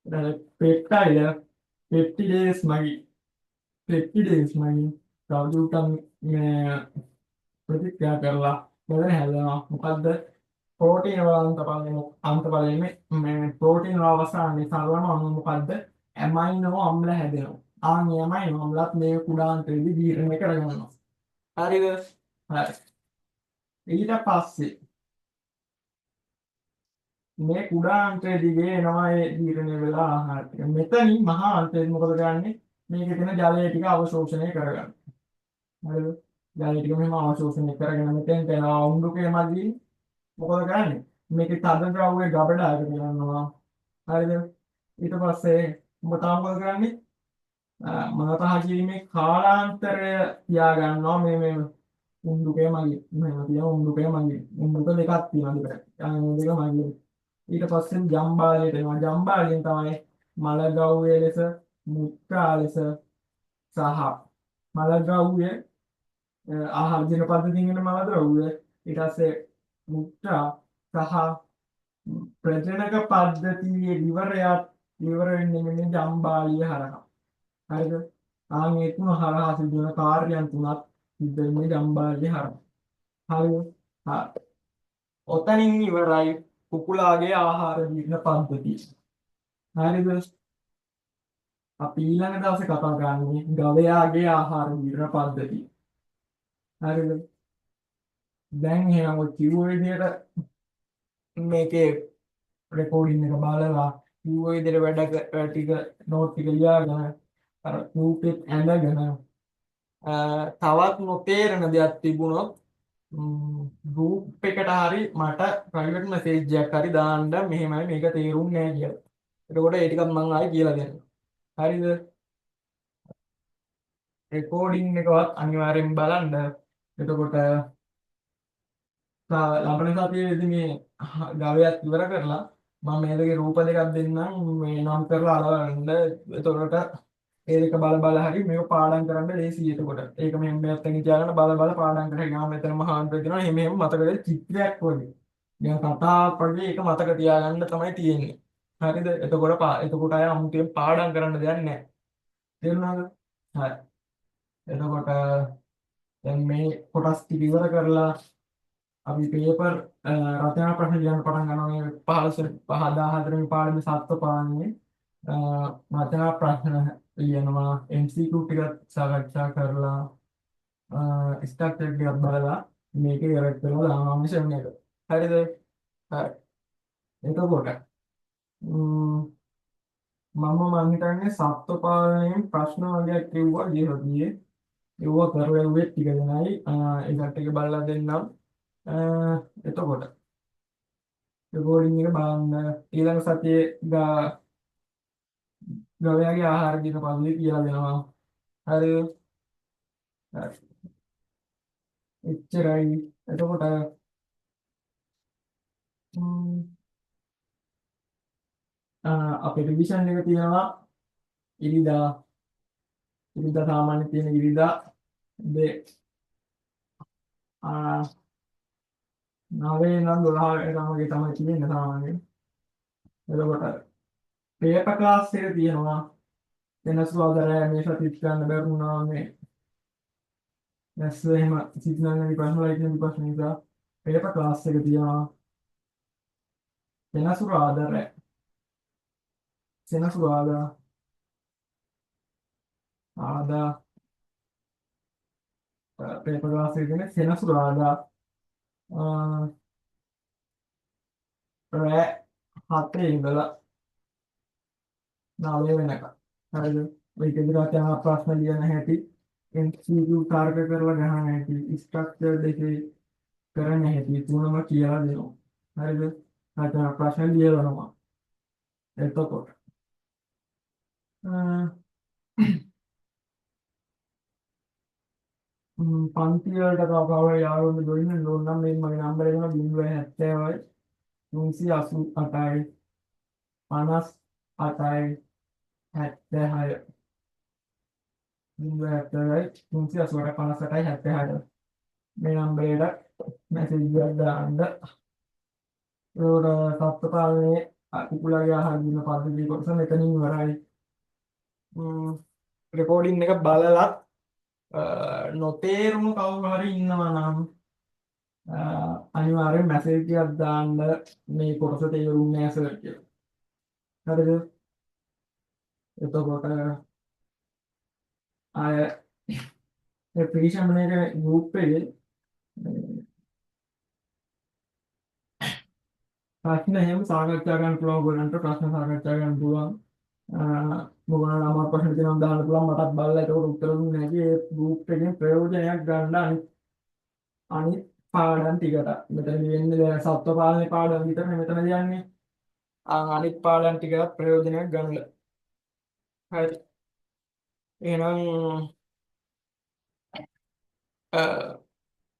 Speaker 1: ඊට පෙප්ටයිඩ් පෙප්ටිඩේස් මගින් තවදුරටත් මේ ප්‍රතික්‍රියා කරලා මෙතන හැදෙනවා. මොකද්ද? ප්‍රෝටීන වල අන්තපලයේ මේ ප්‍රෝටීන වල අවසානයේ සලවන අණු මොකද්ද? ඇමයිනෝ අම්ල හැදෙනවා. මේ ඇමයිනෝ අම්ලත් මේ කුඩාන්ත්‍රයේදී ජීර්ණය කරගන්නවා. හරිද? හරි. ඊට පස්සේ මේ කුඩාන්ත්‍රය දිගේ එනවා ඒ ජීර්ණය වෙලා ආහාර ටික. මෙතනින් මහා අන්ත්‍රය මොකද කරන්නේ? මේකේ තියෙන ජලය ටික අවශෝෂණය කරගන්න. හරිද? ජලය ටික මෙහෙම අවශෝෂණය කරගෙන මෙතෙන්ට එනවා උණ්ඩුකය මැදින්. මොකද කරන්නේ? මේකේ තද ද්‍රව්‍ය ගබඩා එකතු කරනවා. හරිද? ඊට පස්සේ මොකද කරන්නේ? මනතහ කිරීමේ කාලාන්තරය තියාගන්නවා මේ උණ්ඩුකය මැදින්. මෙහෙම තියෙන උණ්ඩුකය මැදින්. උණ්ඩුක දෙකක් තියෙනවා දෙක. දෙක මැදින්. ඊට පස්සේ ජම්බාලයට එනවා. ජම්බාලයෙන් තමයි මලද්‍රව්‍ය ලෙස මුත්‍රා ලෙස සහ මලද්‍රව්‍ය ආහාර ජීර්ණ පද්ධතියෙන් එන මලද්‍රව්‍ය ඊට පස්සේ මුත්‍රා සහ ප්‍රජනක පද්ධතියේ ඉවර වෙන්නේ මෙන්න ජම්බාලිය හරහා. හරිද? ආන් ඒ තුන හරහා සිදුවන කාර්යයන් තුනක් සිද්ධ වෙන්නේ ජම්බාගේ හරහා. හරිද? හරි. ඔතනින් ඉවරයි කුකුලාගේ ආහාර ජීර්ණ පද්ධතිය. හරිද? අපි ඊළඟ දවසේ කතා කරන්නේ ගවයාගේ ආහාර ජීර්ණ පද්ධතිය. හරිද? දැන් එහෙනම් ඔය කිව්ව විදිහට මේකේ රෙකෝඩින් එක බලලා කිව්ව විදිහට වැඩ ටික නෝට් ටික ලියාගෙන අර රූපෙත් ඇඳගෙන තවත් නොතේරෙන දෙයක් තිබුණොත් ගෲප් එකට හරි මට ප්‍රයිවට් මෙසේජ් එකක් හරි දාන්න මෙහෙමයි මේක තේරුන්නේ නැහැ කියලා. එතකොට ඒ ටිකත් මම ආයෙ කියලා දෙන්නම්. හරිද? රෙකෝඩින් එකවත් අනිවාර්යෙන් බලන්න. එතකොට ලබන සතියේදී මේ ගවයත් ඉවර කරලා මම මේ දෙකේ රූප දෙකක් දෙන්නම් මේ නම් කරලා අරවන්න. එතකොට ඒ දෙක බල බල හරි මේක පාඩම් කරන්න ලේසියි. එතකොට ඒක මෙහෙම මෙතන තියාගෙන බල බල පාඩම් කරගෙන ගියාම මෙතන මහාන්තර දෙනවා. එහෙම එහෙම මතකද චිත්‍රයක් වගේ. දැන් කතාවක් වගේ ඒක මතක තියාගන්න තමයි තියෙන්නේ. හරිද? එතකොට අය අමුතුවෙන් පාඩම් කරන්න දෙයක් නැහැ. තේරුණාද? හරි. එතකොට දැන් මේ කොටස් ටික ඉවර කරලා අපි පේපර් රචනා ප්‍රශ්න ලියන්න පටන් ගන්නවා. මේ 15 14 වෙනි පාඩමේ සත්ව පාඩමේ රචනා ප්‍රශ්න ලියනවා. MCQ ටිකක් සාකච්ඡා කරලා ස්ට්‍රක්චර් ටිකක් බලලා මේක ඉවර කරලා දානවා මිෂන් එක. හරිද? හරි. එතකොට මම හිතන්නේ සත්ව පාලනයෙන් ප්‍රශ්න වගේක් කිව්වා ගියොතියේ ඒව කරලා ඉුවේ ටික දෙනයි ඒකට එක බලලා දෙන්නම්. එතකොට රෙකෝඩින් එක බලන්න ඊළඟ සතියේ ගවයාගේ ආහාර දින පද්ධතිය කියලා දෙනවා. හරි. හරි. එච්චරයි. එතකොට අපේ රිවිෂන් එක තියෙනවා ඉරිදා සාමාන්‍ය තියෙන ඉරිදා දෙ 9 ඉඳන් 12 වෙනකම් වගේ තමයි තියෙන්නේ සාමාන්‍යයෙන්. එතකොට පේපර් ක්ලාස් එක තියෙනවා වෙනස්වාදරය මේ සතිත් ගන්න බැරුණා මේ නැස්ස එහෙම සිග්නල් ප්‍රශ්න ලයිට් ප්‍රශ්න නිසා පේපර් ක්ලාස් එක තියෙනවා වෙනස්වාදරය සෙනසුරාදා ආදා පේපර් ක්ලාස් එක තියෙන සෙනසුරාදා රෑ 7 ඉඳලා 9 වෙනකම්. හරිද? මේක ඉදිරියට යන ප්‍රශ්න ලියන හැටි MCQ කාර්ක කරලා ගන්න හැටි ස්ට්‍රක්චර් දෙකේ කරන්න හැටි තුනම කියලා දෙනවා. හරිද? නැත්නම් ප්‍රශ්න ලියවනවා. එතකොට පන්ති වලට කවුරු යාළුවෝ දෙන්න ඕන නම් මේ මගේ නම්බර් එක 070යි 388යි 58යි 76 070යි 388යි 58යි මේ නම්බරේට මැසේජ් එකක් දාන්න. ඒකට සත්ත්ව පාලනයේ කුකුලගේ ආහාර දීම පද්ධතිය කොටස මෙතනින් ඉවරයි. රෙකෝඩින් එක බලලා නොතේරුණු කවුරු හරි ඉන්නවා නම් අනිවාර්යෙන් මැසේජ් එකක් දාන්න මේ කොටස තේරුන්නේ නැහැ සර් කියලා. හරිද? එතකොට ආය ඒ ප්‍රතිශමනයේ ගෲප් එකේ ප්‍රශ්න එහෙම සාකච්ඡා කරන්න පුළුවන්. ඔයගොල්ලන්ට ප්‍රශ්න සාකච්ඡා කරන්න පුළුවන්. මොකක්ද අමාරු ප්‍රශ්න තියෙනවා දාන්න පුළුවන්. මටත් බලලා ඒකට උත්තර දුන්නේ නැති ඒ ගෲප් එකෙන් ප්‍රයෝජනයක් ගන්න අනිත් පාඩම් ටිකට. මෙතන වෙන්නේ දැන් සත්ව පාලනේ පාඩම් විතරනේ මෙතන කියන්නේ. අනිත් පාඩම් ටිකට ප්‍රයෝජනයක් ගන්න. හරි. එහෙනම්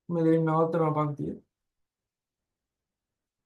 Speaker 1: මෙතන නවත්තනවා පන්තිය.